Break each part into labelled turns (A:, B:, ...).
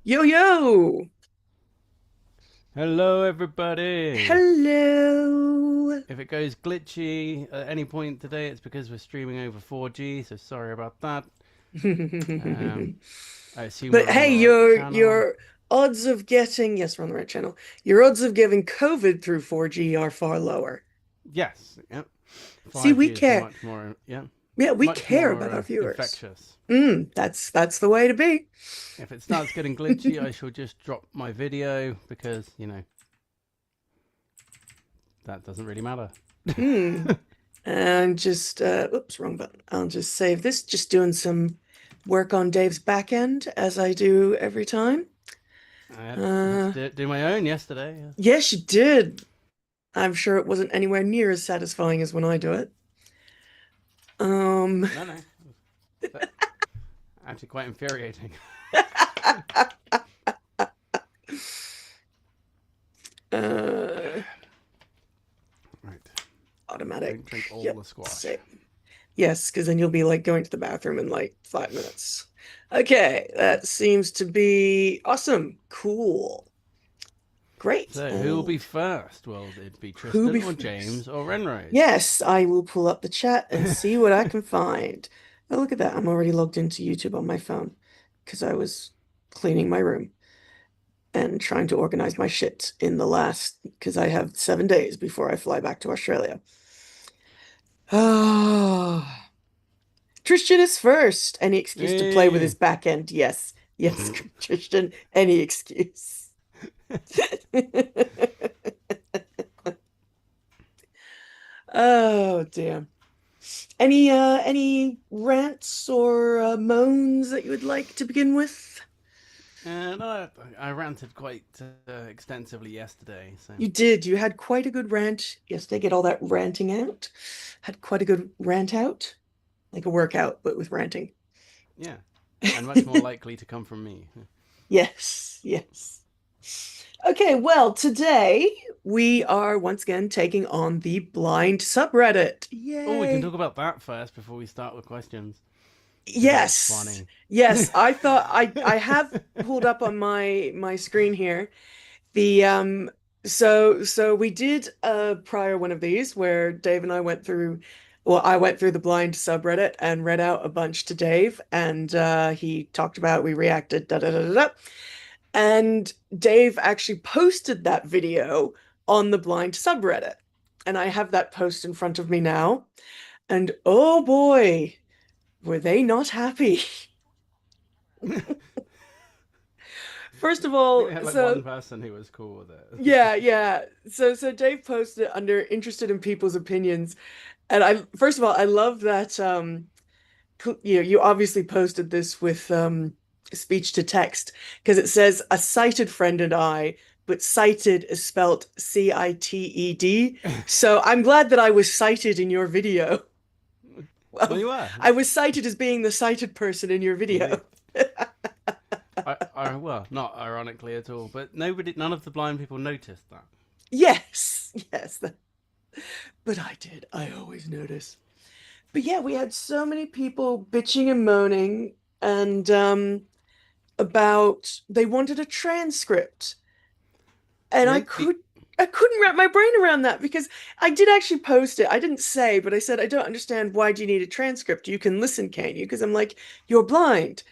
A: Yo, yo!
B: Hello, everybody.
A: Hello!
B: If it goes glitchy at any point today, it's because we're streaming over 4G, so sorry about that. Um, I assume
A: But
B: we're on
A: hey,
B: the right channel.
A: your odds of getting, yes, we're on the right channel. Your odds of getting COVID through 4G are far lower.
B: Yes, yep.
A: See, we
B: 5G is
A: care.
B: much more, yeah,
A: Yeah, we
B: much
A: care
B: more
A: about our viewers.
B: infectious.
A: That's the way to be.
B: If it starts getting glitchy, I shall just drop my video because, that doesn't really matter.
A: Mm. And just oops, wrong button. I'll just save this, just doing some work on Dave's back end as I do every time.
B: I had
A: Uh,
B: to do my own yesterday. Yeah.
A: yes, you did. I'm sure it wasn't anywhere near as satisfying as when I do it. Um,
B: No, no. But actually quite infuriating.
A: uh,
B: Right.
A: automatic.
B: Don't drink all
A: Yep.
B: the squash.
A: Save. Yes, because then you'll be like going to the bathroom in like 5 minutes. Okay, that seems to be awesome. Cool. Great.
B: So, who will be first? Will it be
A: Who
B: Tristan
A: be
B: or
A: first?
B: James or Renrose?
A: Yes, I will pull up the chat and see what I can find. Oh, look at that. I'm already logged into YouTube on my phone because I was cleaning my room and trying to organize my shit in the last, because I have 7 days before I fly back to Australia. Oh, Tristan is first. Any excuse to play with his
B: Hey!
A: back end. Yes. Yes, Tristan, any excuse. Oh, damn. Any rants or moans that you would like to begin with?
B: And I ranted quite extensively yesterday, so
A: You did. You had quite a good rant yesterday. Get all that ranting out. Had quite a good rant out, like a workout, but with ranting.
B: yeah. And much more likely to come from me.
A: Yes, yes. Okay, well, today we are once again taking on the Blind Subreddit.
B: Oh, we can
A: Yay.
B: talk about that first before we start with questions, because that's
A: Yes.
B: funny.
A: Yes, I thought I have pulled up on my screen here the so we did a prior one of these where Dave and I went through, well, I went through the Blind subreddit and read out a bunch to Dave, and he talked about, we reacted, da da da da da. And Dave actually posted that video on the Blind subreddit. And I have that post in front of me now. And oh boy, were they not happy. First of
B: I think
A: all,
B: we had like
A: so
B: one person who was cool with
A: yeah,
B: it.
A: yeah. So Dave posted it under interested in people's opinions. And I, first of all, I love that you obviously posted this with speech to text, because it says a sighted friend and I, but sighted is spelt Cited. So I'm glad that I was cited in your video.
B: Well,
A: Well,
B: you are.
A: I was cited as being the sighted person in your video.
B: Indeed. Well, not ironically at all, but none of the blind people noticed that.
A: Yes, yes. But I did. I always notice. But yeah, we had so many people bitching and moaning and about they wanted a transcript. And
B: Maybe
A: I couldn't wrap my brain around that, because I did actually post it. I didn't say, but I said, I don't understand, why do you need a transcript? You can listen, can't you? Because I'm like, you're blind.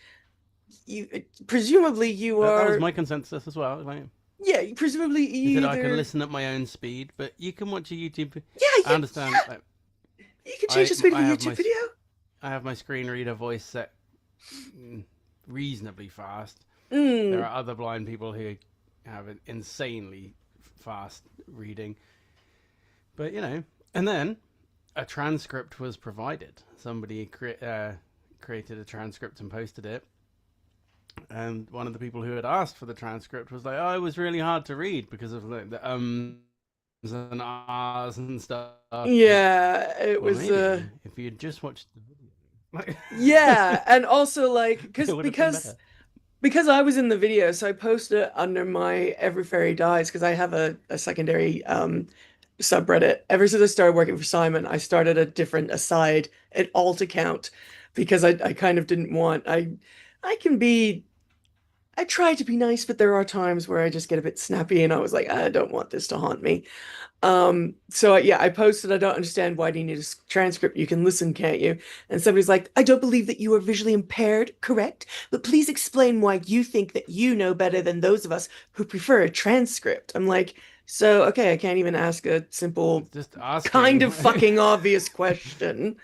A: You presumably you
B: that was
A: are,
B: my consensus as well. Like,
A: yeah, presumably
B: he
A: you
B: said I can
A: either,
B: listen at my own speed, but you can watch a YouTube.
A: yeah,
B: I understand.
A: yeah, you can change the speed of
B: I
A: a
B: have
A: YouTube video.
B: I have my screen reader voice set reasonably fast. There
A: Mm.
B: are other blind people who have an insanely fast reading, but and then a transcript was provided. Somebody created a transcript and posted it. And one of the people who had asked for the transcript was like, "Oh, it was really hard to read because of the and ahs and stuff."
A: Yeah, it
B: Well,
A: was
B: maybe if you had just watched the video,
A: yeah, and also like
B: it would have been better.
A: because I was in the video, so I posted it under my Every Fairy Dies, because I have a secondary subreddit. Ever since I started working for Simon, I started a different aside, an alt account, because I kind of didn't want, I can be, I try to be nice, but there are times where I just get a bit snappy and I was like, I don't want this to haunt me. So yeah, I posted, I don't understand why do you need a transcript? You can listen, can't you? And somebody's like, I don't believe that you are visually impaired, correct? But please explain why you think that you know better than those of us who prefer a transcript. I'm like, so okay, I can't even ask a simple,
B: Just
A: kind
B: asking.
A: of fucking obvious question.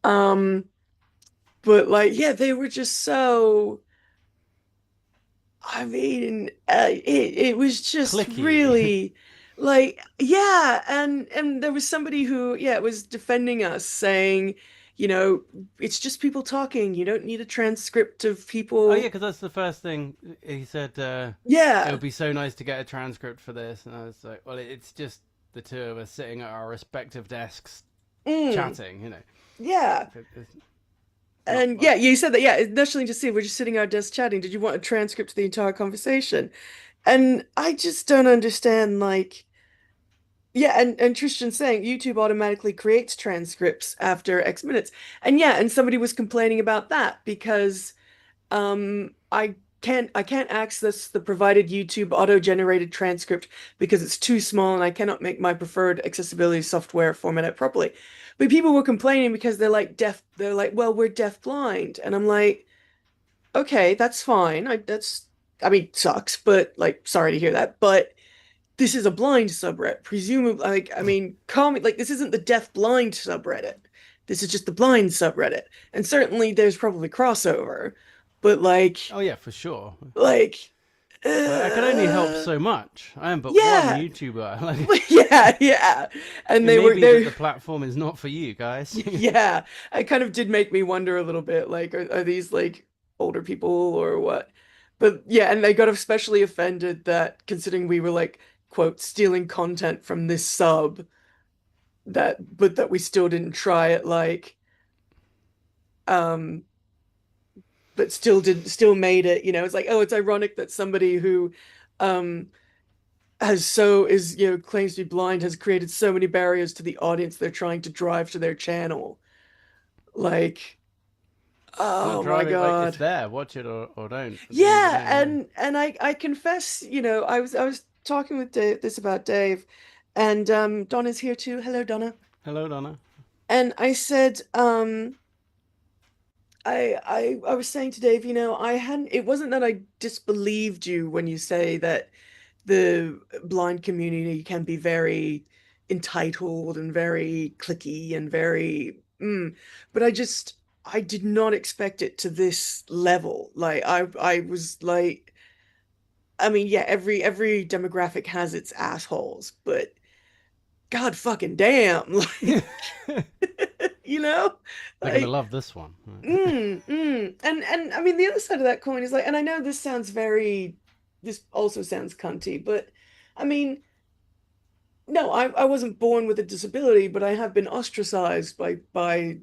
A: Um, but like, yeah, they were just so. I mean, it was just
B: Clicky.
A: really like, yeah, and there was somebody who, yeah, was defending us, saying, it's just people talking. You don't need a transcript of
B: Oh yeah,
A: people.
B: because that's the first thing he said. It
A: Yeah.
B: would be so nice to get a transcript for this, and I was like, well, it's just the two of us sitting at our respective desks
A: Mm,
B: chatting. You know,
A: yeah.
B: it's not
A: And yeah,
B: like
A: you said that, yeah, initially just see, we're just sitting at our desk chatting. Did you want a transcript of the entire conversation? And I just don't understand, like, yeah, and Tristan's saying YouTube automatically creates transcripts after X minutes. And yeah, and somebody was complaining about that because I can't access the provided YouTube auto-generated transcript because it's too small and I cannot make my preferred accessibility software format it properly. But people were complaining because they're like, well, we're deaf blind. And I'm like, okay, that's fine. I mean, sucks, but like sorry to hear that. But this is a blind subreddit. Presumably, like, I mean, call me like this isn't the deaf blind subreddit. This is just the blind subreddit. And certainly there's probably crossover, but
B: oh yeah, for sure.
A: like,
B: But I can only help
A: uh,
B: so much. I am but one
A: yeah,
B: YouTuber. Like
A: yeah, yeah. And
B: it
A: they
B: may
A: were
B: be that
A: there.
B: the platform is not for you guys.
A: Yeah, it kind of did make me wonder a little bit, like, are these like older people or what? But yeah, and they got especially offended that considering we were like, quote, stealing content from this sub, but that we still didn't try it, like, um, but still made it, it's like, oh, it's ironic that somebody who, um, claims to be blind has created so many barriers to the audience they're trying to drive to their channel. Like,
B: Not
A: oh my
B: driving like it's
A: God.
B: there. Watch it or don't at the end of the
A: Yeah,
B: day. Yeah.
A: and I confess, I was talking with Dave, and Donna's here too. Hello, Donna.
B: Hello, Donna.
A: And I said, I was saying to Dave, I hadn't, it wasn't that I disbelieved you when you say that the blind community can be very entitled and very cliquey and very, but I did not expect it to this level. Like I was like, I mean, yeah, every demographic has its assholes, but God fucking damn, like,
B: They're
A: you know,
B: gonna
A: like,
B: love this one.
A: and I mean, the other side of that coin is like, and I know this also sounds cunty, but I mean, no, I wasn't born with a disability, but I have been ostracized by my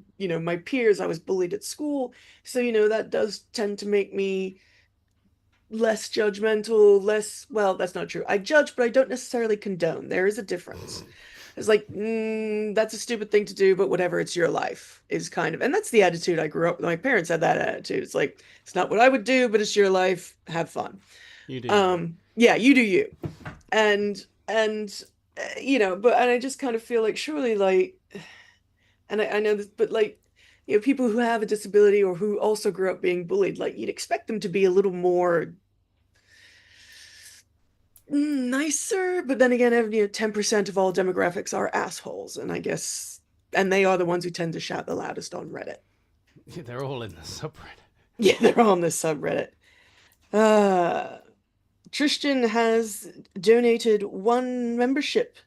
A: peers. I was bullied at school, so that does tend to make me less judgmental, less, well, that's not true. I judge, but I don't necessarily condone. There is a difference. It's like, that's a stupid thing to do, but whatever, it's your life, is kind of, and that's the attitude I grew up with. My parents had that attitude. It's like, it's not what I would do, but it's your life. Have fun.
B: You do you.
A: Yeah, you do you. And but and I just kind of feel like surely, like, and I know this, but like, people who have a disability or who also grew up being bullied, like, you'd expect them to be a little more nicer, but then again, 10% of all demographics are assholes, and I guess, and they are the ones who tend to shout the loudest on Reddit.
B: They're all in the subreddit.
A: Yeah, they're on this subreddit. Uh, Tristan has donated one membership.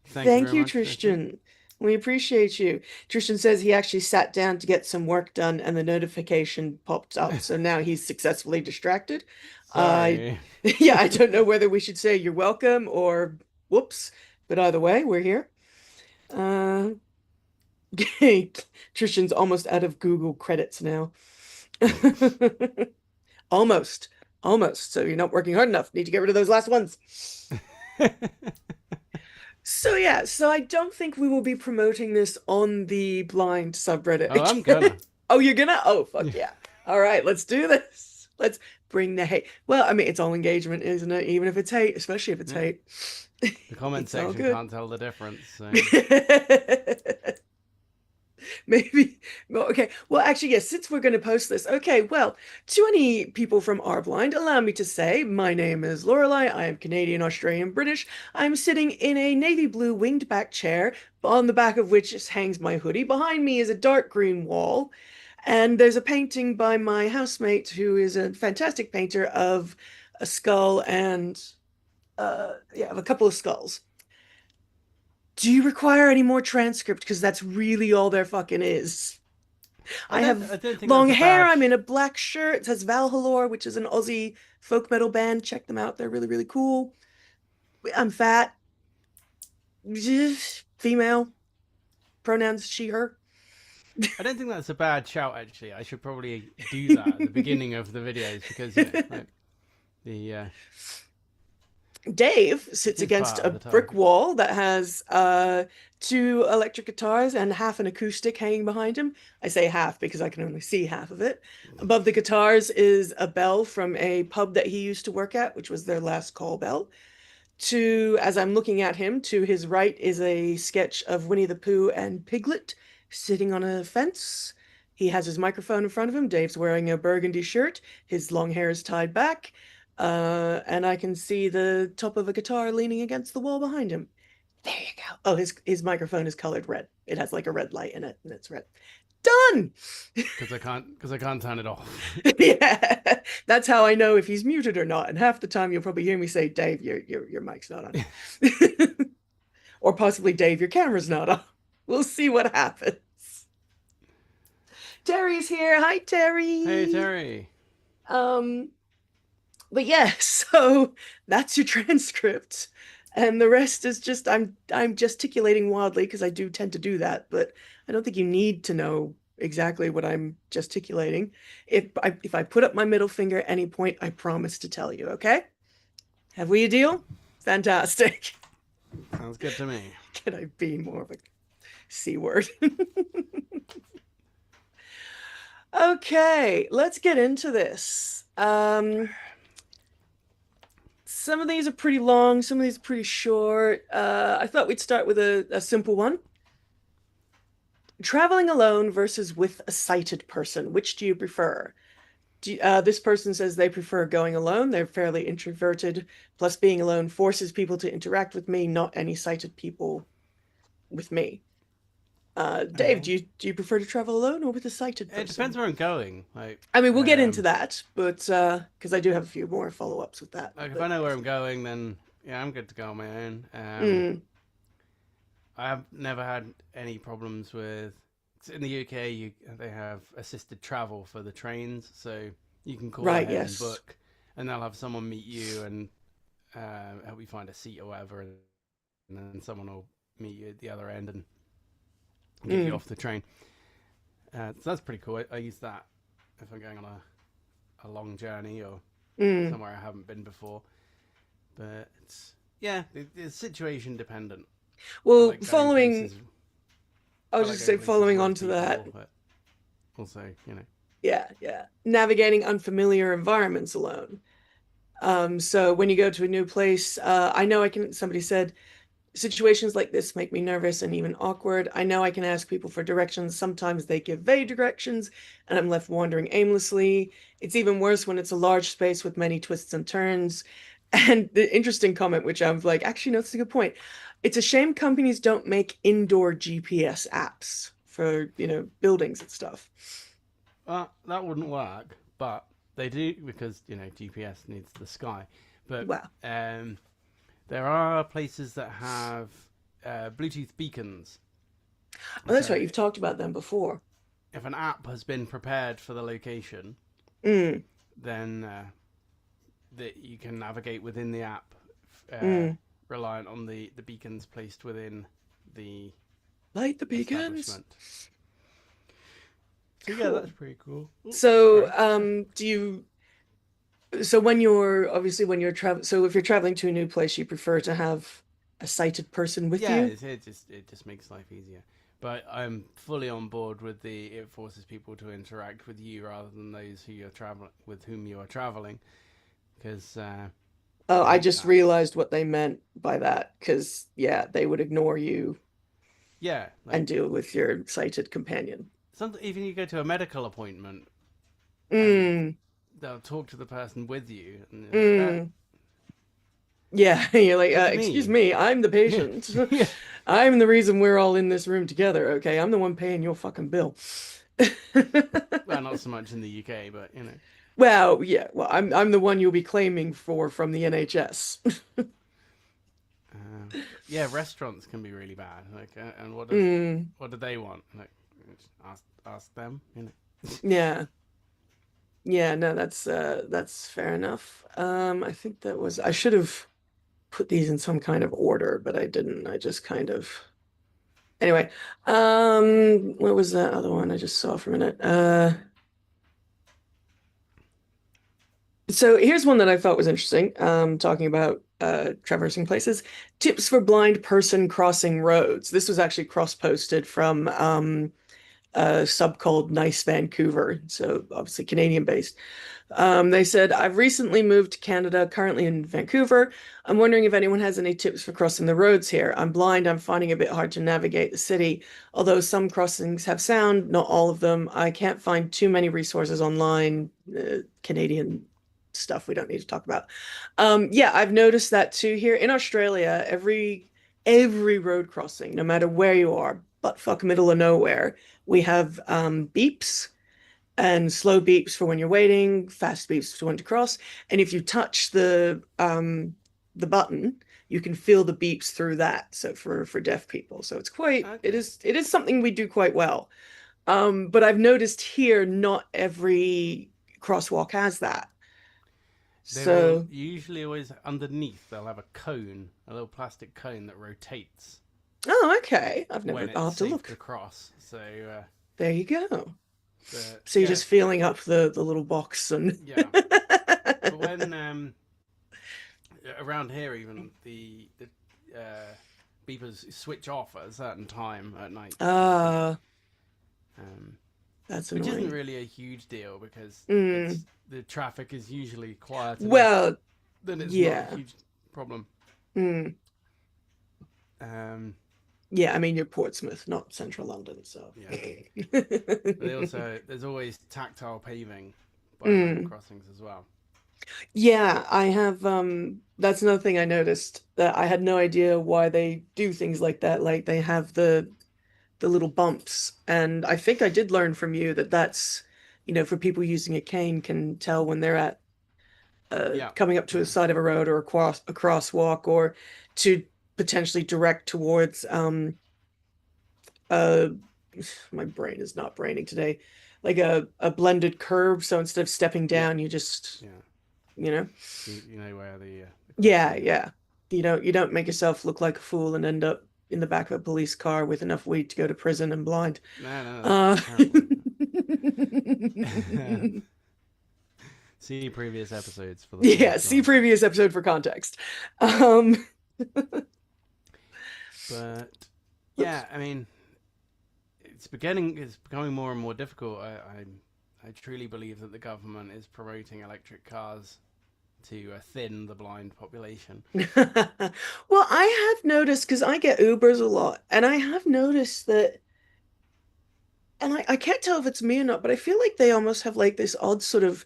B: Thank you
A: Thank
B: very
A: you,
B: much, Tristan.
A: Tristan. We appreciate you. Tristan says he actually sat down to get some work done and the notification popped up. So now he's successfully distracted. Uh,
B: Sorry.
A: yeah, I don't know whether we should say you're welcome or whoops, but either way, we're here. Uh, Tristan's almost out of Google credits now. Almost, almost. So you're not working hard enough. Need to get rid of those last ones. So yeah, so I don't think we will be promoting this on the blind subreddit
B: Oh, I'm
A: again.
B: gonna.
A: Oh, you're gonna? Oh, fuck yeah. All right, let's do this. Let's bring the hate. Well, I mean, it's all engagement, isn't it? Even if it's hate, especially if it's
B: Yeah,
A: hate,
B: the comment
A: it's all
B: section
A: good.
B: can't tell the difference. So
A: Maybe. Well, okay. Well, actually, yes, since we're going to post this, okay, well, to any people from Are Blind, allow me to say my name is Lorelei. I am Canadian, Australian, British. I'm sitting in a navy blue winged back chair, on the back of which hangs my hoodie. Behind me is a dark green wall, and there's a painting by my housemate, who is a fantastic painter of a skull and, yeah, of a couple of skulls. Do you require any more transcript? Because that's really all there fucking is. I
B: I
A: have
B: don't think
A: long
B: that's a
A: hair.
B: bad.
A: I'm in a black shirt. It says Valhalore, which is an Aussie folk metal band. Check them out. They're really, really cool. I'm fat. Female. Pronouns she, her.
B: I don't think that's a bad shout. Actually, I should probably do that at the beginning of the videos because like the
A: Dave
B: it
A: sits
B: is
A: against
B: part
A: a
B: of the
A: brick
B: target.
A: wall that has two electric guitars and half an acoustic hanging behind him. I say half because I can only see half of it. Above the guitars is a bell from a pub that he used to work at, which was their last call bell. As I'm looking at him, to his right is a sketch of Winnie the Pooh and Piglet sitting on a fence. He has his microphone in front of him. Dave's wearing a burgundy shirt. His long hair is tied back. And I can see the top of a guitar leaning against the wall behind him. There you go. Oh, his microphone is colored red. It has like a red light in it, and it's red. Done.
B: Because I can't turn it off.
A: Yeah, that's how I know if he's muted or not. And half the time you'll probably hear me say, "Dave, your mic's not on," or possibly, "Dave, your camera's not on." We'll see what happens. Terry's here. Hi,
B: Hey
A: Terry.
B: Terry.
A: Um, but yeah, so that's your transcript. And the rest is just I'm gesticulating wildly because I do tend to do that, but I don't think you need to know exactly what I'm gesticulating. If I put up my middle finger at any point, I promise to tell you, okay? Have we a deal? Fantastic.
B: Sounds good to me.
A: Can I be more of a C word? Okay, let's get into this. Some of these are pretty long, some of these are pretty short. I thought we'd start with a simple one. Traveling alone versus with a sighted person. Which do you prefer? This person says they prefer going alone. They're fairly introverted. Plus, being alone forces people to interact with me, not any sighted people with me. Dave,
B: Okay.
A: do you prefer to travel alone or with a sighted
B: It depends
A: person?
B: where I'm going.
A: I mean, we'll get into that, but because I do have a few more follow-ups with that.
B: like if I
A: But
B: know where I'm going, then yeah, I'm good to go on my own.
A: mm,
B: I have never had any problems with. In the UK, they have assisted travel for the trains, so you can call
A: right,
B: ahead and
A: yes.
B: book, and they'll have someone meet you and help you find a seat or whatever, and then someone will meet you at the other end and get you
A: Mm,
B: off the train. So that's pretty cool. I use that if I'm going on a long journey or
A: mm.
B: somewhere I haven't been before. But yeah, it's situation dependent. I
A: Well,
B: like going
A: following,
B: places.
A: I
B: I
A: was
B: like
A: just
B: going
A: saying,
B: places
A: following on
B: with
A: to that.
B: people, but also,
A: Yeah, yeah. Navigating unfamiliar environments alone. So when you go to a new place, I know somebody said, situations like this make me nervous and even awkward. I know I can ask people for directions. Sometimes they give vague directions, and I'm left wandering aimlessly. It's even worse when it's a large space with many twists and turns. And the interesting comment, which I'm like, actually, no, that's a good point. It's a shame companies don't make indoor GPS apps for, buildings and stuff.
B: that wouldn't work. But they do because GPS needs the sky. But
A: Wow.
B: there are places that have Bluetooth beacons.
A: Oh, that's right.
B: So
A: You've talked about them before.
B: if an app has been prepared for the location,
A: Mm,
B: then that you can navigate within the app, uh,
A: mm.
B: reliant on the beacons placed within the
A: Light the beacons.
B: establishment. So yeah, that's
A: Cool.
B: pretty cool. Ooh,
A: So,
B: sorry.
A: when you're traveling, so if you're traveling to a new place, you prefer to have a sighted person with
B: Yeah,
A: you?
B: it just makes life easier. But I'm fully on board with the it forces people to interact with you rather than those who you're traveling with whom you are traveling because
A: Oh,
B: I
A: I
B: hate
A: just
B: that.
A: realized what they meant by that because, yeah, they would ignore you
B: Yeah,
A: and
B: like
A: deal with your sighted companion.
B: something. Even you go to a medical appointment and
A: Mm,
B: they'll talk to the person with you, and you're like,
A: mm. Yeah, you're like,
B: what do you
A: excuse
B: mean?
A: me, I'm the
B: Yeah,
A: patient.
B: yeah.
A: I'm the reason we're all in this room together, okay? I'm the one paying your fucking bill.
B: Well, not so much in the UK, but you know.
A: Well, yeah, well, I'm the one you'll be claiming for from the NHS.
B: But yeah, restaurants can be really bad. Like, and
A: Mm,
B: what do they want? Like, ask them. You know.
A: yeah. Yeah, no, that's fair enough. I think that was I should have put these in some kind of order, but I didn't. I just kind of anyway. What was that other one I just saw for a minute? So here's one that I thought was interesting. Talking about traversing places. Tips for blind person crossing roads. This was actually cross-posted from a sub called Nice Vancouver, so obviously Canadian based. They said, I've recently moved to Canada, currently in Vancouver. I'm wondering if anyone has any tips for crossing the roads here. I'm blind, I'm finding it a bit hard to navigate the city. Although some crossings have sound, not all of them. I can't find too many resources online. Canadian stuff we don't need to talk about. Yeah, I've noticed that too here in Australia. Every road crossing, no matter where you are, butt fuck middle of nowhere, we have beeps and slow beeps for when you're waiting, fast beeps for when to cross. And if you touch the button, you can feel the beeps through that. So for deaf people, so it's quite
B: Okay.
A: it is something we do quite well. But I've noticed here not every crosswalk has that.
B: They will
A: So
B: usually always underneath. They'll have a cone, a little plastic cone that rotates
A: oh, okay.
B: when
A: I'll
B: it's
A: have to
B: safe to
A: look.
B: cross. So,
A: There you go.
B: but
A: So you're
B: yeah,
A: just feeling up the little box and
B: yeah. But when around here, even the beepers switch off at a certain time at night. So,
A: ah,
B: um,
A: that's
B: which isn't
A: annoying.
B: really a huge deal because
A: Mm.
B: it's the traffic is usually quiet enough.
A: Well,
B: Then it's not a
A: yeah.
B: huge problem.
A: Mm.
B: Um,
A: Yeah, I mean you're Portsmouth, not central London, so.
B: yeah, but they also there's always tactile paving by road
A: Mm.
B: crossings as well.
A: Yeah, I have that's another thing I noticed that I had no idea why they do things like that. Like they have the little bumps, and I think I did learn from you that that's, for people using a cane can tell when they're at
B: Yeah,
A: coming up to a
B: yeah,
A: side of a road or a crosswalk or to potentially direct towards uh my brain is not braining today. Like a blended curve. So instead of stepping
B: yeah,
A: down, you just,
B: yeah.
A: you know,
B: You know where the
A: yeah,
B: crossing is.
A: yeah. You don't make yourself look like a fool and end up in the back of a police car with enough weed to go to prison and blind.
B: No, no,
A: Uh
B: that's terrible. See previous episodes for the full
A: yeah, see
B: story.
A: previous episode for context. Um
B: But
A: oops.
B: yeah, I mean, it's becoming more and more difficult. I truly believe that the government is promoting electric cars to thin the blind population.
A: Well, I have noticed because I get Ubers a lot, and I have noticed that, and I can't tell if it's me or not, but I feel like they almost have like this odd sort of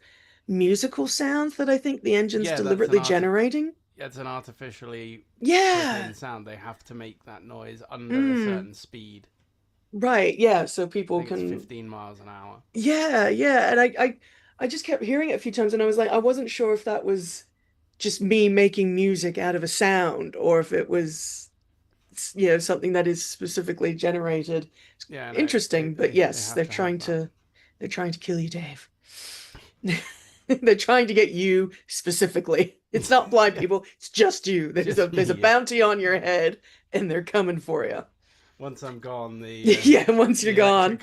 A: musical sound that I think the engine's
B: Yeah,
A: deliberately generating.
B: it's an artificially put
A: Yeah.
B: in sound. They have to make that noise under a
A: Mm.
B: certain speed.
A: Right. Yeah. So
B: I
A: people
B: think it's
A: can.
B: 15 miles an hour.
A: Yeah. Yeah. And I just kept hearing it a few times, and I was like, I wasn't sure if that was just me making music out of a sound, or if it was, something that is specifically generated.
B: Yeah, no,
A: Interesting, but
B: they
A: yes,
B: have to have that.
A: they're trying to kill you, Dave. They're trying to get you specifically. It's not blind
B: Yeah,
A: people, it's just you.
B: just me.
A: There's a
B: Yeah.
A: bounty on your head and they're coming for you.
B: Once I'm gone,
A: Yeah, once you're
B: the
A: gone.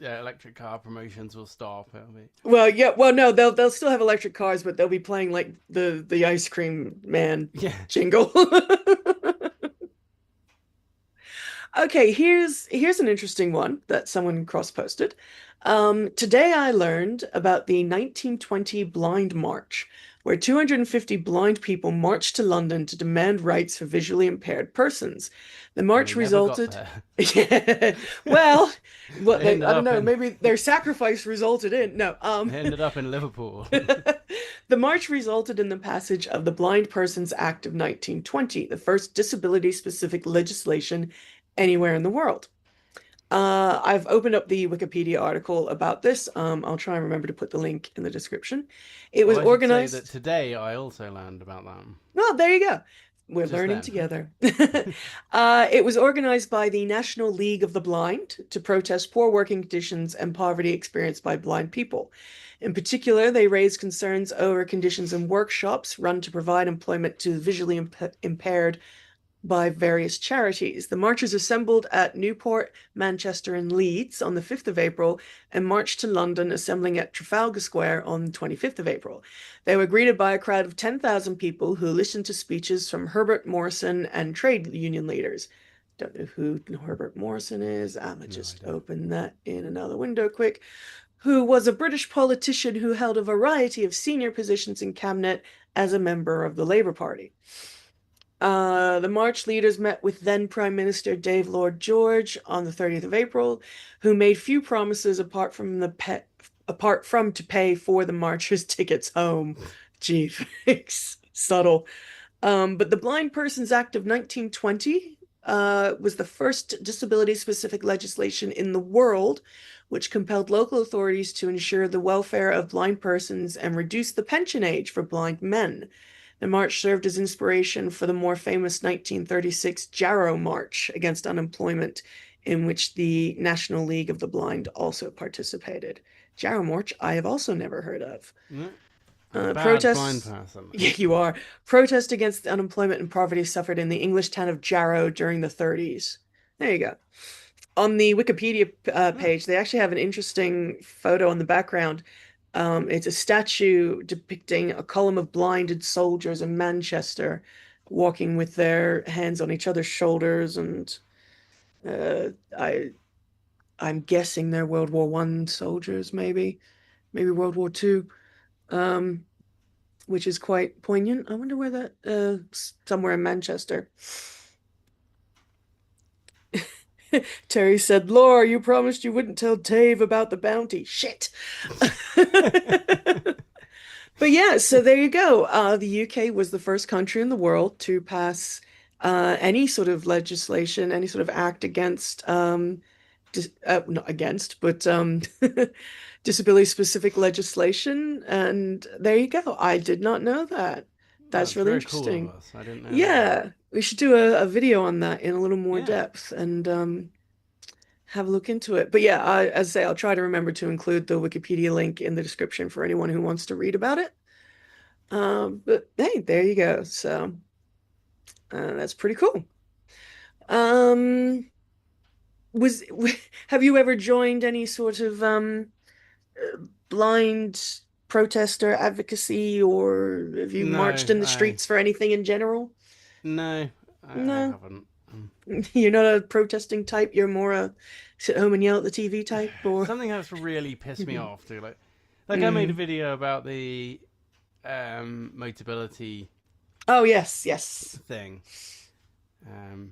B: electric car promotions will stop. It'll be
A: Well, yeah, well no, they'll still have electric cars, but they'll be playing like the ice cream man
B: yeah.
A: jingle. Okay, here's an interesting one that someone cross-posted. Today I learned about the 1920 Blind March, where 250 blind people marched to London to demand rights for visually impaired persons. The
B: And they
A: march
B: never got
A: resulted,
B: there.
A: yeah, well, what
B: They
A: they
B: ended
A: I don't
B: up
A: know,
B: in
A: maybe their sacrifice resulted in no,
B: they ended up in Liverpool.
A: The march resulted in the passage of the Blind Persons Act of 1920, the first disability-specific legislation anywhere in the world. I've opened up the Wikipedia article about this. I'll try and remember to put the link in the description. It
B: Well,
A: was
B: I should say that
A: organized.
B: today I also learned about that.
A: Well, there you go. We're
B: Just
A: learning
B: then.
A: together. It was organized by the National League of the Blind to protest poor working conditions and poverty experienced by blind people. In particular, they raised concerns over conditions in workshops run to provide employment to visually impaired by various charities. The marchers assembled at Newport, Manchester, and Leeds on the 5th of April and marched to London, assembling at Trafalgar Square on the 25th of April. They were greeted by a crowd of 10,000 people who listened to speeches from Herbert Morrison and trade union leaders. Don't know who Herbert Morrison is. I'm gonna
B: No
A: just
B: idea.
A: open that in another window quick. Who was a British politician who held a variety of senior positions in cabinet as a member of the Labour Party. The March leaders met with then Prime Minister Dave Lord George on the 30th of April, who made few promises apart from to pay for the marchers' tickets home. Gee, subtle. But the Blind Persons Act of 1920 was the first disability-specific legislation in the world, which compelled local authorities to ensure the welfare of blind persons and reduce the pension age for blind men. The march served as inspiration for the more famous 1936 Jarrow March against unemployment, in which the National League of the Blind also participated. Jarrow March, I have also never heard of.
B: No, I'm a bad blind
A: Protests,
B: person.
A: yeah, you are. Protest against unemployment and poverty suffered in the English town of Jarrow during the 30s. There you go. On the Wikipedia
B: No.
A: page, they actually have an interesting photo on the background. It's a statue depicting a column of blinded soldiers in Manchester walking with their hands on each other's shoulders, and uh, I I'm guessing they're World War One soldiers, maybe World War Two, um, which is quite poignant. I wonder where that somewhere in Manchester. Terry said, Laura, you promised you wouldn't tell Dave about the bounty. Shit. But yeah, so there you go. The UK was the first country in the world to pass any sort of legislation, any sort of act against, not against, but disability-specific legislation. And there you go. I did not know that. That's
B: That's
A: really
B: very cool of
A: interesting.
B: us. I didn't know that.
A: Yeah, we should do a video on that in a little more
B: Yeah.
A: depth and have a look into it. But yeah, as I say, I'll try to remember to include the Wikipedia link in the description for anyone who wants to read about it. But hey, there you go. So that's pretty cool. Um, was have you ever joined any sort of blind protester advocacy, or have you
B: No,
A: marched in the
B: I
A: streets for anything in general?
B: no, I
A: No,
B: haven't.
A: you're not a protesting type. You're more a sit home and yell at the TV type, or
B: Something that's really pissed me off too. Like I made a
A: mm.
B: video about the Motability
A: Oh yes, yes.
B: thing, um,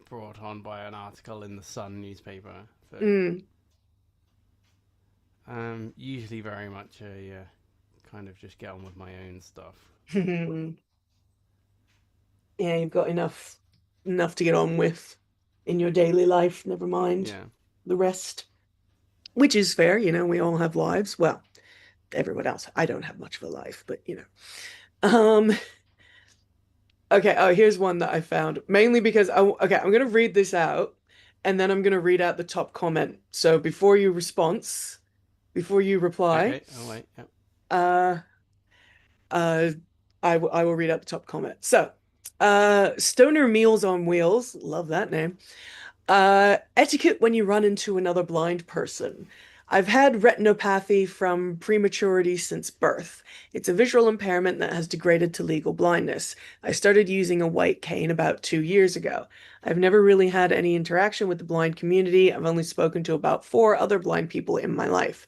B: brought on by an article in the Sun newspaper. So,
A: Mm.
B: usually very much a kind of just get on with my own stuff.
A: Yeah, you've got enough to get on with in your daily life, never mind
B: Yeah.
A: the rest. Which is fair, we all have lives. Well, everyone else. I don't have much of a life, but Um, okay, oh, here's one that I found. Mainly because okay, I'm gonna read this out and then I'm gonna read out the top comment. So before you reply,
B: Okay. Oh wait. Yeah.
A: uh uh I will read out the top comment. So Stoner Meals on Wheels, love that name. Etiquette when you run into another blind person. I've had retinopathy from prematurity since birth. It's a visual impairment that has degraded to legal blindness. I started using a white cane about 2 years ago. I've never really had any interaction with the blind community. I've only spoken to about four other blind people in my life.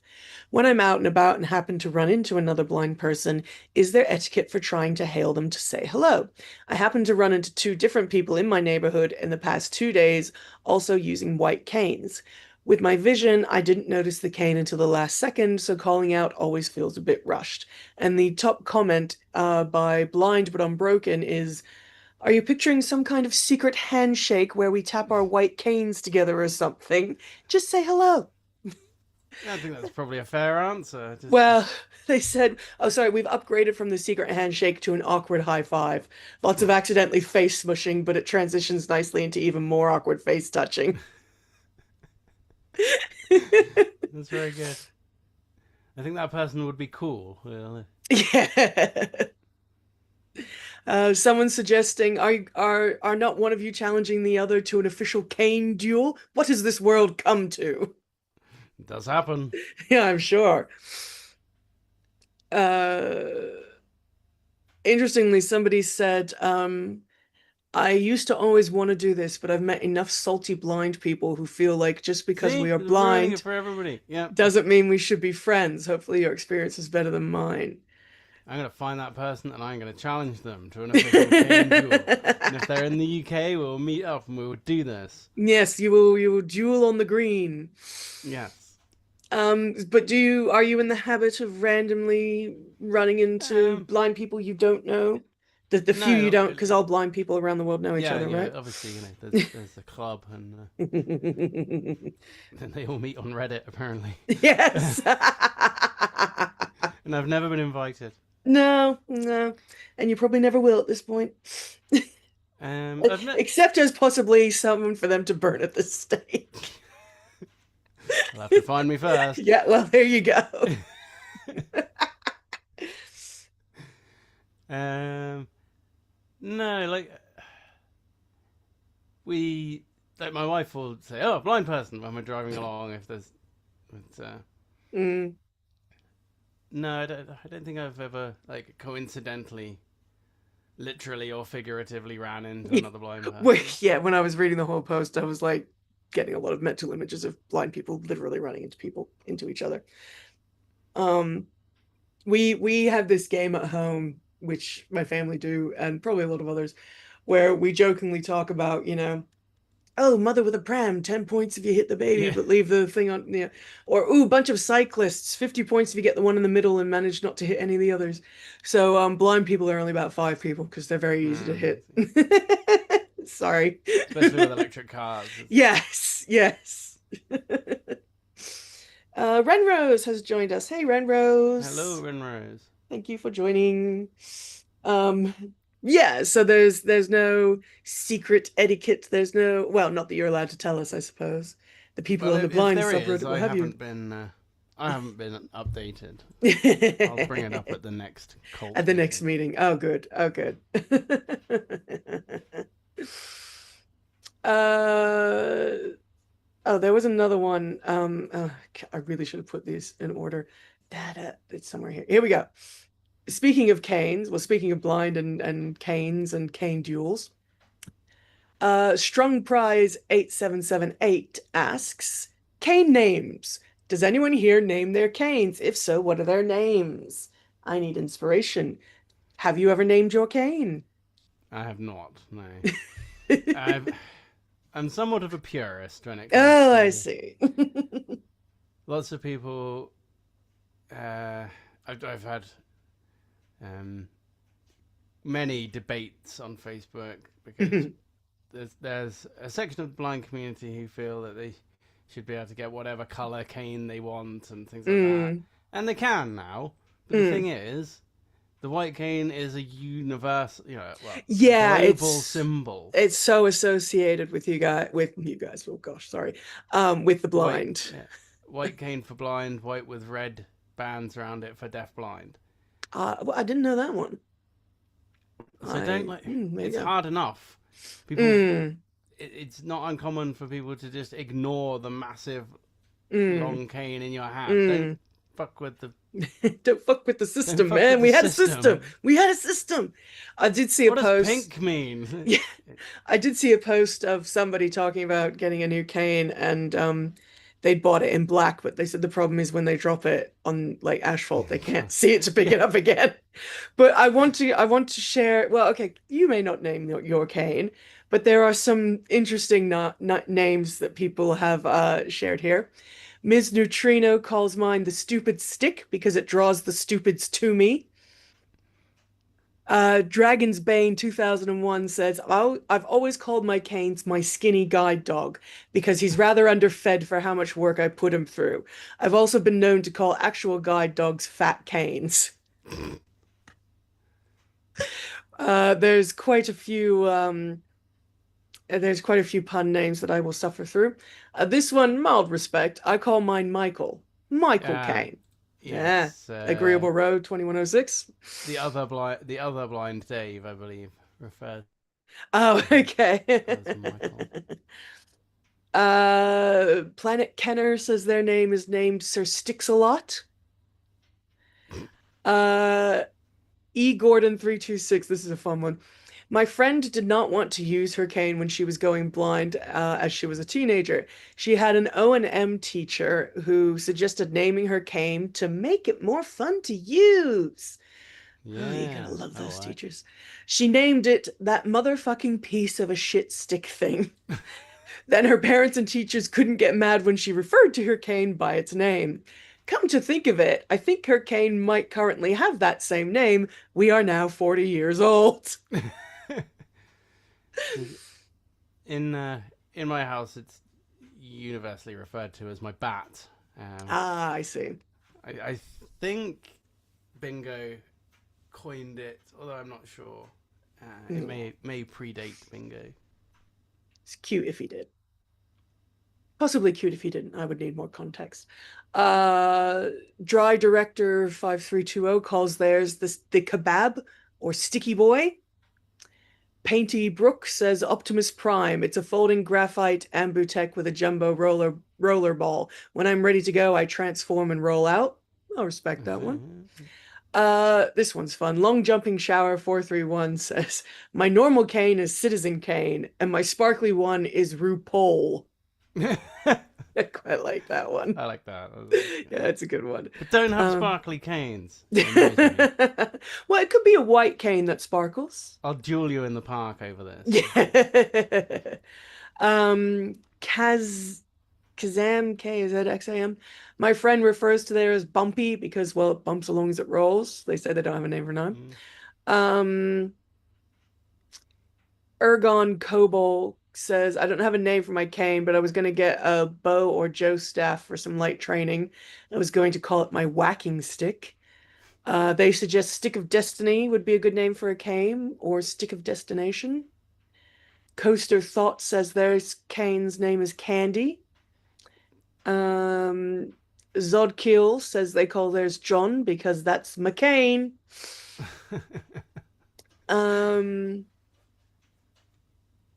A: When I'm out and about and happen to run into another blind person, is there etiquette for trying to hail them to say hello? I happen to run into two different people in my neighborhood in the past 2 days, also using white canes. With my vision, I didn't notice the cane until the last second, so calling out always feels a bit rushed. And the top comment by Blind But Unbroken is, are you picturing some kind of secret handshake where we tap our white canes together or something? Just say hello.
B: I think that's probably a fair answer. Just
A: Well, they said, oh, sorry, we've upgraded from the secret handshake to an awkward high five. Lots of accidentally face smushing, but it transitions nicely into even more awkward face touching.
B: that's very good. I think that person would be cool. Well,
A: Yeah. Someone suggesting, are not one of you challenging the other to an official cane duel? What has this world come to?
B: it does happen.
A: Yeah, I'm sure. Uh, Interestingly, somebody said, I used to always want to do this, but I've met enough salty blind people who feel like just because we
B: See,
A: are
B: ruining it
A: blind
B: for everybody. Yeah,
A: doesn't mean we should be friends. Hopefully, your experience is better than mine.
B: I'm gonna find that person and I'm gonna challenge them to an official cane duel. And if they're in the UK, we'll meet up and we will do this.
A: Yes, you will duel on the green.
B: Yes.
A: But are you in the habit of randomly running into
B: Um.
A: blind people you don't know? The few you
B: No, not
A: don't, because
B: really.
A: all blind people around the world know each
B: Yeah,
A: other,
B: yeah.
A: right?
B: Obviously, there's the club, and then they all meet on Reddit apparently.
A: Yes.
B: And I've never been invited.
A: No, no. And you probably never will at this point.
B: I've met.
A: Except as possibly someone for them to burn at this stake.
B: They'll have to find me first.
A: Yeah, well, there you go.
B: um, no, we like my wife will say, "Oh, blind person," when we're driving along. If there's, but,
A: Mm.
B: no, I don't think I've ever like coincidentally, literally or figuratively, ran into another blind person.
A: Yeah, when I was reading the whole post, I was like getting a lot of mental images of blind people literally running into each other. Um, we have this game at home, which my family do, and probably a lot of others, where we jokingly talk about, oh, mother with a pram, 10 points if you hit the baby,
B: Yeah.
A: but leave the thing on, or, ooh, bunch of cyclists, 50 points if you get the one in the middle and manage not to hit any of the others. So, blind people are only about 5 people because they're very easy to
B: I
A: hit.
B: see.
A: Sorry.
B: Especially with electric cars.
A: Yes, yes. Renrose has joined us. Hey,
B: Hello,
A: Renrose.
B: Renrose.
A: Thank you for joining. Um, yeah, so there's no secret etiquette. There's no, well, not that you're allowed to tell us, I suppose. The people
B: Well,
A: on the
B: if
A: blind
B: there is,
A: subreddit will have you.
B: I haven't been updated. I'll bring it up at the next cult
A: At the next
B: meeting.
A: meeting. Oh, good. Oh, good. uh, oh, there was another one. I really should have put these in order. It's somewhere here. Here we go. Speaking of canes, well, speaking of blind and canes and cane duels, Strung Prize 8778 asks, cane names. Does anyone here name their canes? If so, what are their names? I need inspiration. Have you ever named your cane?
B: I have not. No, I've, I'm somewhat of a purist when it comes
A: Oh, I
B: to
A: see.
B: lots of people. I've had um, many debates on Facebook because there's a section of the blind community who feel that they should be able to get whatever color cane they want and things like that,
A: Mm,
B: and they can now. But the
A: mm.
B: thing is, the white cane is a universal, well, a
A: Yeah,
B: global symbol.
A: it's so associated with you guys. Oh gosh, sorry. With the
B: White,
A: blind.
B: yeah, white cane for blind, white with red bands around it for deaf blind.
A: Well, I didn't know that one.
B: So don't like.
A: There you
B: It's
A: go.
B: hard enough. People,
A: Mm,
B: it's not uncommon for people to just ignore the massive
A: Mm,
B: long cane in your hat. Don't
A: mm.
B: fuck with the
A: Don't fuck with the
B: don't
A: system,
B: fuck with
A: man.
B: the
A: We had a system.
B: system.
A: We had a system. I did see a
B: What does
A: post.
B: pink mean?
A: Yeah, I did see a post of somebody talking about getting a new cane and they bought it in black, but they said the problem is when they drop it on like asphalt, they can't see it to pick
B: Yeah.
A: it up again. But I want to share, well, okay, you may not name your cane, but there are some interesting names that people have shared here. Ms. Neutrino calls mine the stupid stick because it draws the stupids to me. Dragon's Bane 2001 says, oh, I've always called my canes my skinny guide dog because he's rather underfed for how much work I put him through. I've also been known to call actual guide dogs fat canes. There's quite a few there's quite a few pun names that I will suffer through. This one, mild respect. I call mine Michael. Michael
B: Ah,
A: Caine. Yeah.
B: yes.
A: Agreeable Road 2106.
B: The other blind Dave, I believe, referred
A: Oh,
B: to him as
A: okay.
B: Michael.
A: Planet Kenner says their name is named Sir Sticks-a-Lot. Uh, E Gordon 326, this is a fun one. My friend did not want to use her cane when she was going blind as she was a teenager. She had an O&M teacher who suggested naming her cane to make it more fun to use. Oh, you're gonna
B: Yeah,
A: love
B: that'll
A: those
B: work.
A: teachers. She named it that motherfucking piece of a shit stick thing. Then her parents and teachers couldn't get mad when she referred to her cane by its name. Come to think of it, I think her cane might currently have that same name. We are now 40 years old.
B: in uh, in my house, it's universally referred to as my bat. Um,
A: Ah, I see.
B: I think Bingo coined it, although I'm not sure. It
A: Mm,
B: may predate Bingo.
A: it's cute if he did. Possibly cute if he didn't. I would need more context. Dry Director 5320 calls theirs the kebab or sticky boy. Painty Brook says Optimus Prime. It's a folding graphite Ambutech with a jumbo roller ball. When I'm ready to go, I transform and roll out. I'll respect that one. This one's fun. Long Jumping Shower 431 says, my normal cane is Citizen Cane, and my sparkly one is RuPaul. I quite like that one.
B: I like that.
A: Yeah, it's a good one.
B: But don't have
A: Um,
B: sparkly canes.
A: well,
B: It annoys me.
A: it could be a white cane that sparkles.
B: I'll duel you in the park over this.
A: Yeah. Kaz Kazam KZXAM. My friend refers to there as Bumpy because, well, it bumps along as it rolls. They say they don't have a name for now.
B: Mm.
A: Um, Ergon Kobold says, I don't have a name for my cane, but I was going to get a bow or Joe staff for some light training. I was going to call it my whacking stick. They suggest Stick of Destiny would be a good name for a cane, or Stick of Destination. Coaster Thought says their cane's name is Candy. Um, Zodkill says they call theirs John because that's McCain. Um,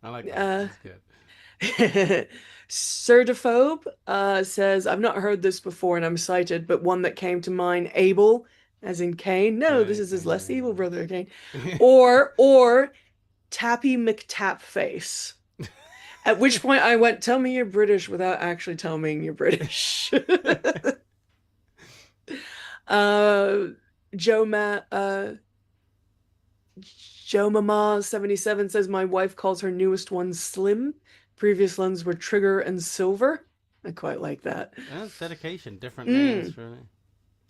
B: I like that.
A: uh,
B: That's good.
A: Cerdophobe says, I've not heard this before and I'm cited, but one that came to mind, Abel, as in Cain. No, this is his less evil brother, Cain. Or Tappy McTapface. At which point I went, tell me you're British without actually telling me you're British. uh Joe Ma Joe Mama 77 says my wife calls her newest one Slim. Previous ones were Trigger and Silver. I quite like that.
B: That's dedication. Different names
A: Mm.
B: for.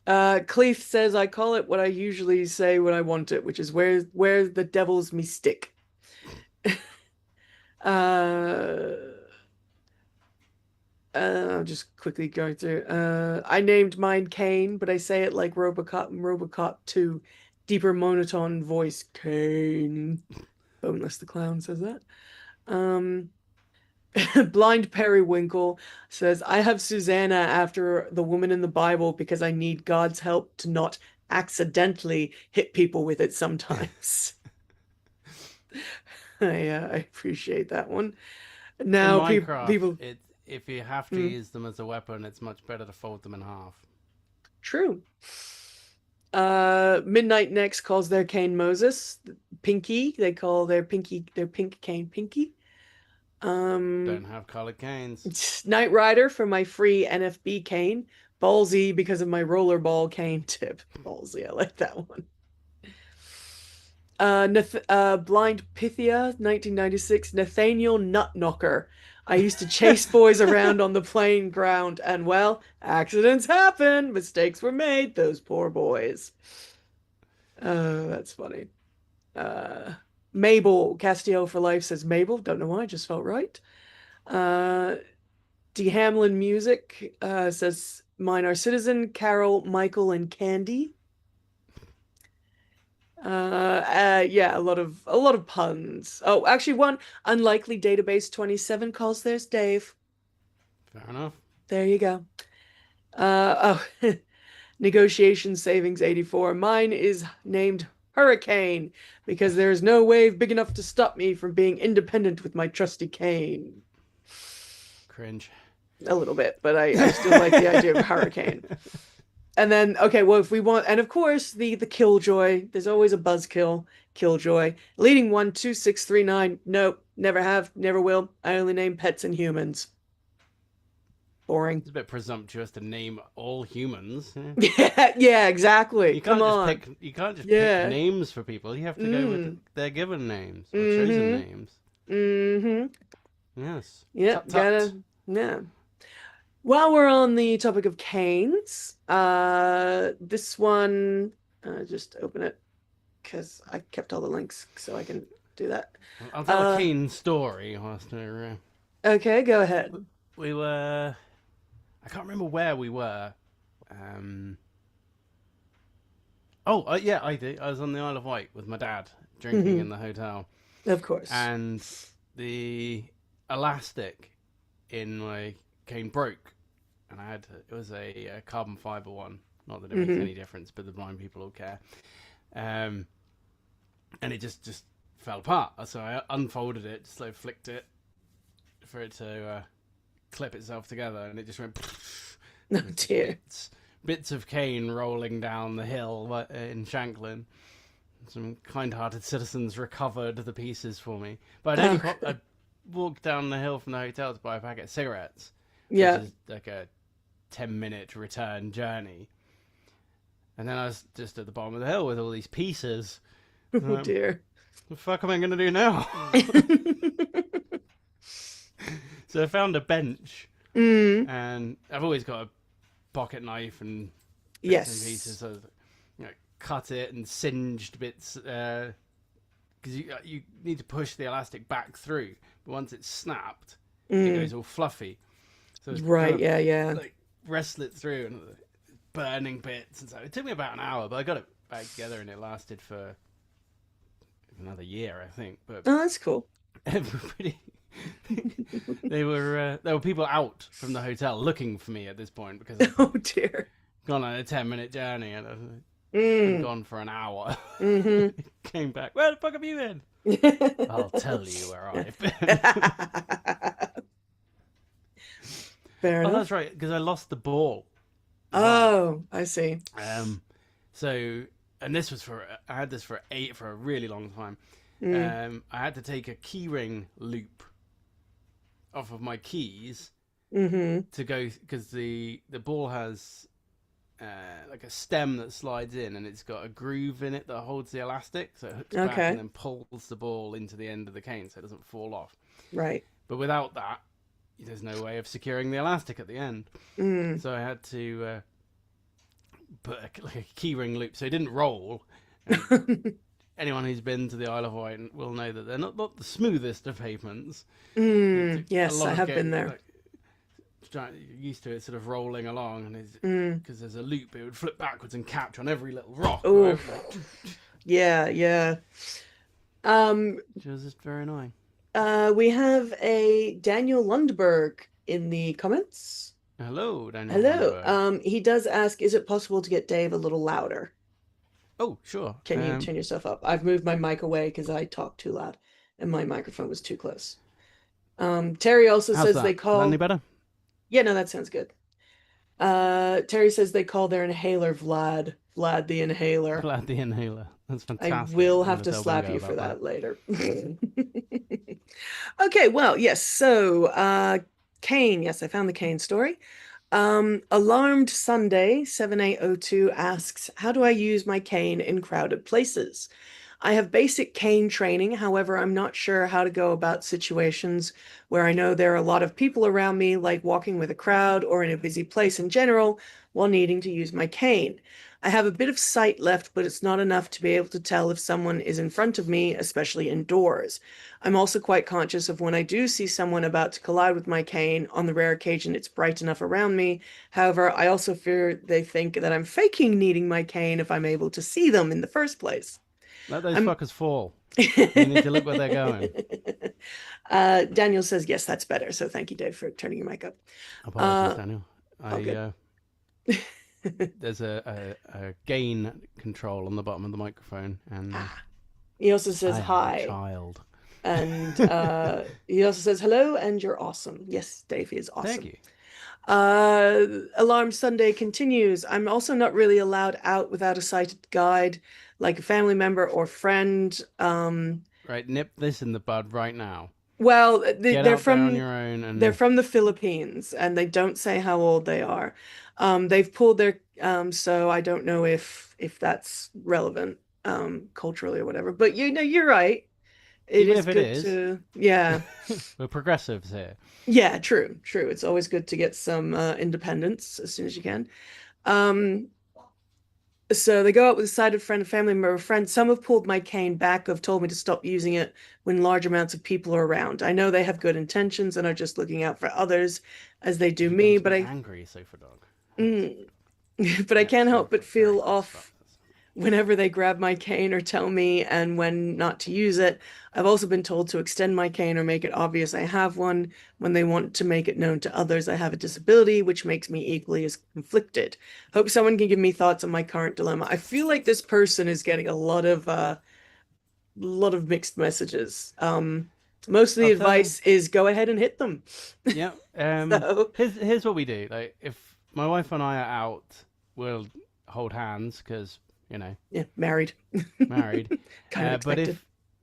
A: Cleef says I call it what I usually say when I want it, which is where's the devil's me stick. Uh, I'm just quickly going through. I named mine Kane, but I say it like Robocop and Robocop 2. Deeper monotone voice, Kane. Boneless the Clown says that. Um, Blind Periwinkle says, I have Susanna after the woman in the Bible because I need God's help to not accidentally hit people with it sometimes. I appreciate that one.
B: In
A: Now,
B: Minecraft,
A: people,
B: if you have to
A: Mm,
B: use them as a weapon, it's much better to fold them in half.
A: true. Midnight Next calls their cane Moses. Pinky, they call their pink cane Pinky.
B: Don't
A: Um,
B: have colored canes.
A: Knight Rider for my free NFB cane. Ballsy because of my rollerball cane tip. Ballsy, I like that one. Blind Pythia, 1996. Nathaniel Nutknocker. I used to chase boys around on the playing ground, and well, accidents happen. Mistakes were made. Those poor boys. Oh, that's funny. Uh, Mabel Castillo for Life says Mabel. Don't know why, just felt right. Uh, D. Hamlin Music says mine are Citizen, Carol, Michael, and Candy. Yeah, a lot of puns. Oh, actually, one unlikely database 27 calls theirs Dave.
B: Fair enough.
A: There you go. Oh, negotiation savings 84. Mine is named Hurricane because there is no wave big enough to stop me from being independent with my trusty cane.
B: Cringe.
A: A little bit, but I still like the idea of Hurricane. And then, okay, well, if we want, and of course, the Killjoy. There's always a buzzkill, Killjoy. Leading 12639. Nope, never have, never will. I only name pets and humans. Boring.
B: It's a bit presumptuous to name all humans.
A: Yeah, yeah, exactly.
B: You
A: Come
B: can't just
A: on.
B: pick. You can't just pick
A: Yeah.
B: names for people. You have to go with
A: Mm.
B: their given names or chosen
A: Mm-hmm.
B: names.
A: Mm-hmm.
B: Yes.
A: Yep,
B: Tut tut.
A: gotta, yeah. While we're on the topic of canes, this one, just open it because I kept all the links so I can do that.
B: I'll tell a
A: Uh,
B: keen story whilst we're.
A: okay, go ahead.
B: We were. I can't remember where we were. Um. Oh, yeah, I do. I was on the Isle of Wight with my dad, drinking in the hotel,
A: Of course.
B: and the elastic in my cane broke, and I had it was a carbon fiber one. Not that it makes any difference, but the blind people will care. And it just fell apart. So I unfolded it, just like flicked it for it to clip itself together, and it just went.
A: Oh dear.
B: Bits of cane rolling down the hill in Shanklin. Some kind-hearted citizens recovered the pieces for me, but I walked down the hill from the hotel to buy a packet of cigarettes,
A: Yeah.
B: which is like a 10-minute return journey. And then I was just at the bottom of the hill with all these pieces.
A: Oh dear.
B: What the fuck am I going to do now? So I found a bench,
A: Mm.
B: and I've always got a pocket knife and bits
A: Yes.
B: and pieces. So, cut it and singed bits because you need to push the elastic back through. But once it's snapped, it goes all fluffy. So it's
A: Right,
B: kind of,
A: yeah, yeah.
B: like wrestle it through and burning bits and so it took me about an hour, but I got it back together and it lasted for another year, I think. But
A: Oh, that's cool.
B: pretty. There were people out from the hotel looking for me at this point because I'd
A: Oh dear.
B: gone on a 10-minute journey and I'd
A: Mm.
B: gone for an hour.
A: Mm-hmm.
B: Came back. Where the fuck have you been? I'll tell you where I've been.
A: Fair
B: Oh,
A: enough.
B: that's right, because I lost the ball.
A: Oh, I see.
B: So, and this was I had this for a really long time. I had to take a keyring loop off of my keys to go because the ball has like a stem that slides in and it's got a groove in it that holds the elastic, so it hooks back
A: Okay.
B: and then pulls the ball into the end of the cane so it doesn't fall off.
A: Right.
B: But without that, there's no way of securing the elastic at the end.
A: Mm.
B: So I had to put like a keyring loop so it didn't roll. And anyone who's been to the Isle of Wight will know that they're not the smoothest of pavements.
A: Yes, I have been there.
B: Used to it sort of rolling along, and because there's a loop, it would flip backwards and catch on every little rock.
A: Oh, yeah, yeah.
B: Which was just very annoying.
A: We have a Daniel Lundberg in the comments.
B: Hello, Daniel.
A: Hello.
B: Lundberg.
A: He does ask, is it possible to get Dave a little louder?
B: Oh, sure.
A: Can you turn yourself up? I've moved my mic away because I talked too loud and my microphone was too close. Terry also
B: How's
A: says
B: that?
A: they
B: Is that
A: call
B: any better?
A: Yeah, no, that sounds good. Terry says they call their inhaler Vlad. Vlad the inhaler.
B: Glad the inhaler. That's
A: I
B: fantastic.
A: will
B: I'm
A: have
B: going to
A: to
B: tell
A: slap
B: Bingo
A: you for
B: about that.
A: that later. Okay, well, yes. So, Kane. Yes, I found the Kane story. Alarmed Sunday 7802 asks, how do I use my cane in crowded places? I have basic cane training. However, I'm not sure how to go about situations where I know there are a lot of people around me, like walking with a crowd or in a busy place in general, while needing to use my cane. I have a bit of sight left, but it's not enough to be able to tell if someone is in front of me, especially indoors. I'm also quite conscious of when I do see someone about to collide with my cane, on the rare occasion it's bright enough around me. However, I also fear they think that I'm faking needing my cane if I'm able to see them in the first place.
B: Let those
A: I'm
B: fuckers fall. You need to look where they're going.
A: Daniel says, yes, that's better. So thank you, Dave, for turning your mic up.
B: Apologies,
A: Uh,
B: Daniel.
A: oh,
B: I
A: good.
B: There's a gain control on the bottom of the microphone, and
A: Ah. He also says
B: I am a
A: hi.
B: child.
A: And he also says hello, and you're awesome. Yes, Dave is
B: Thank
A: awesome.
B: you.
A: Alarm Sunday continues. I'm also not really allowed out without a sighted guide, like a family member or friend.
B: Right, nip this in the bud right now.
A: Well,
B: Get
A: they're
B: out there on
A: from
B: your own
A: they're
B: and
A: from the Philippines, and they don't say how old they are. They've pulled their so I don't know if that's relevant culturally or whatever. But you know, you're right. It
B: even
A: is
B: if it
A: good
B: is,
A: to, yeah.
B: we're progressives here.
A: Yeah, true, true. It's always good to get some independence as soon as you can. Um, so they go out with a sighted friend, a family member, a friend. Some have pulled my cane back, have told me to stop using it when large amounts of people are around. I know they have good intentions and are just looking out for others as they do
B: You've done
A: me,
B: me angry, Sofa Dog. That's
A: mm, but I
B: yeah,
A: can't help but
B: Sofa very
A: feel
B: close
A: off
B: brothers.
A: whenever they grab my cane or tell me and when not to use it. I've also been told to extend my cane or make it obvious I have one when they want to make it known to others I have a disability, which makes me equally as conflicted. Hope someone can give me thoughts on my current dilemma. I feel like this person is getting a lot of mixed messages. Most of the
B: I'll tell.
A: advice is go ahead and hit them.
B: Yeah.
A: So,
B: Here's what we do. Like, if my wife and I are out, we'll hold hands because
A: yeah, married.
B: married.
A: Kind of
B: But
A: expected.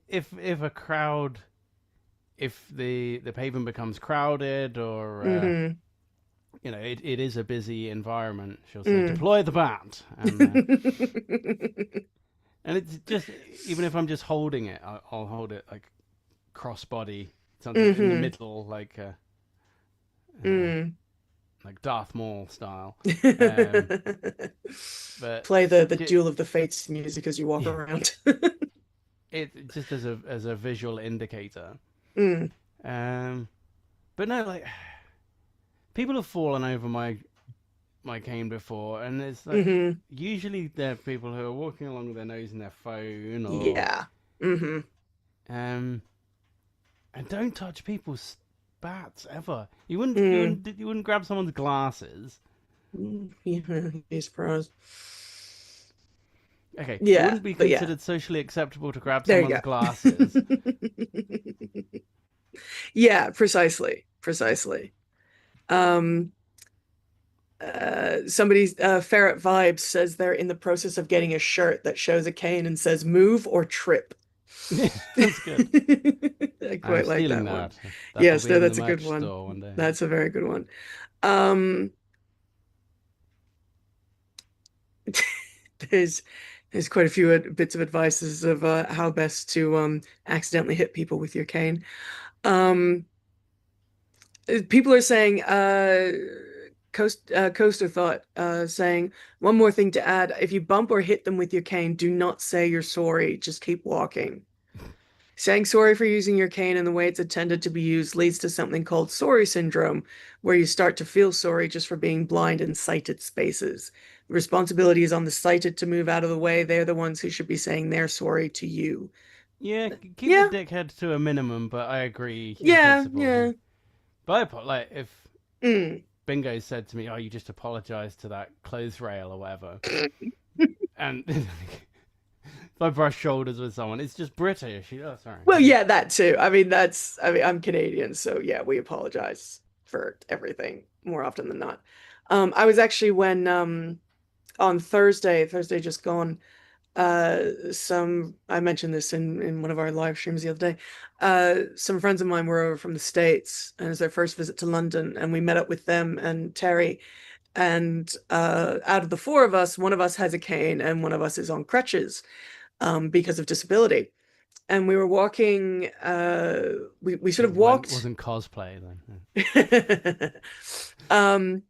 B: if a crowd, if the pavement becomes crowded, or
A: Hmm.
B: it is a busy environment, she'll say
A: Mm.
B: deploy the bat, and it's just, even if I'm just holding it, I'll hold it like crossbody, something in the
A: Hmm.
B: middle, uh,
A: Mm.
B: like Darth Maul style. Um, but
A: Play the Duel of the Fates music as you walk
B: yeah,
A: around.
B: it just as a visual indicator.
A: Mm.
B: Um, but no, like, people have fallen over my cane before, and it's like
A: Hmm.
B: usually they're people who are walking along with their nose in their phone, or
A: Yeah. Hmm.
B: um, and don't touch people's bats ever. You wouldn't you
A: Mm.
B: wouldn't you wouldn't grab someone's glasses.
A: Yeah, I suppose.
B: Okay, it
A: Yeah,
B: wouldn't be
A: but yeah,
B: considered socially acceptable to grab
A: there you
B: someone's glasses.
A: go. Yeah, precisely. Precisely. Um, somebody's Ferret Vibes says they're in the process of getting a shirt that shows a cane and says move or trip.
B: That's good.
A: I
B: I'm
A: quite like
B: stealing
A: that one.
B: that. That'll
A: Yes,
B: be
A: no,
B: in the
A: that's a good
B: merch
A: one.
B: store one day.
A: That's a very good one. Um, there's there's quite a few bits of advices of how best to accidentally hit people with your cane. Um, People are saying Coaster thought saying one more thing to add: if you bump or hit them with your cane, do not say you're sorry. Just keep walking. Saying sorry for using your cane in the way it's intended to be used leads to something called sorry syndrome, where you start to feel sorry just for being blind in sighted spaces. The responsibility is on the sighted to move out of the way. They're the ones who should be saying they're sorry to you.
B: Yeah, keep the
A: Yeah,
B: dickhead to a minimum, but I agree in
A: yeah,
B: principle.
A: yeah.
B: But like, if
A: Mm.
B: Bingo said to me, "Oh, you just apologise to that clothes rail or whatever," and if I brush shoulders with someone, it's just British. Oh, sorry.
A: Well, yeah, that too. I mean, I'm Canadian, so yeah, we apologize. for everything more often than not. I was actually when on Thursday just gone, some I mentioned this in one of our live streams the other day. Some friends of mine were over from the States, and it was their first visit to London, and we met up with them and Terry. And out of the four of us, one of us has a cane and one of us is on crutches because of disability. And we were walking, we sort
B: It
A: of walked.
B: wasn't cosplay then.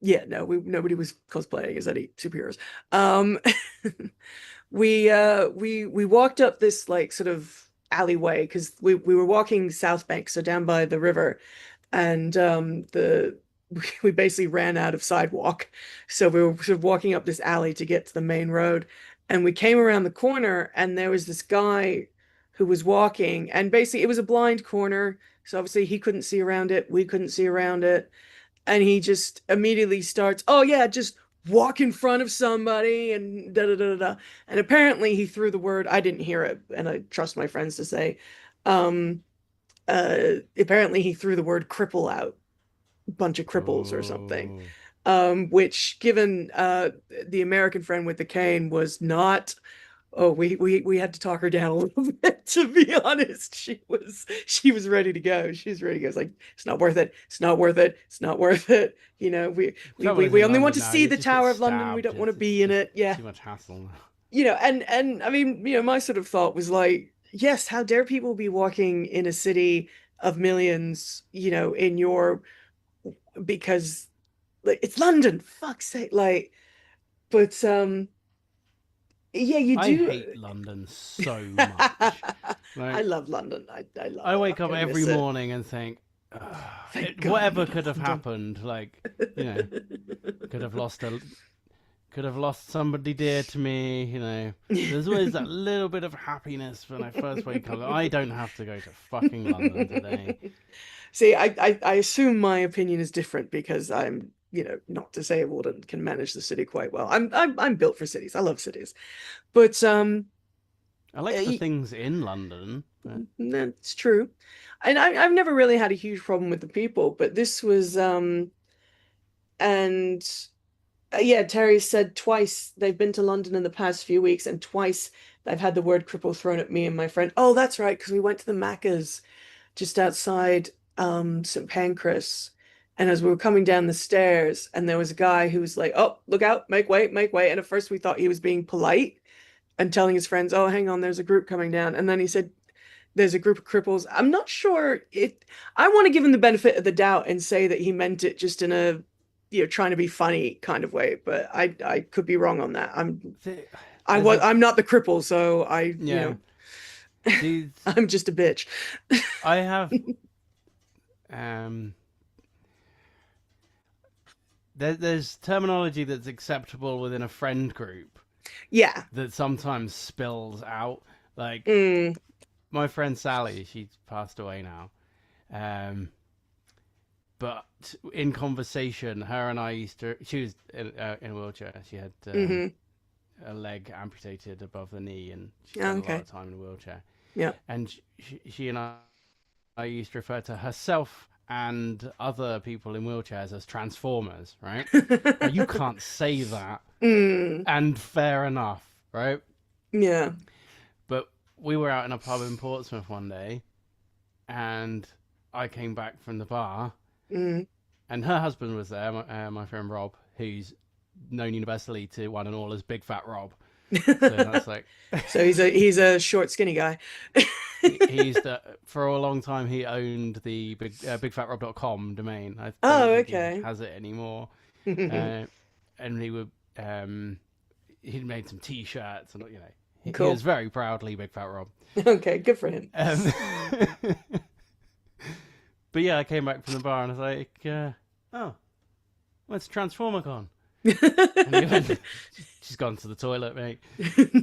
A: Yeah, no, nobody was cosplaying as any superheroes. Um, we walked up this like sort of alleyway because we were walking South Bank, so down by the river, and the we basically ran out of sidewalk. So we were sort of walking up this alley to get to the main road. And we came around the corner and there was this guy who was walking. And basically it was a blind corner. So obviously he couldn't see around it. We couldn't see around it. And he just immediately starts, oh yeah, just walk in front of somebody and da da da da. And apparently he threw the word, I didn't hear it, and I trust my friends to say, um, apparently he threw the word cripple out, bunch of cripples or something.
B: Oh.
A: Which given the American friend with the cane was not. Oh, we had to talk her down a little bit, to be honest. She was ready to go. She was ready to go. It's like, it's not worth it. It's not worth it. It's not worth it.
B: Trouble is
A: We
B: in
A: only want
B: London
A: to
B: now,
A: see
B: you
A: the
B: just get
A: Tower of London. We
B: stabbed.
A: don't want to
B: It's
A: be in
B: just
A: it. Yeah.
B: too much hassle.
A: And I mean, my sort of thought was like, yes, how dare people be walking in a city of millions, in your because like it's London, fuck's sake. Like, but yeah, you
B: I
A: do.
B: hate London so much.
A: I
B: Like,
A: love London. I love
B: I
A: it.
B: wake
A: I'm
B: up
A: gonna
B: every
A: miss it.
B: morning and think,
A: Thank God I'm
B: whatever
A: not
B: could have
A: London.
B: happened. Like, you know, could have lost somebody dear to me. There's always that little bit of happiness when I first wake up. I don't have to go to fucking London today.
A: See, I assume my opinion is different because I'm, not disabled and can manage the city quite well. I'm built for cities. I love cities. But
B: I like the things in London. But
A: that's true. And I've never really had a huge problem with the people, but this was and yeah, Terry said twice they've been to London in the past few weeks, and twice they've had the word cripple thrown at me and my friend. Oh, that's right, because we went to the Macca's just outside St. Pancras. And as we were coming down the stairs, and there was a guy who was like, "Oh, look out, make way, make way." And at first we thought he was being polite and telling his friends, "Oh, hang on, there's a group coming down." And then he said, "There's a group of cripples." I'm not sure it. I want to give him the benefit of the doubt and say that he meant it just in a, trying to be funny kind of way, but I could be wrong on that.
B: th- there's a
A: I'm not the cripple, so
B: yeah. These
A: I'm just a bitch.
B: I have um. There's terminology that's acceptable within a friend group
A: Yeah.
B: that sometimes spills out. Like
A: Mm,
B: my friend Sally, she's passed away now. But in conversation, her and I used to. She was in a wheelchair. She had
A: hmm
B: a leg amputated above the knee, and she
A: Oh,
B: spent a lot
A: okay.
B: of time in a wheelchair.
A: Yeah.
B: And she and I used to refer to herself and other people in wheelchairs as transformers, right? Now, you can't say that,
A: Mm,
B: and fair enough, right?
A: yeah.
B: But we were out in a pub in Portsmouth one day, and I came back from the bar,
A: Mm.
B: and her husband was there, my friend Rob, who's known universally to one and all as Big Fat Rob. So that's like
A: So he's a short, skinny guy.
B: for a long time he owned the bigfatrob.com domain. I don't
A: Oh,
B: think he
A: okay.
B: has it anymore. And he would he'd made some t-shirts, and he was
A: Cool.
B: very proudly Big Fat Rob.
A: Okay, good for him.
B: Um, but yeah, I came back from the bar and I was like, oh, where's Transformer gone? And he went, she's gone to the toilet, mate.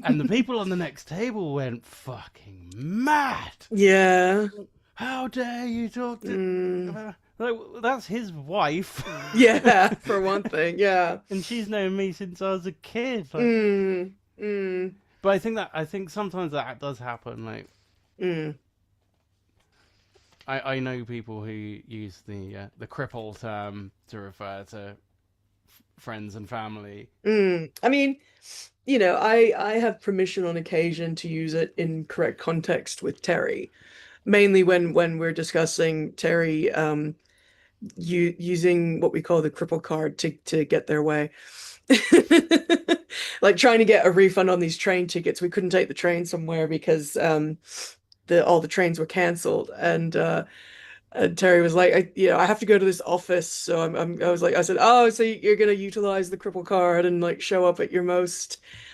B: And the people on the next table went fucking mad.
A: Yeah.
B: How dare you talk
A: Mm.
B: to... Like, that's his wife.
A: Yeah, for one thing. Yeah.
B: And she's known me since I was a kid. Like,
A: Mm. Mm.
B: but I think sometimes that does happen. Like,
A: Mm.
B: I know people who use the cripple term to refer to friends and family.
A: I mean, I have permission on occasion to use it in correct context with Terry, mainly when we're discussing Terry using what we call the cripple card to get their way. Like trying to get a refund on these train tickets. We couldn't take the train somewhere because the all the trains were canceled, and Terry was like, I have to go to this office. So I said, oh, so you're gonna utilize the cripple card and like show up at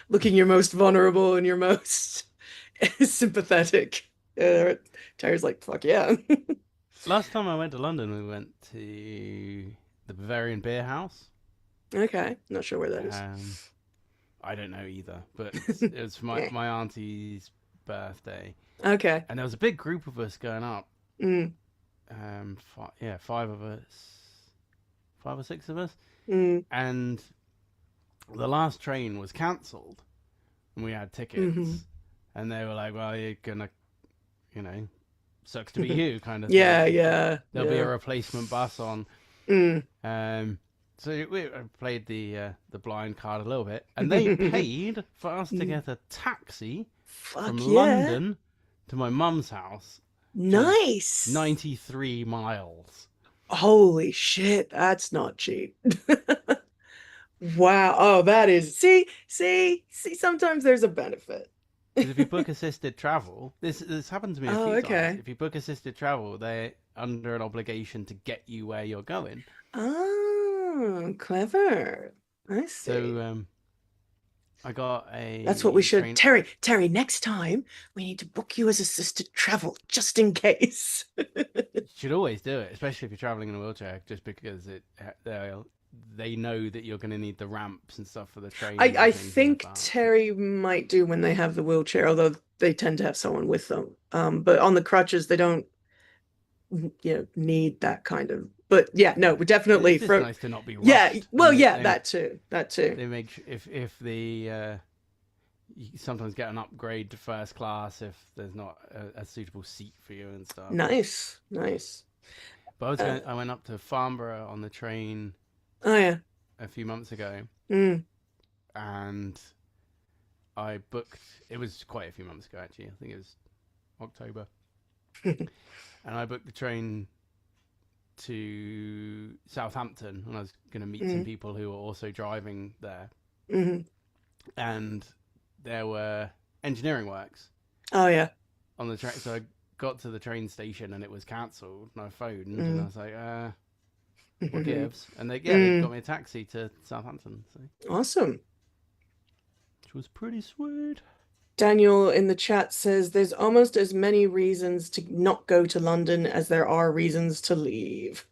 A: looking your most vulnerable and your most sympathetic. Terry's like, fuck yeah.
B: Last time I went to London, we went to the Bavarian Beer House.
A: Okay, not sure where that is.
B: Um, I don't know either, but it was my auntie's birthday,
A: Okay.
B: and there was a big group of us going up.
A: Mm,
B: Five of us, 5 or 6 of us,
A: mm,
B: and the last train was cancelled, and we had
A: hmm
B: tickets, and they were like, "Well, you're gonna, you know, sucks to be you," kind of
A: Yeah,
B: thing.
A: yeah,
B: There'll be a
A: yeah.
B: replacement bus on.
A: Mm.
B: So we played the blind card a little bit, and they paid for us to
A: Mm.
B: get a taxi from
A: Fuck yeah.
B: London to my mum's house, which was
A: Nice.
B: 93 miles.
A: Holy shit, that's not cheap. Wow. Oh, that is. See, sometimes there's a benefit.
B: Because if you book assisted travel, this happened to me a
A: Oh,
B: few times.
A: okay.
B: If you book assisted travel, they're under an obligation to get you where you're going.
A: Oh, clever. I
B: So
A: see.
B: I got
A: That's what we
B: a
A: should.
B: train.
A: Terry, next time we need to book you as assisted travel just in case.
B: You should always do it, especially if you're traveling in a wheelchair, just because they know that you're going to need the ramps and stuff for the trains
A: I
B: and things in
A: think
B: advance.
A: Terry might do when they have the wheelchair, although they tend to have someone with them. But on the crutches, they don't, need that kind of. But yeah, no,
B: Yeah,
A: we
B: it's
A: definitely
B: just
A: for.
B: nice to not be
A: Yeah,
B: rushed,
A: well,
B: and
A: yeah, that too, that too.
B: they make if the you sometimes get an upgrade to first class if there's not a suitable seat for you and stuff.
A: Nice, nice.
B: But
A: Uh,
B: I went up to Farnborough on the train
A: oh yeah.
B: a few months ago,
A: Mm.
B: and I booked. It was quite a few months ago actually. I think it was October, and I booked the train to Southampton, and I was going to meet some
A: Mm.
B: people who were also driving there,
A: Mm.
B: and there were engineering works
A: Oh yeah.
B: on the train. So I got to the train station and it was cancelled, and I phoned and I
A: Mm.
B: was like, what gives? And they got
A: Mm.
B: me a taxi to Southampton, so
A: Awesome.
B: which was pretty sweet.
A: Daniel in the chat says there's almost as many reasons to not go to London as there are reasons to leave.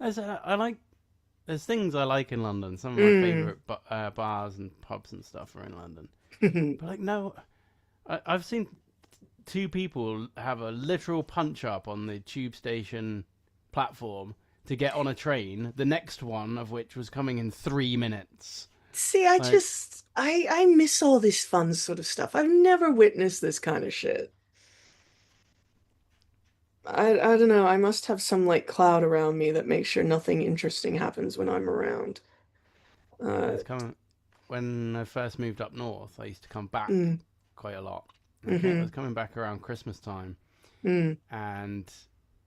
B: I said I like. There's things I like in London. Some of my
A: Mm.
B: favourite bars and pubs and stuff are in London. But like, no, I've seen two people have a literal punch up on the tube station platform to get on a train. The next one of which was coming in 3 minutes.
A: See,
B: Like,
A: I miss all this fun sort of stuff. I've never witnessed this kind of shit. I don't know. I must have some like cloud around me that makes sure nothing interesting happens when I'm around.
B: yeah,
A: Uh,
B: it's coming. When I first moved up north, I used to come back
A: mm,
B: quite a lot. Okay, I
A: mm-hmm,
B: was coming back around Christmas time,
A: mm.
B: and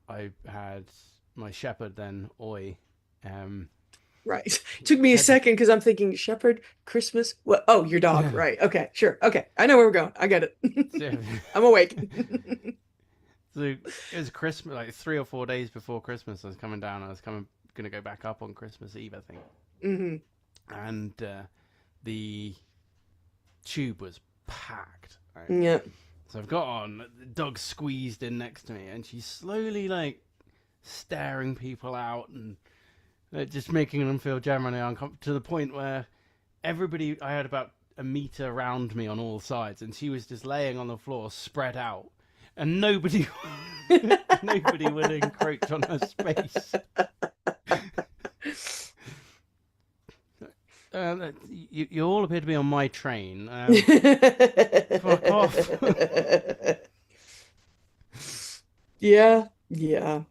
B: I had my shepherd then, Oi. Um,
A: Right. Took me a
B: had to.
A: second because I'm thinking shepherd, Christmas. What? Oh, your dog.
B: Yeah.
A: Right. Okay. Sure. Okay. I know where we're going. I get
B: So,
A: it. I'm awake.
B: so it was Christmas, like 3 or 4 days before Christmas. I was coming down. I was gonna go back up on Christmas Eve, I think,
A: Hmm.
B: and the tube was packed. Right?
A: Yeah.
B: So I've got on. The dog squeezed in next to me, and she's slowly like staring people out and just making them feel generally uncomfortable to the point where everybody. I had about a meter around me on all sides, and she was just laying on the floor, spread out, and nobody, nobody would encroach on her space. You all appear to be on my train. Fuck off.
A: Yeah, yeah.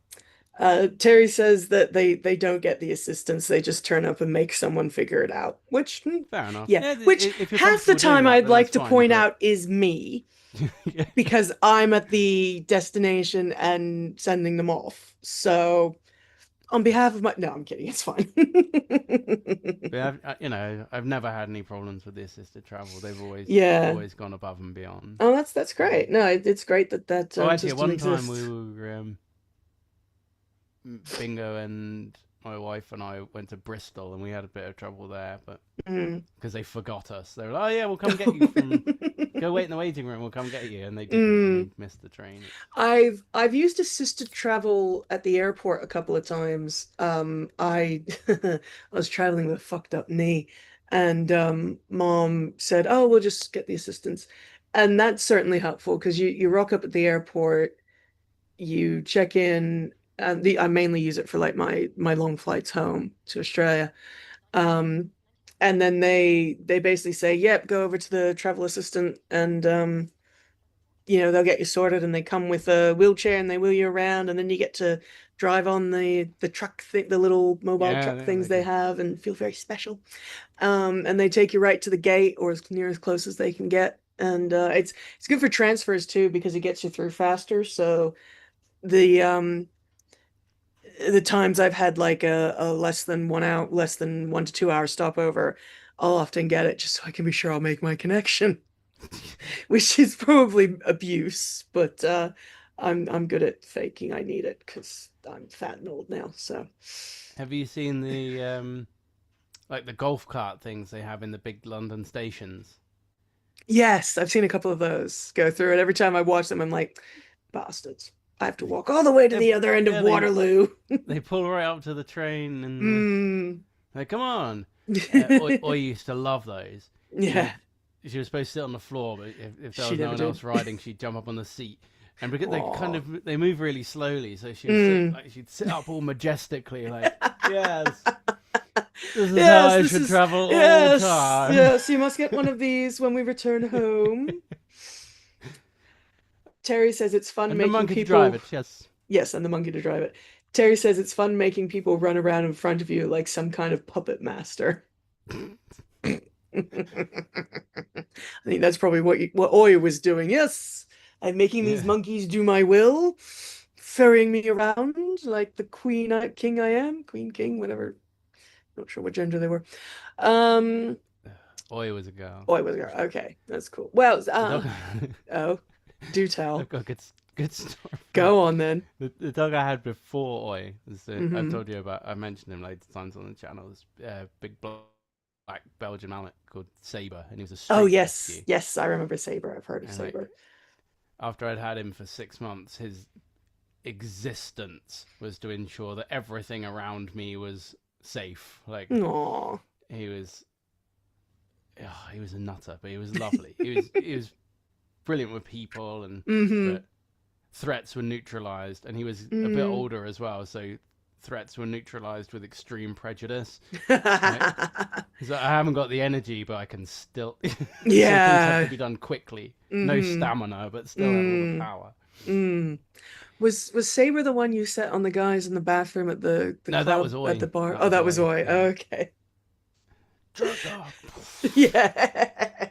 A: Terry says that they don't get the assistance, they just turn up and make someone figure it out. Which,
B: Fair enough.
A: yeah,
B: Yeah,
A: which
B: if you're
A: half the
B: comfortable doing
A: time
B: that,
A: I'd
B: then that's
A: like to
B: fine.
A: point
B: But
A: out is me
B: yeah.
A: because I'm at the destination and sending them off. So, on behalf of my, no, I'm kidding, it's fine.
B: But I've never had any problems with the assisted travel. They've
A: Yeah.
B: always gone above and beyond.
A: Oh, that's great.
B: Um,
A: No, it's great that that
B: oh, actually, at
A: system
B: one time we
A: exists.
B: were Bingo and my wife and I went to Bristol and we had a bit of trouble there, but
A: Mm.
B: because they forgot us, they were like, "Oh yeah, we'll come get you from go wait in the waiting room. We'll come get you," and they didn't, and they
A: Mm.
B: missed the train. It's
A: I've used assisted travel at the airport a couple of times. I I was traveling with a fucked up knee, and mom said, "Oh, we'll just get the assistance," and that's certainly helpful because you rock up at the airport, you check in, and the I mainly use it for like my long flights home to Australia. Um, and then they basically say, "Yep, go over to the travel assistant and they'll get you sorted and they come with a wheelchair and they wheel you around and then you get to drive on the truck thing, the little mobile
B: yeah,
A: truck
B: yeah,
A: things
B: they
A: they
B: do.
A: have and feel very special. And they take you right to the gate or as near as close as they can get. And it's good for transfers too because it gets you through faster. So the um the times I've had like a less than 1 hour, less than 1 to 2 hour stopover, I'll often get it just so I can be sure I'll make my connection. Which is probably abuse, but I'm good at faking I need it because I'm fat and old now. So
B: Have you seen the like the golf cart things they have in the big London stations?
A: yes, I've seen a couple of those go through it. Every time I watch them, I'm like, bastards. I have to walk all the way to
B: They,
A: the other end of
B: yeah, they
A: Waterloo.
B: they pull right up to the train and
A: Mm.
B: like, come on. Oi used to love those. She
A: Yeah,
B: would, she was supposed to sit on the floor, but if there
A: she
B: was no
A: never
B: one
A: did.
B: else riding, she'd jump up on the seat. And because
A: Aw.
B: they move really slowly, so she was sit
A: Mm.
B: like she'd sit up all majestically, like, yes, this is how
A: Yes,
B: I
A: this
B: should
A: is
B: travel all the
A: yes,
B: time.
A: yes. You must get one of these when we return home. Terry says it's fun
B: And the
A: making
B: monkey to drive
A: people.
B: it, yes.
A: Yes, and the monkey to drive it. Terry says it's fun making people run around in front of you like some kind of puppet master. I think that's probably what Oya was doing. Yes, I'm making these
B: Yeah.
A: monkeys do my will, ferrying me around like the king I am, queen, king, whatever. Not sure what gender they were. Um,
B: Oi was a girl.
A: Oya was a girl. Okay, that's cool. Well,
B: The dog.
A: oh, do
B: I've
A: tell.
B: got a good story for that.
A: Go on then.
B: The dog I had before Oi was I've
A: Hmm.
B: told you about. I mentioned him loads of times on the channel. This big black Belgian mallet called Saber, and he was a
A: Oh
B: street
A: yes,
B: rescue.
A: yes, I remember Saber. I've heard of
B: And like
A: Saber.
B: after I'd had him for 6 months, his existence was to ensure that everything around me was safe. Like
A: Aw.
B: he was, he was a nutter, but he was lovely. He was brilliant with people, and
A: Hmm.
B: but threats were neutralized, and he was a bit
A: Mm.
B: older as well, so threats were neutralized with extreme prejudice. Like, he's like, I haven't got the energy, but I can still. So things have to
A: Yeah.
B: be done quickly. No
A: Hmm.
B: stamina, but still have all the
A: Mm.
B: power.
A: Mm. Was Saber the one you set on the guys in the bathroom at the
B: No, that
A: club
B: was
A: at the
B: Oi.
A: bar?
B: That
A: Oh,
B: was
A: that was
B: Oi.
A: Oi.
B: Yeah.
A: Okay.
B: Jerk dog.
A: Yeah.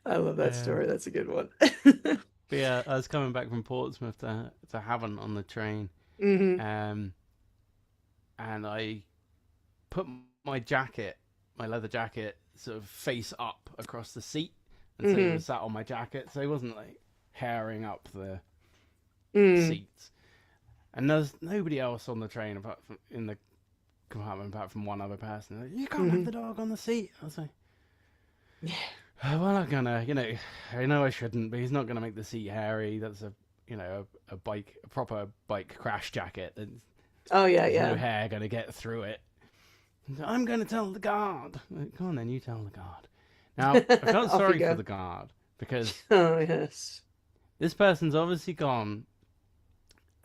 A: I love that
B: Um,
A: story. That's a good one.
B: but yeah, I was coming back from Portsmouth to Havant on the train,
A: Hmm.
B: um, and I put my jacket, my leather jacket, sort of face up across the seat, and so he
A: Hmm.
B: was sat on my jacket, so he wasn't like hairing up the
A: Mm.
B: seats. And there's nobody else on the train apart from in the compartment apart from one other person. Like, you can't have
A: Hmm.
B: the dog on the seat. I was like,
A: Yeah.
B: oh, well, I'm gonna, I know I shouldn't, but he's not gonna make the seat hairy. That's a proper bike crash jacket.
A: Oh yeah,
B: There's no
A: yeah.
B: hair gonna get through it. I'm gonna tell the guard. Like, come on then, you tell the guard. Now, I felt
A: Off you
B: sorry for
A: go.
B: the guard because
A: Oh yes.
B: this person's obviously gone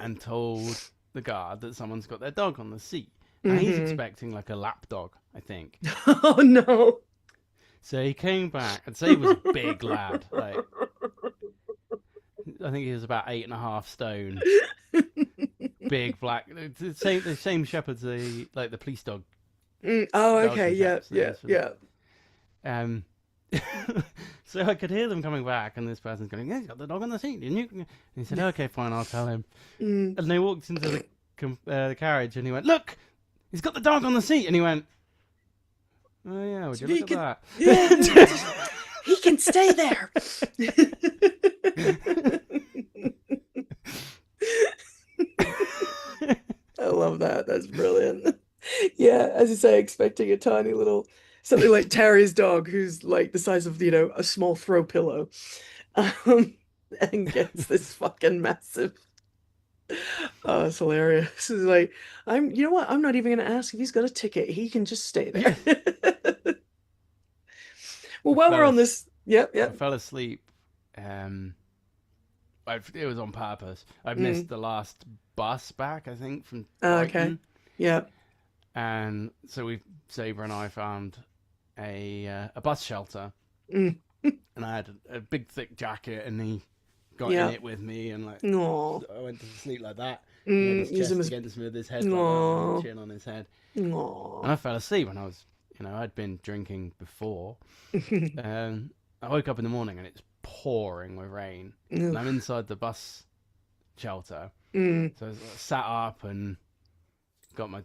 B: and told the guard that someone's got their dog on the seat. Now he's
A: Hmm.
B: expecting like a lap dog, I think.
A: Oh no.
B: So he came back and say he was a big lad, like I think he was about 8.5 stone. Big black, the same shepherd as the police
A: Oh, okay.
B: Belgian
A: Yeah,
B: shepherds they
A: yeah,
B: use for the.
A: yeah.
B: Um, so I could hear them coming back, and this person's going, "Yeah, you got the dog on the seat, didn't you?" And he said, "Okay, fine, I'll tell him."
A: Mm.
B: And they walked into the carriage, and he went, "Look, he's got the dog on the seat." And he went, "Oh yeah, would you look
A: He
B: at
A: can,
B: that?"
A: yeah, he can stay there. I love that. That's brilliant. Yeah, as you say, expecting a tiny little something like Terry's dog, who's like the size of, a small throw pillow, um, and gets this fucking massive. Oh, it's hilarious. It's like, you know what? I'm not even gonna ask if he's got a ticket. He can just stay
B: Yeah.
A: there. Well,
B: I
A: while we're
B: fell
A: on
B: as
A: this, yep,
B: I
A: yep.
B: fell asleep. Um, it was on purpose. I missed
A: Mm.
B: the last bus back, I think, from
A: Okay.
B: Brighton,
A: Yeah.
B: and so Saber and I found a bus shelter,
A: Mm.
B: and I had a big thick jacket, and he got in
A: Yeah.
B: it with me, and like
A: Aw.
B: I went to sleep like that. He had his
A: Use him
B: chest
A: as.
B: against me with his head like that, my
A: Aw.
B: chin on his head, and
A: Aw.
B: I fell asleep. And I'd been drinking before. I woke up in the morning and it's pouring with rain, and I'm
A: Oof.
B: inside the bus shelter.
A: Mm.
B: So I sat up and got my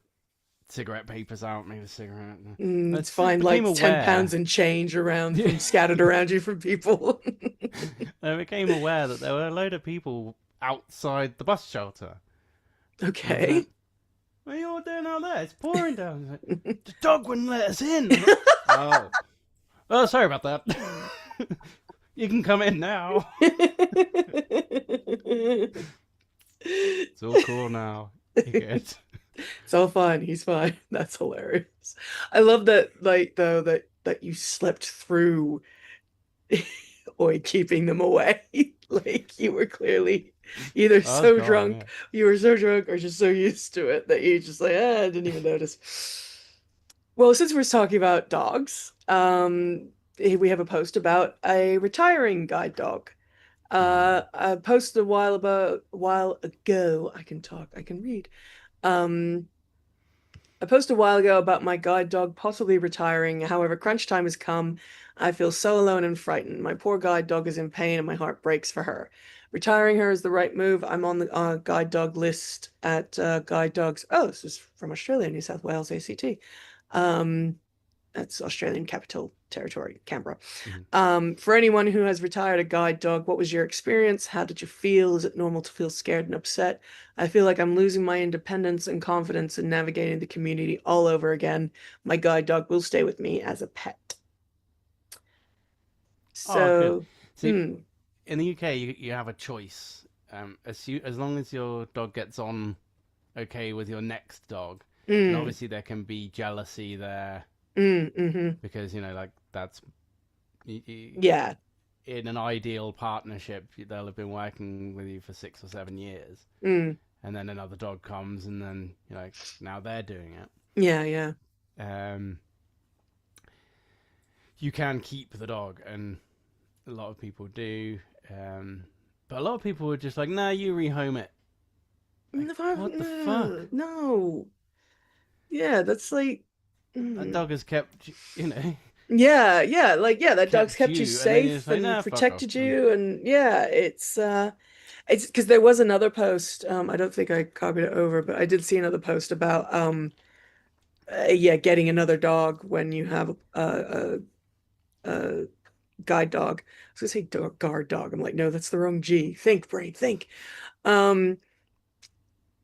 B: cigarette papers out, made a cigarette. I
A: It's fine,
B: became
A: like 10 pounds
B: aware.
A: and change around
B: Yeah.
A: from scattered around you from people.
B: I became aware that there were a load of people outside the bus shelter. And I was like,
A: Okay.
B: "What are you all doing out there? It's pouring down." He's like, "The dog wouldn't let us in." I was like, "Oh, oh, sorry about that. You can come in now. It's all cool now. You're good."
A: It's all fine. He's fine. That's hilarious. I love that, like, though, that you slept through or keeping them away. Like you were clearly either
B: I was
A: so
B: gone,
A: drunk,
B: yeah.
A: you were so drunk, or just so used to it that you just like, I didn't even notice. Well, since we're talking about dogs, we have a post about a retiring guide dog.
B: Mm.
A: I posted a while ago. I can talk, I can read. Um, I posted a while ago about my guide dog possibly retiring. However, crunch time has come. I feel so alone and frightened. My poor guide dog is in pain and my heart breaks for her. Retiring her is the right move. I'm on the guide dog list at Guide Dogs. Oh, this is from Australia, New South Wales, ACT. Um, that's Australian Capital Territory, Canberra.
B: Mm.
A: For anyone who has retired a guide dog, what was your experience? How did you feel? Is it normal to feel scared and upset? I feel like I'm losing my independence and confidence in navigating the community all over again. My guide dog will stay with me as a pet.
B: Oh, good.
A: So,
B: See, in the UK, you have a choice. As long as your dog gets on okay with your next dog, and
A: mm,
B: obviously there can be jealousy there
A: mm-hmm.
B: because like that's
A: Yeah.
B: in an ideal partnership, they'll have been working with you for 6 or 7 years,
A: Mm,
B: and then another dog comes, and then now they're doing it.
A: yeah, yeah.
B: Um, you can keep the dog, and a lot of people do. But a lot of people were just like, "Nah, you rehome it." Like, what the fuck?
A: No, no. Yeah, that's like,
B: That
A: mm.
B: dog has kept,
A: Yeah, yeah, like yeah, that dog's
B: kept
A: kept you
B: you, and then you're
A: safe
B: just like,
A: and
B: "Nah, fuck off."
A: protected you, and yeah, it's because there was another post. I don't think I copied it over, but I did see another post about yeah, getting another dog when you have a guide dog. I was gonna say dog, guard dog. I'm like, no, that's the wrong G. Think, brain, think. Um,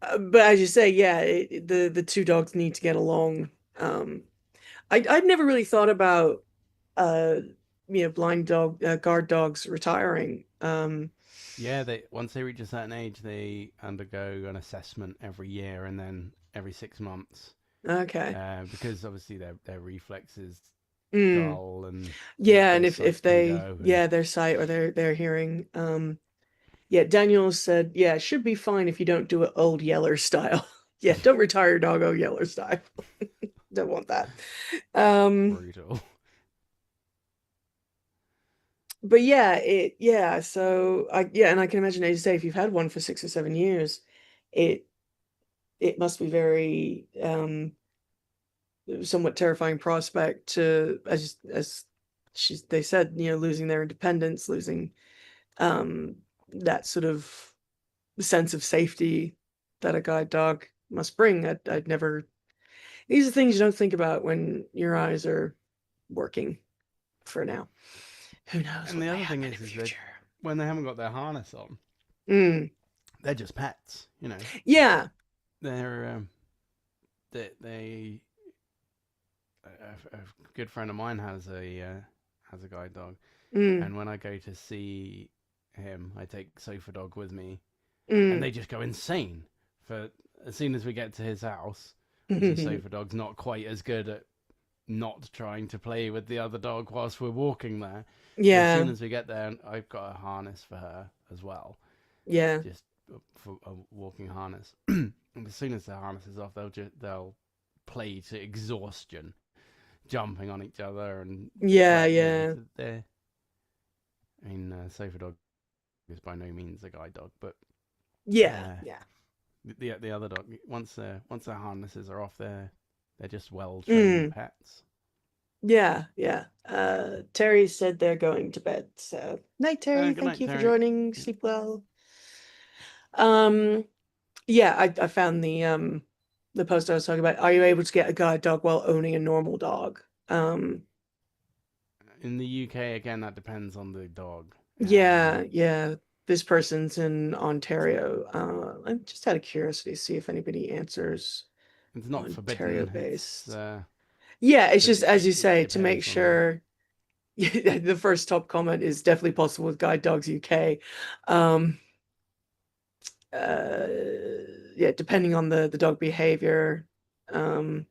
A: but as you say, yeah, the two dogs need to get along. Um, I'd never really thought about uh blind dog guard dogs retiring.
B: Yeah, they once they reach a certain age, they undergo an assessment every year, and then every 6 months,
A: Okay.
B: because obviously their reflexes
A: Mm.
B: dull, and
A: Yeah,
B: their
A: and if
B: sight can
A: they,
B: go, and
A: yeah, their sight or their hearing. Yeah, Daniel said, yeah, it should be fine if you don't do it old Yeller style. Yeah, don't retire your dog old Yeller style. Don't want that. Um
B: brutal.
A: but yeah, so and I can imagine, as you say, if you've had one for 6 or 7 years, it it must be very somewhat terrifying prospect to, as they said, losing their independence, losing um that sort of sense of safety that a guide dog must bring. I'd never, these are things you don't think about when your eyes are working for now. Who knows
B: And
A: what
B: the
A: may
B: other thing
A: happen in the
B: is that
A: future.
B: when they haven't got their harness on,
A: Mm.
B: they're just pets. You know,
A: Yeah.
B: they're they a good friend of mine has a guide dog,
A: Mm.
B: and when I go to see him, I take Sofa Dog with me, and
A: Mm.
B: they just go insane. For as soon as we get to his house, obviously Sofa Dog's not quite as good at not trying to play with the other dog whilst we're walking there. But as soon
A: Yeah.
B: as we get there, I've got a harness for her as well,
A: Yeah.
B: just for a walking harness. And as soon as the harness is off, they'll play to exhaustion, jumping on each other and
A: Yeah.
B: but yeah,
A: Yeah.
B: they're. I mean, Sofa Dog is by no means a guide dog, but
A: Yeah.
B: uh,
A: Yeah.
B: the other dog once their harnesses are off, they're just well trained
A: Mm.
B: pets.
A: Yeah. Yeah. Terry said they're going to bed. So night, Terry.
B: Good
A: Thank
B: night,
A: you for
B: Terry.
A: joining. Sleep well. Um, yeah, I found the post I was talking about. Are you able to get a guide dog while owning a normal dog?
B: In the UK, again, that depends on the dog.
A: Yeah, yeah. This person's in Ontario. I'm just out of curiosity to see if anybody answers
B: It's not
A: Ontario
B: forbidden. It's
A: based. Yeah, it's
B: but
A: just as you
B: it
A: say, to make
B: depends on.
A: sure. The first top comment is definitely possible with Guide Dogs UK. Um, uh, yeah, depending on the dog behavior, um,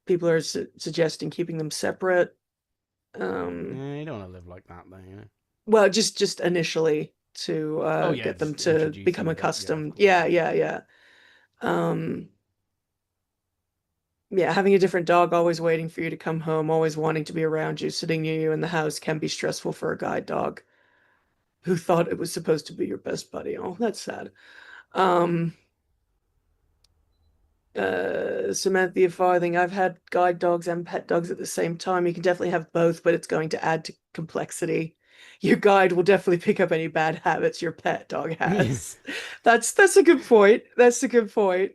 A: people are suggesting keeping them separate. Um,
B: Yeah, you don't want to live like that, though. You know.
A: well, just initially to
B: Oh yeah,
A: get them
B: just
A: to
B: introducing
A: become
B: the dog. Yeah, of
A: accustomed.
B: course.
A: Yeah,
B: Yeah.
A: yeah, yeah. Um, yeah, having a different dog always waiting for you to come home, always wanting to be around you, sitting near you in the house can be stressful for a guide dog who thought it was supposed to be your best buddy. Oh, that's sad. Um, Samantha Farthing, I've had guide dogs and pet dogs at the same time. You can definitely have both, but it's going to add to complexity. Your guide will definitely pick up any bad habits your pet dog
B: Yeah,
A: has. That's a good point. That's a good point.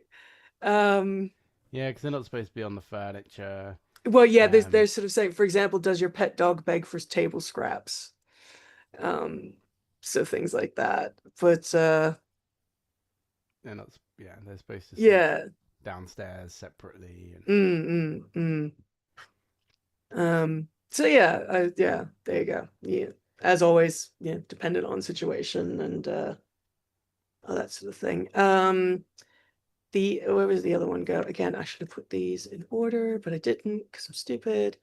A: Um,
B: yeah, because they're not supposed to be on the furniture.
A: well, yeah, they're
B: Um,
A: sort of saying, for example, does your pet dog beg for table scraps? Um, so things like that. But
B: they're not. Yeah, they're supposed to sleep
A: yeah.
B: downstairs separately. And
A: Mm, mm, mm. So yeah, yeah, there you go. Yeah. As always, yeah, dependent on situation and all that sort of thing. The where was the other one go? Again, I should have put these in order, but I didn't because I'm stupid.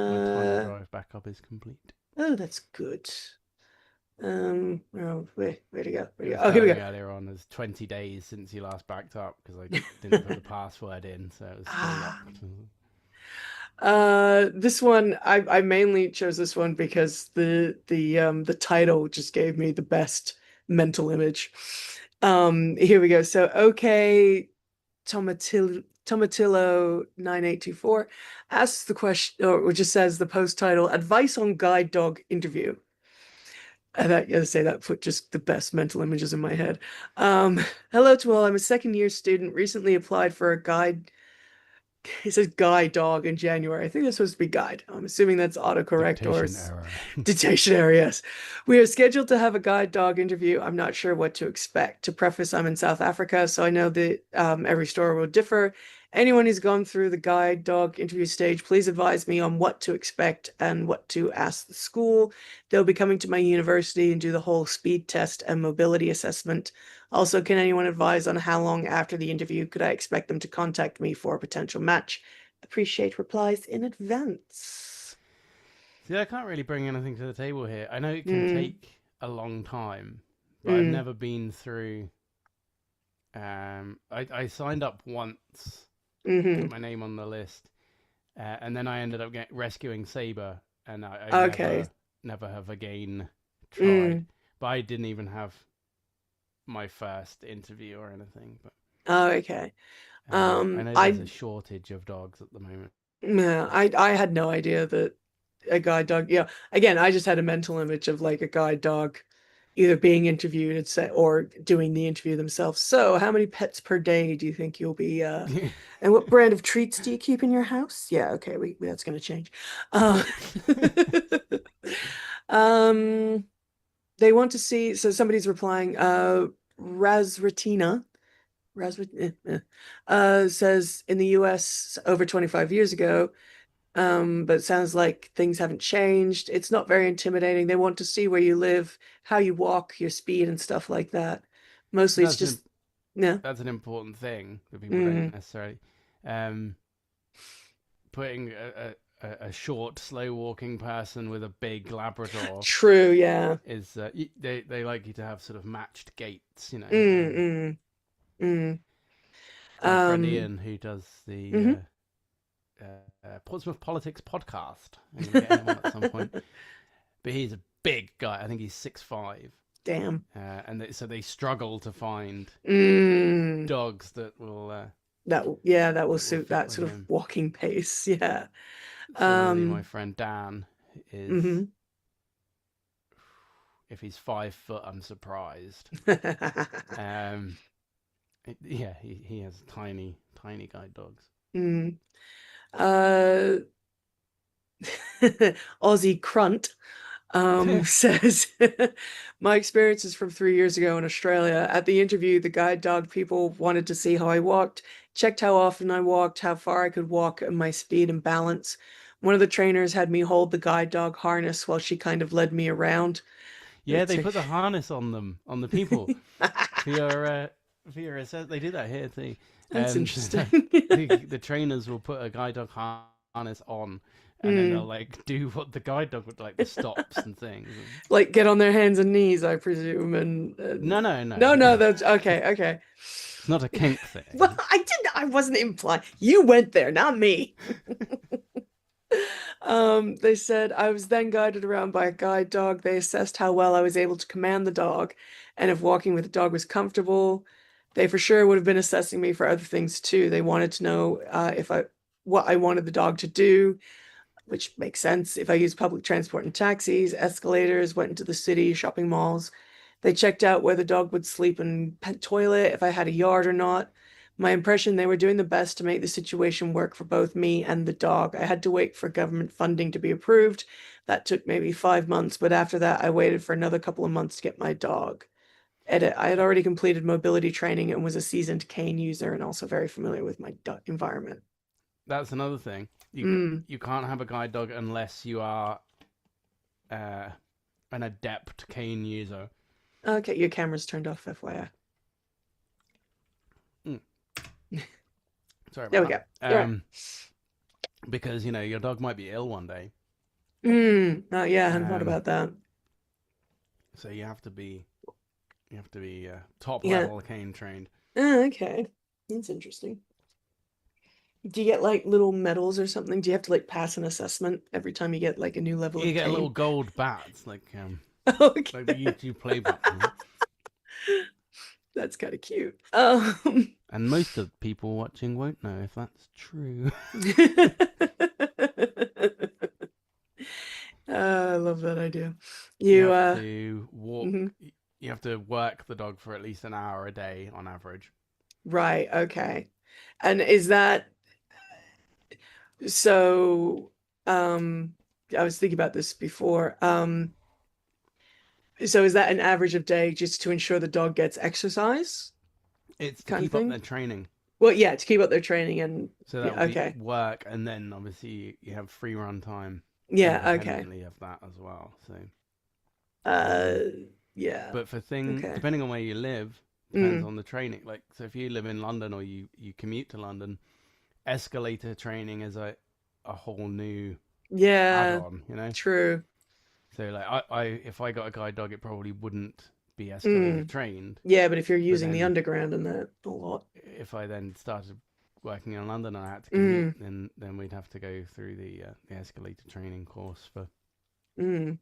B: my time
A: Uh
B: drive back up is complete.
A: oh, that's good. Oh, where to go? Where
B: It
A: to go?
B: was
A: Oh, here we
B: telling
A: go.
B: earlier on there's 20 days since you last backed up because I didn't put the password in, so it was still
A: Ah,
B: locked.
A: this one I mainly chose this one because the title just gave me the best mental image. Here we go. So okay, Tomatillo 9824 asks the question, or just says the post title, advice on guide dog interview. And I gotta say that put just the best mental images in my head. Um, Hello to all. I'm a second year student, recently applied for a guide. It says guide dog in January. I think that's supposed to be guide. I'm assuming that's autocorrect or
B: Dictation error.
A: dictation areas. We are scheduled to have a guide dog interview. I'm not sure what to expect. To preface, I'm in South Africa, so I know that every store will differ. Anyone who's gone through the guide dog interview stage, please advise me on what to expect and what to ask the school. They'll be coming to my university and do the whole speed test and mobility assessment. Also, can anyone advise on how long after the interview could I expect them to contact me for a potential match? Appreciate replies in advance.
B: See, I can't really bring anything to the table here. I know it can
A: Mm,
B: take a long time, but I've
A: mm,
B: never been through. I signed up once, put
A: mm-hmm.
B: my name on the list, and then I ended up rescuing Saber, and I
A: Okay.
B: never. never have again tried.
A: Mm.
B: But I didn't even have my first interview or anything. But
A: Oh, okay.
B: I know there's
A: I
B: a shortage of dogs at the moment.
A: yeah, I had no idea that a guide dog. Yeah, again, I just had a mental image of like a guide dog either being interviewed and say, or doing the interview themselves. So, how many pets per day do you think you'll be and what brand of treats do you keep in your house? Yeah, okay, that's gonna change. Uh, um they want to see, so somebody's replying, Razratina. Says in the US over 25 years ago, but it sounds like things haven't changed. It's not very intimidating. They want to see where you live, how you walk, your speed, and stuff like that. Mostly it's
B: that's an
A: just, yeah.
B: that's an important thing that people don't
A: Mm,
B: necessarily. Um, Putting a short, slow walking person with a big Labrador
A: true, yeah.
B: is they like you to have sort of matched gaits.
A: Mm, mm, mm.
B: My friend
A: Um,
B: Ian, who does the
A: mhm.
B: Portsmouth Politics podcast. I'm gonna get him on at some point. But he's a big guy. I think he's 6'5",
A: Damn.
B: and so they struggle to find
A: Mm.
B: dogs that will
A: That will suit
B: fit
A: that
B: with
A: sort of
B: him.
A: walking pace. Yeah.
B: Similarly, my
A: Um,
B: friend Dan is,
A: mhm.
B: if he's 5 foot, I'm surprised. Um, yeah, he has tiny guide dogs.
A: Mm. Uh, Aussie Crunt says, my experience is from 3 years ago in Australia. At the interview, the guide dog people wanted to see how I walked, checked how often I walked, how far I could walk, and my speed and balance. One of the trainers had me hold the guide dog harness while she kind of led me around.
B: Yeah, they put the harness on them, on the people, for your assess. They do that here too.
A: That's
B: So
A: interesting.
B: the trainers will put a guide dog harness on, and then they'll
A: Mm.
B: like do what the guide dog would like, the stops and things.
A: Like get on their hands and knees, I presume,
B: No, no,
A: no,
B: no.
A: no, that's okay, okay.
B: It's not a kink
A: Well,
B: thing.
A: I wasn't implying. You went there, not me. They said I was then guided around by a guide dog. They assessed how well I was able to command the dog and if walking with the dog was comfortable. They for sure would have been assessing me for other things too. They wanted to know if I what I wanted the dog to do, which makes sense. If I used public transport and taxis, escalators, went into the city, shopping malls. They checked out where the dog would sleep and pet toilet, if I had a yard or not. My impression, they were doing the best to make the situation work for both me and the dog. I had to wait for government funding to be approved. That took maybe 5 months, but after that, I waited for another couple of months to get my dog. Edit. I had already completed mobility training and was a seasoned cane user and also very familiar with my environment.
B: That's another thing.
A: Mm.
B: You can't have a guide dog unless you are uh, an adept cane user.
A: Okay, your camera's turned off, FYI.
B: Mm, sorry
A: There we
B: about
A: go.
B: that.
A: All right.
B: Because your dog might be ill one day,
A: Oh, yeah, I hadn't thought
B: um,
A: about that.
B: so you have to be top
A: Yeah.
B: level cane trained.
A: Oh, okay. That's interesting. Do you get like little medals or something? Do you have to like pass an assessment every time you get like a new level
B: You
A: of
B: get a little
A: cane?
B: gold bats like the
A: Okay.
B: YouTube play button.
A: That's kind of cute.
B: And most of the people watching won't know if that's true.
A: I love that idea.
B: You
A: You
B: have to walk.
A: mhm.
B: You have to work the dog for at least an hour a day on average.
A: Right, okay. And is that so I was thinking about this before. So is that an average of day just to ensure the dog gets exercise
B: It's to
A: kind of
B: keep up
A: thing?
B: their training.
A: Well, yeah, to keep up their training and
B: So that will
A: yeah,
B: be
A: okay.
B: work, and then obviously you have free run time
A: Yeah, okay.
B: independently of that as well. So,
A: Uh,
B: um,
A: yeah.
B: but
A: Okay.
B: depending on where you live, depends
A: Mm.
B: on the training. Like, so if you live in London or you commute to London, escalator training is a whole new
A: Yeah,
B: add-on. You know,
A: true.
B: so like I if I got a guide dog, it probably wouldn't be escalator
A: Mm.
B: trained.
A: Yeah, but if you're
B: But
A: using the
B: then
A: underground and that a lot.
B: if I then started working in London and I had to commute,
A: Mm.
B: then we'd have to go through the escalator training course for
A: Mm.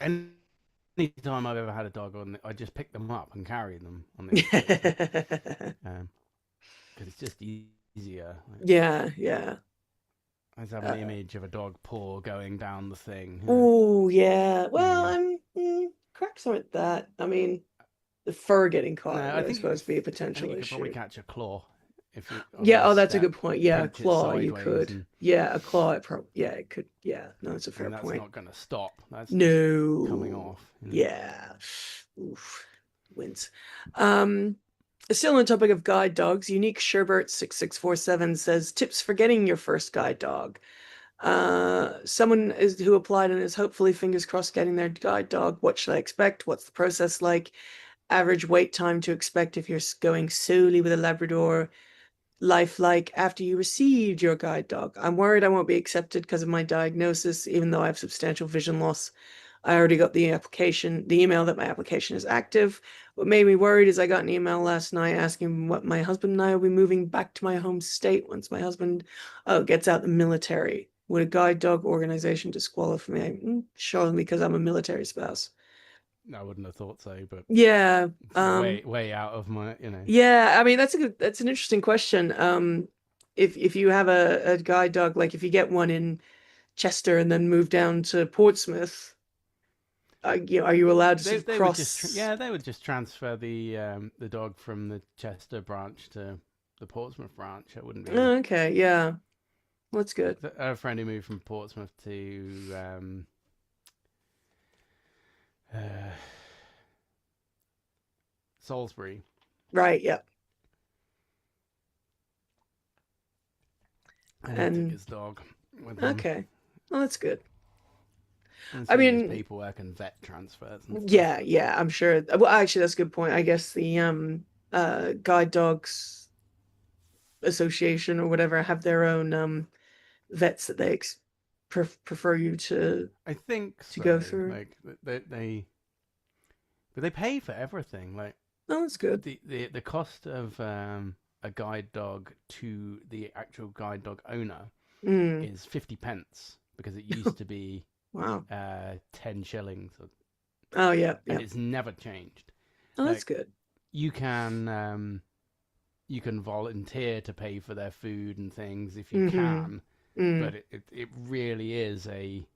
B: any time I've ever had a dog on, I just pick them up and carry them on the excursion, because it's just easier. Like,
A: Yeah, yeah.
B: I just have an
A: Uh,
B: image of a dog paw going down the thing.
A: oh, yeah. Well,
B: Yeah.
A: cracks aren't that. I mean, the fur getting caught
B: No,
A: would, I suppose, be a
B: I think
A: potential
B: you could probably
A: issue.
B: catch a claw if you on a
A: Yeah, oh, that's a
B: misstep,
A: good point. Yeah, a
B: pinch it
A: claw, you
B: sideways,
A: could.
B: and
A: Yeah, a claw, yeah, it could. Yeah, no, it's a fair
B: that's
A: point.
B: not going to stop. That's just coming
A: No.
B: off. You know?
A: Yeah. Oof. Wins. Um, Still on the topic of guide dogs, Unique Sherbert 6647 says tips for getting your first guide dog. Someone is who applied and is hopefully fingers crossed getting their guide dog. What should I expect? What's the process like? Average wait time to expect if you're going solely with a Labrador. Life like after you received your guide dog. I'm worried I won't be accepted because of my diagnosis, even though I have substantial vision loss. I already got the email that my application is active. What made me worried is I got an email last night asking what my husband and I will be moving back to my home state once my husband gets out the military. Would a guide dog organization disqualify me? Surely because I'm a military spouse.
B: I wouldn't have thought so, but
A: Yeah.
B: it's way out of my, you know.
A: Yeah, I mean that's an interesting question. If you have a guide dog, like if you get one in Chester and then move down to Portsmouth, are you allowed to sort of
B: They would just
A: cross?
B: they would just transfer the dog from the Chester branch to the Portsmouth branch. It wouldn't be.
A: Oh, okay, yeah, that's good.
B: I have a friend who moved from Portsmouth to uh, Salisbury,
A: Right, yeah,
B: and he took
A: and
B: his dog with him.
A: okay, well, that's good.
B: And
A: I
B: so there's
A: mean,
B: paperwork and vet transfers and stuff.
A: yeah, yeah, I'm sure. Well, actually, that's a good point. I guess the guide dogs association or whatever have their own vets that they prefer you
B: I think
A: to
B: so.
A: go through.
B: Like but they pay for everything. Like
A: Oh, that's good.
B: the cost of a guide dog to the actual guide dog owner
A: Mm.
B: is 50p because it used to be
A: Wow.
B: 10 shillings,
A: Oh, yeah,
B: and
A: yeah.
B: it's never changed.
A: Oh, that's
B: Like
A: good.
B: you can volunteer to pay for their food and things if you
A: Mm-hmm.
B: can,
A: Mm.
B: but it really is a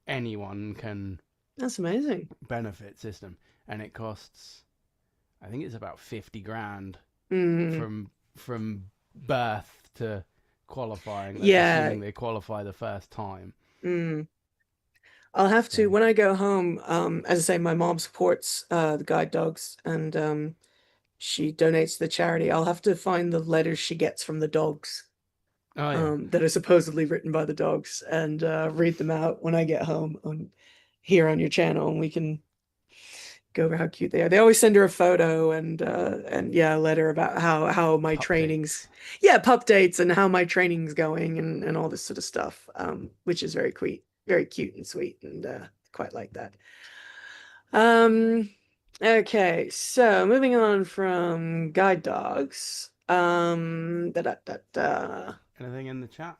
B: anyone can
A: That's amazing.
B: benefit system, and it costs, I think it's about 50 grand
A: Mm.
B: from birth to qualifying. That's
A: Yeah.
B: assuming they qualify the first time.
A: Mm. I'll have to
B: So,
A: when I go home, as I say, my mom supports the guide dogs and she donates to the charity. I'll have to find the letters she gets from the dogs,
B: oh yeah,
A: that are supposedly written by the dogs and read them out when I get home on here on your channel and we can go over how cute they are. They always send her a photo and yeah, a letter about how my
B: pup
A: trainings,
B: dates.
A: yeah, pup dates and how my training's going and all this sort of stuff. Which is very cute and sweet and quite like that. Um, okay, so moving on from guide dogs. Da da da da.
B: Anything in the chat?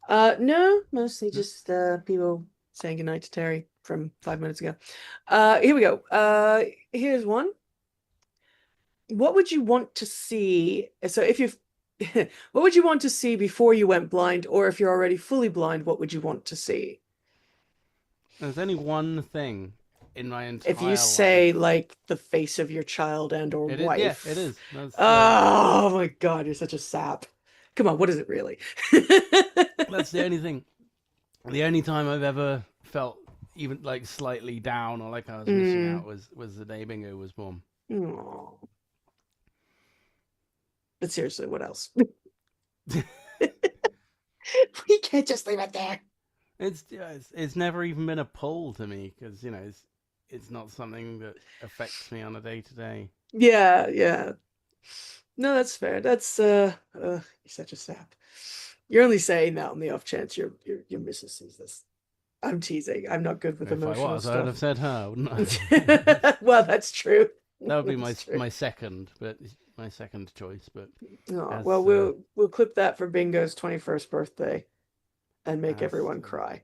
A: No, mostly
B: No?
A: just people saying goodnight to Terry from 5 minutes ago. Here we go. Here's one. What would you want to see? So if you what would you want to see before you went blind, or if you're already fully blind, what would you want to see?
B: There's only one thing in my
A: If you
B: entire
A: say
B: life.
A: like the face of your child and or
B: It is, yeah, it
A: wife.
B: is. That's
A: Oh my God, you're such a sap. Come on, what is it really?
B: that's the only thing. The only time I've ever felt even like slightly down or like I was missing
A: Mm.
B: out was the day Bingo was born.
A: Aw. But seriously, what else? We can't just leave it there.
B: It's never even been a pull to me because it's not something that affects me on a day to day.
A: Yeah, yeah. No, that's fair. You're such a sap. You're only saying that on the off chance your missus sees this. I'm teasing. I'm not good with
B: If I
A: emotional
B: was, I'd have
A: stuff.
B: said her, wouldn't I?
A: Well, that's true.
B: That would be my
A: That's true.
B: my second, but my second choice. But
A: Oh, well,
B: as
A: we'll clip that for Bingo's 21st birthday and make
B: as
A: everyone cry.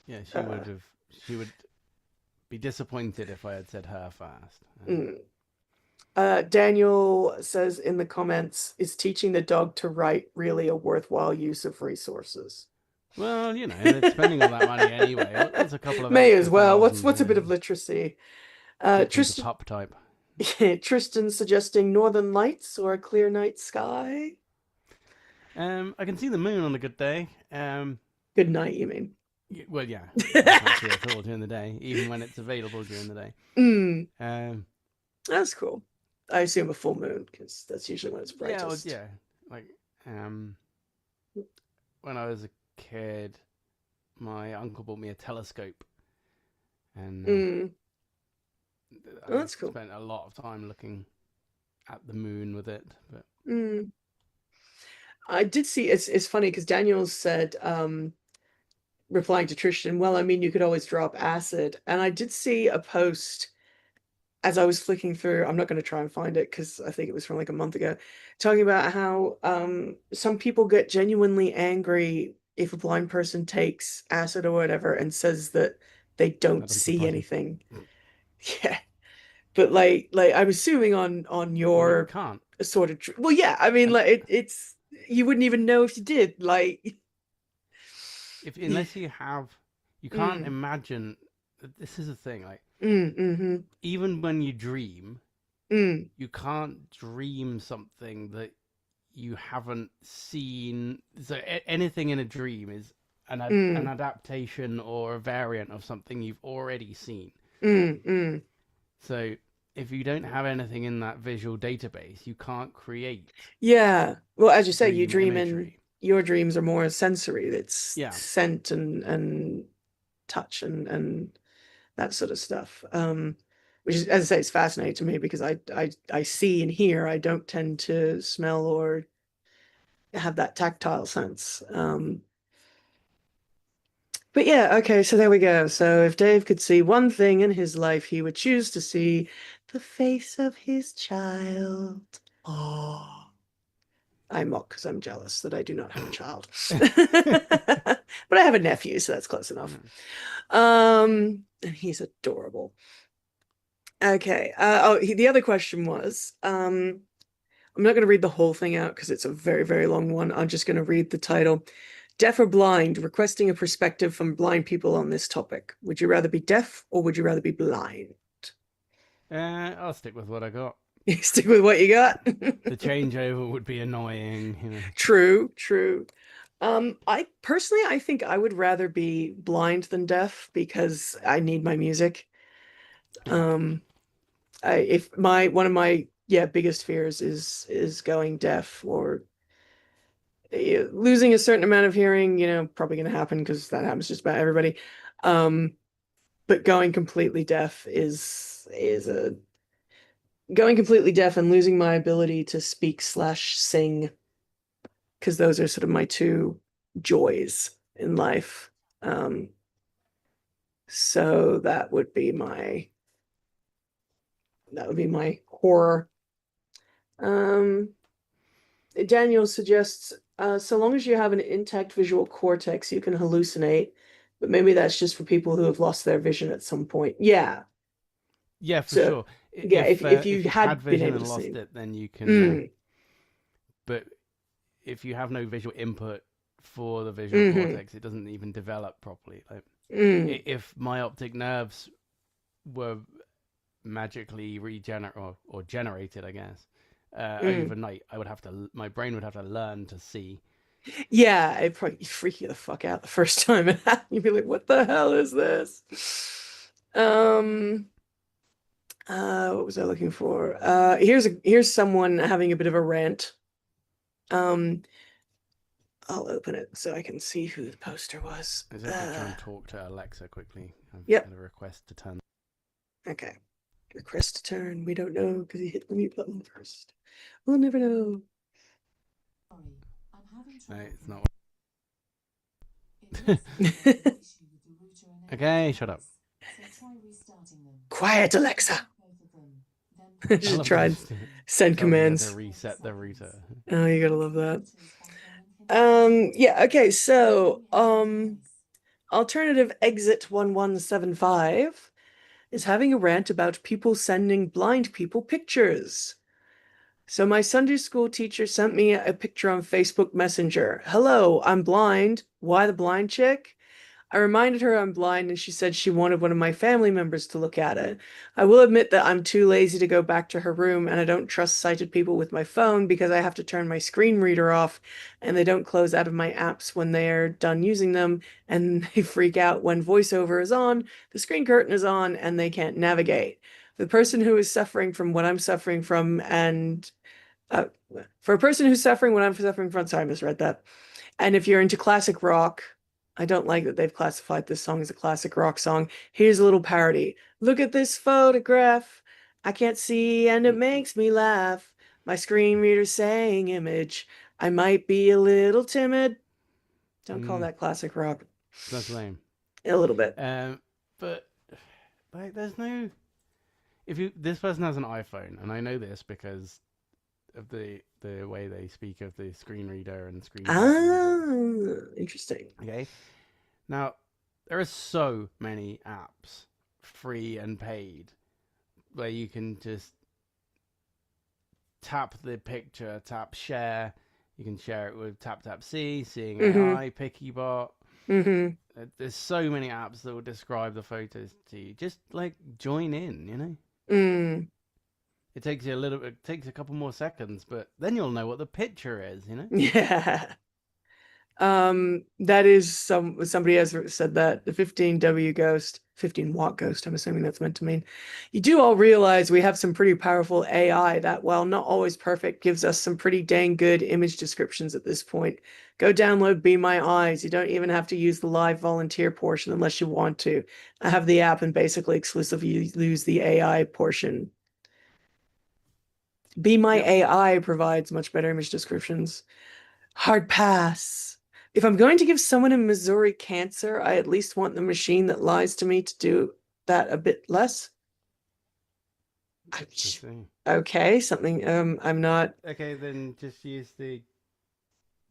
B: yeah, she
A: Uh,
B: would have she would be disappointed if I had said her first.
A: Mm. Daniel says in the comments, is teaching the dog to write really a worthwhile use of resources?
B: Well, they're spending all that money anyway. What's a couple of
A: May
B: extra
A: as well.
B: thousand?
A: What's a bit of literacy?
B: Teach them to
A: Tristan
B: pup type.
A: Tristan suggesting Northern Lights or a clear night sky.
B: I can see the moon on a good day.
A: Good night, you mean?
B: Well, yeah, I can't see it at all during the day, even when it's available during the day.
A: Mm,
B: Um,
A: that's cool. I assume a full moon because that's usually when it's
B: yeah, well,
A: brightest.
B: yeah. Like, um, when I was a kid, my uncle bought me a telescope, and
A: Mm, oh,
B: I
A: that's cool.
B: spent a lot of time looking at the moon with it. But
A: Mm. I did see it's funny because Daniel said replying to Tristan, well, I mean you could always drop acid. And I did see a post as I was flicking through, I'm not going to try and find it because I think it was from like a month ago, talking about how some people get genuinely angry if a blind person takes acid or whatever and says that they
B: that
A: don't
B: doesn't
A: see
B: surprise me.
A: anything. Yeah. But I'm assuming on
B: Well, you
A: your
B: can't
A: sort of well, yeah, I mean
B: and
A: it's you wouldn't even know if you did. Like
B: if unless you have, you can't
A: mm,
B: imagine. This is the thing. Like,
A: mm-hmm,
B: even when you dream,
A: mm,
B: you can't dream something that you haven't seen. So anything in a dream is an
A: mm,
B: adaptation or a variant of something you've already seen.
A: mm.
B: So if you don't have anything in that visual database, you can't create
A: Yeah. Well, as you say, you
B: dream
A: dream in
B: imagery.
A: your dreams are more sensory. It's
B: Yeah,
A: scent and touch and that sort of stuff. Which is, as I say, it's fascinating to me because I see and hear. I don't tend to smell or have that tactile sense. But yeah, okay, so there we go. So if Dave could see one thing in his life, he would choose to see the face of his child. Oh. I mock because I'm jealous that I do not have a child. But I have a nephew, so that's close enough. And he's adorable. Okay. The other question was, I'm not going to read the whole thing out because it's a very, very long one. I'm just going to read the title. Deaf or blind, requesting a perspective from blind people on this topic. Would you rather be deaf or would you rather be blind?
B: I'll stick with what I got.
A: Stick with what you got.
B: The changeover would be annoying.
A: True, true. I personally, I think I would rather be blind than deaf because I need my music.
B: Yeah.
A: Um, if my one of my yeah biggest fears is going deaf or losing a certain amount of hearing, probably going to happen because that happens just about everybody. Um, but going completely deaf and losing my ability to speak slash sing because those are sort of my two joys in life. Um, so that would be my horror. Um, Daniel suggests so long as you have an intact visual cortex, you can hallucinate, but maybe that's just for people who have lost their vision at some point. Yeah.
B: Yeah, for
A: So
B: sure.
A: yeah, if you
B: If you've had
A: had been
B: vision
A: able
B: and
A: to
B: lost
A: see.
B: it, then you can.
A: Mm,
B: But if you have no visual input for the visual
A: mm-hmm,
B: cortex, it doesn't even develop properly. Like,
A: mm,
B: if my optic nerves were magically regenerate or generated, I guess,
A: mm.
B: overnight, my brain would have to learn to see.
A: Yeah, it probably freak you the fuck out the first time it happened. You'd be like, what the hell is this? Um, what was I looking for? Here's someone having a bit of a rant. Um, I'll open it so I can see who the poster was.
B: I just have to try and talk to Alexa quickly. I've
A: Yep.
B: had a request to turn.
A: Okay. Request to turn. We don't know because he hit the mute button first. We'll never know.
C: Sorry, I'm having
B: No,
C: trouble
B: it's not.
C: connecting. It looks like there's an issue with the router and
B: Okay, shut up.
C: AirPods, so try restarting them.
A: Quiet, Alexa.
C: Both of them, then
B: I
A: Just
B: love
A: try
B: that
A: and
B: it
A: send
B: tells you how to
A: commands.
B: reset the router.
A: Oh, you gotta love that.
C: routers back on and connect.
A: Yeah, okay, so
C: Continue in this device.
A: alternative exit 1175. is having a rant about people sending blind people pictures. So my Sunday school teacher sent me a picture on Facebook Messenger. Hello, I'm blind. Why the blind chick? I reminded her I'm blind, and she said she wanted one of my family members to look at it. I will admit that I'm too lazy to go back to her room, and I don't trust sighted people with my phone because I have to turn my screen reader off, and they don't close out of my apps when they're done using them, and they freak out when voiceover is on, the screen curtain is on, and they can't navigate. The person who is suffering from what I'm suffering from, and uh, for a person who's suffering what I'm suffering from, sorry, I misread that. And if you're into classic rock, I don't like that they've classified this song as a classic rock song. Here's a little parody. Look at this photograph. I can't see and it makes me laugh. My screen reader's saying image. I might be a little timid. Don't call that classic rock.
B: That's lame.
A: A little bit.
B: But like, there's no. If you this person has an iPhone, and I know this because of the way they speak of the screen reader and screen.
A: Interesting.
B: Okay. Now, there are so many apps, free and paid, where you can just tap the picture, tap share. You can share it with TapTapC, Seeing AI, PickyBot. There's so many apps that will describe the photos to you. Just like join in, you know. It takes you it takes a couple more seconds, but then you'll know what the picture is, you know.
A: Yeah. That is somebody has said that the 15W ghost, 15-watt ghost, I'm assuming that's meant to mean. You do all realize we have some pretty powerful AI that, while not always perfect, gives us some pretty dang good image descriptions at this point. Go download Be My Eyes. You don't even have to use the live volunteer portion unless you want to. I have the app and basically exclusively use the AI portion. Be My AI provides much better image descriptions. Hard pass. If I'm going to give someone in Missouri cancer, I at least want the machine that lies to me to do that a bit less. Okay, something I'm not.
B: Okay, then just use the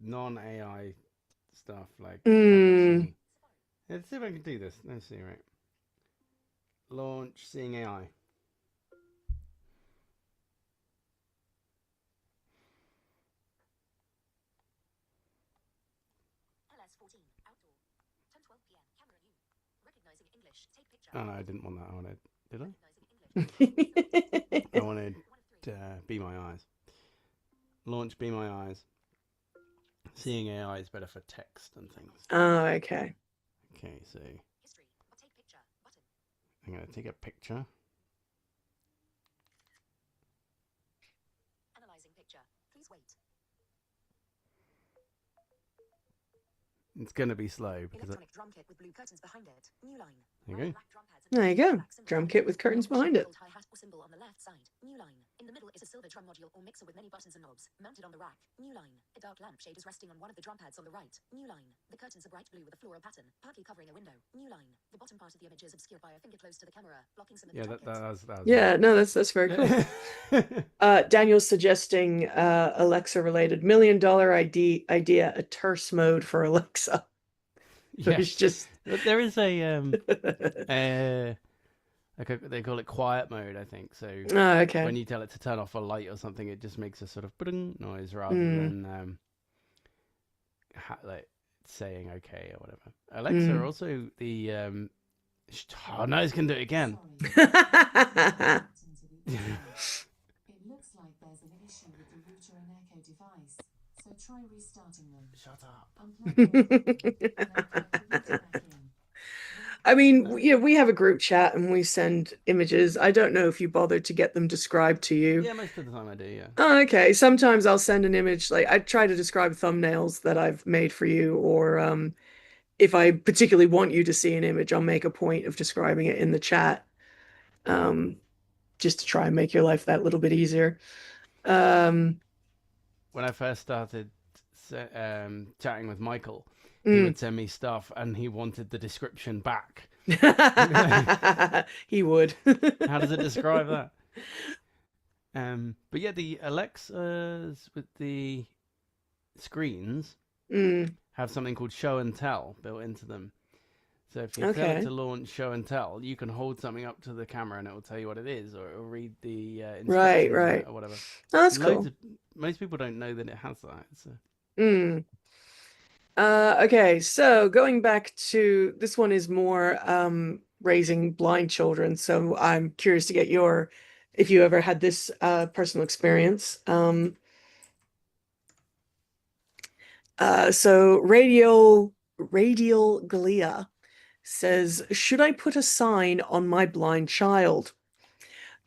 B: non-AI stuff like. Let's see if I can do this. Let's see, right? Launch Seeing AI. Oh no, I didn't want that. I wanted. Did I? I wanted Be My Eyes. Launch Be My Eyes. Seeing AI is better for text and things.
A: Oh, okay.
B: Okay, so I'm gonna take a picture.
D: Analyzing picture. Please wait.
B: It's gonna be slow because
D: electronic drum kit with blue curtains behind it. New line.
B: There you go.
A: There you go. Drum kit with curtains behind it.
D: Hi-hat or cymbal on the left side. New line. In the middle is a silver drum module or mixer with many buttons and knobs, mounted on the rack. New line. A dark lampshade is resting on one of the drum pads on the right. New line. The curtains are bright blue with a floral pattern, partly covering a window. New line. The bottom part of the image is obscured by a finger close to the camera, blocking some of the drum kit.
A: Yeah, no, that's very cool. Daniel's suggesting Alexa-related $1 million idea, a terse mode for Alexa.
B: Yeah,
A: it's just
B: there is a like they call it quiet mode, I think. So
A: okay.
B: When you tell it to turn off a light or something, it just makes a sort of noise rather than like saying okay or whatever. Alexa also the oh no, it's gonna do it again.
C: It looks like there's an issue with the router and Echo device, so try restarting them.
B: Shut up.
A: I mean, we have a group chat and we send images. I don't know if you bothered to get them described to you.
B: Yeah, most of the time I do, yeah.
A: Oh, okay. Sometimes I'll send an image, like I try to describe thumbnails that I've made for you, or if I particularly want you to see an image, I'll make a point of describing it in the chat, just to try and make your life that little bit easier.
B: When I first started chatting with Michael, he would send me stuff and he wanted the description back.
A: He would.
B: How does it describe that? But yeah, the Alexas with the screens have something called show and tell built into them. So if you tell it
A: Okay.
B: to launch show and tell, you can hold something up to the camera and it will tell you what it is, or it will read the
A: Right,
B: instructions on it
A: right.
B: or whatever.
A: Oh, that's
B: Loads
A: cool.
B: of Most people don't know that it has that. So
A: Mm. Okay, so going back to this one is more raising blind children. So I'm curious to get your if you ever had this personal experience. So Radial Glia says, should I put a sign on my blind child?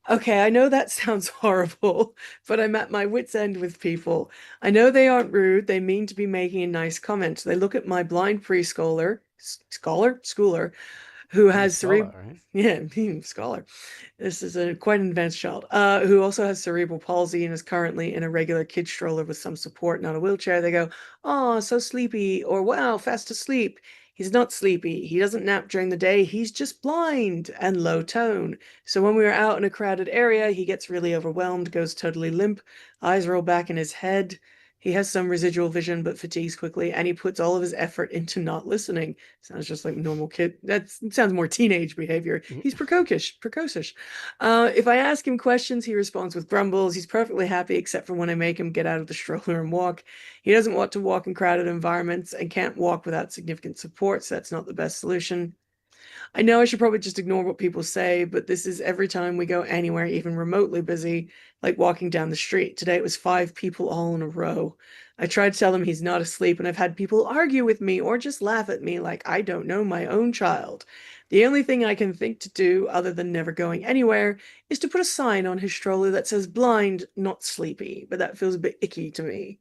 A: Okay, I know that sounds horrible, but I'm at my wit's end with people. I know they aren't rude, they mean to be making a nice comment. They look at my blind preschooler, schooler, who
B: he's a
A: has
B: scholar,
A: cerebral,
B: right?
A: yeah, scholar. This is a quite an advanced child, who also has cerebral palsy and is currently in a regular kid stroller with some support, not a wheelchair. They go, "Oh, so sleepy," or "Wow, fast asleep." He's not sleepy. He doesn't nap during the day. He's just blind and low tone. So when we are out in a crowded area, he gets really overwhelmed, goes totally limp, eyes roll back in his head. He has some residual vision, but fatigues quickly, and he puts all of his effort into not listening. Sounds just like normal kid. That sounds more teenage behavior. He's precocious. If I ask him questions, he responds with grumbles. He's perfectly happy, except for when I make him get out of the stroller and walk. He doesn't want to walk in crowded environments and can't walk without significant support, so that's not the best solution. I know I should probably just ignore what people say, but this is every time we go anywhere, even remotely busy, like walking down the street. Today it was 5 people all in a row. I tried to tell him he's not asleep, and I've had people argue with me or just laugh at me like I don't know my own child. The only thing I can think to do, other than never going anywhere, is to put a sign on his stroller that says blind, not sleepy, but that feels a bit icky to me.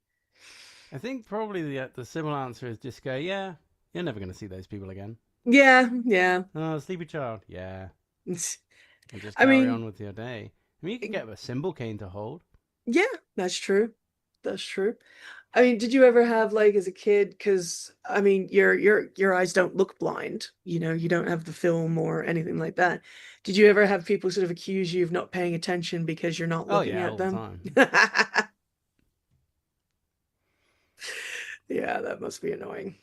B: I think probably the simple answer is just go, yeah, you're never going to see those people again.
A: Yeah, yeah.
B: Oh, sleepy child, yeah, and just
A: I
B: carry
A: mean,
B: on with your day. I mean, you could get a symbol cane to hold.
A: yeah, that's true. That's true. I mean, did you ever have like as a kid, because I mean your eyes don't look blind, you don't have the film or anything like that. Did you ever have people sort of accuse you of not paying attention because you're not
B: Oh
A: looking
B: yeah,
A: at
B: all the
A: them?
B: time.
A: Yeah, that must be annoying.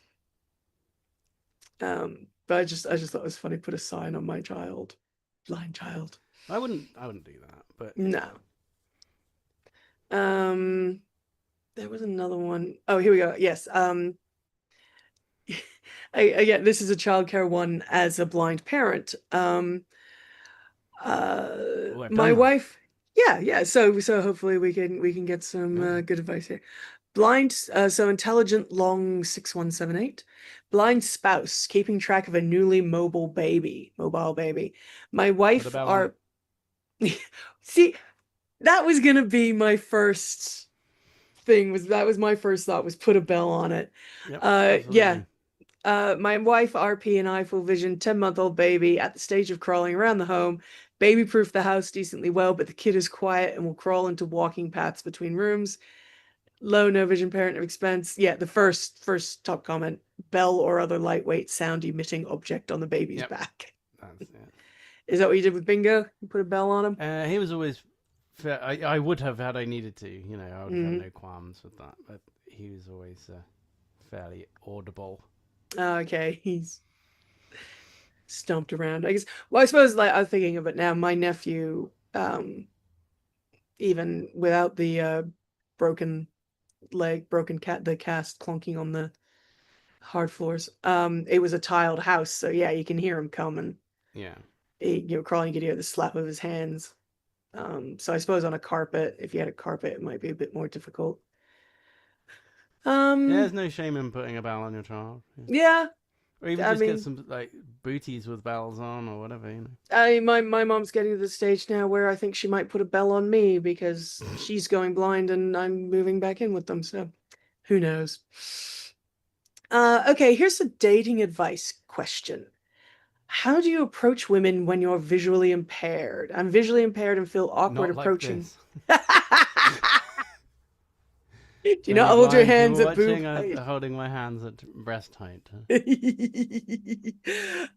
A: But I just thought it was funny, put a sign on my child. Blind child.
B: I wouldn't do that, but you
A: No.
B: know.
A: Um, there was another one. Oh, here we go. Yes. Again, this is a childcare one as a blind parent.
B: Oh, I've
A: My
B: done that.
A: wife, yeah, yeah. So hopefully we can get some
B: Yeah.
A: good advice here. Blind, so intelligent, long 6178. Blind spouse keeping track of a newly mobile baby. My
B: Put a
A: wife
B: bell on it.
A: are see, that was gonna be my first thing, that was my first thought, was put a bell on it.
B: Yep,
A: Yeah.
B: absolutely.
A: My wife, RP, and I, full vision, 10-month-old baby at the stage of crawling around the home. Baby proof the house decently well, but the kid is quiet and will crawl into walking paths between rooms. Low, no vision parent of expense. Yeah, the first top comment: bell or other lightweight sound emitting object on the baby's
B: Yep,
A: back.
B: that's it.
A: Is that what you did with Bingo? You put a bell on him?
B: He was always. I would have had I needed to. You know, I would have had
A: Mm.
B: no qualms with that. But he was always fairly audible.
A: Okay, he's stomped around. I guess. Well, I suppose like I'm thinking of it now. My nephew, even without the broken leg, broken cat, the cast clunking on the hard floors. It was a tiled house, so yeah, you can hear him coming.
B: Yeah.
A: Crawling, you could hear the slap of his hands. So I suppose on a carpet, if you had a carpet, it might be a bit more difficult.
B: Yeah,
A: Um,
B: there's no shame in putting a bell on your child. Yeah.
A: yeah,
B: Or even
A: I
B: just get
A: mean,
B: some like booties with bells on or whatever, you
A: my mom's getting to the stage now where I think she might put a bell on me because
B: know.
A: she's going blind and I'm moving back in with them. So who knows? Okay, here's a dating advice question. How do you approach women when you're visually impaired? I'm visually impaired and feel awkward
B: Not like
A: approaching.
B: this.
A: Do you
B: For
A: not
B: any
A: hold your
B: blind people
A: hands at boob
B: watching, I'm
A: height?
B: holding my hands at breast height.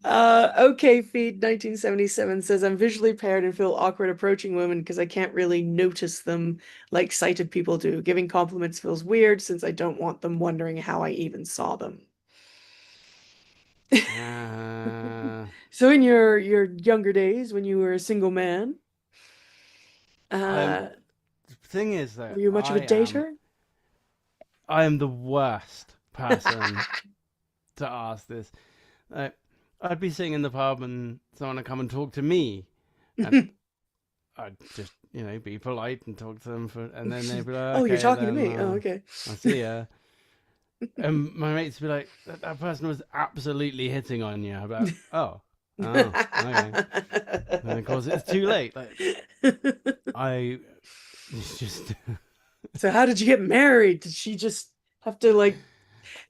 A: Okay, Feed 1977 says I'm visually impaired and feel awkward approaching women because I can't really notice them like sighted people do. Giving compliments feels weird since I don't want them wondering how I even saw them.
B: Uh,
A: So in your younger days, when you were a single man,
B: I'm.
A: uh,
B: The thing is
A: were
B: that
A: you much of a dater?
B: I am the worst person to ask this. Like, I'd be sitting in the pub and someone would come and talk to me, and I'd just be polite and talk to them and then they'd be like,
A: Oh, you're
B: okay,
A: talking to
B: then
A: me. Oh, okay.
B: I'll see ya. And my mates would be like, that person was absolutely hitting on you. I'd be like, oh, okay. And of course, it's too late. Like, I it's just
A: So how did you get married? Did she just have to like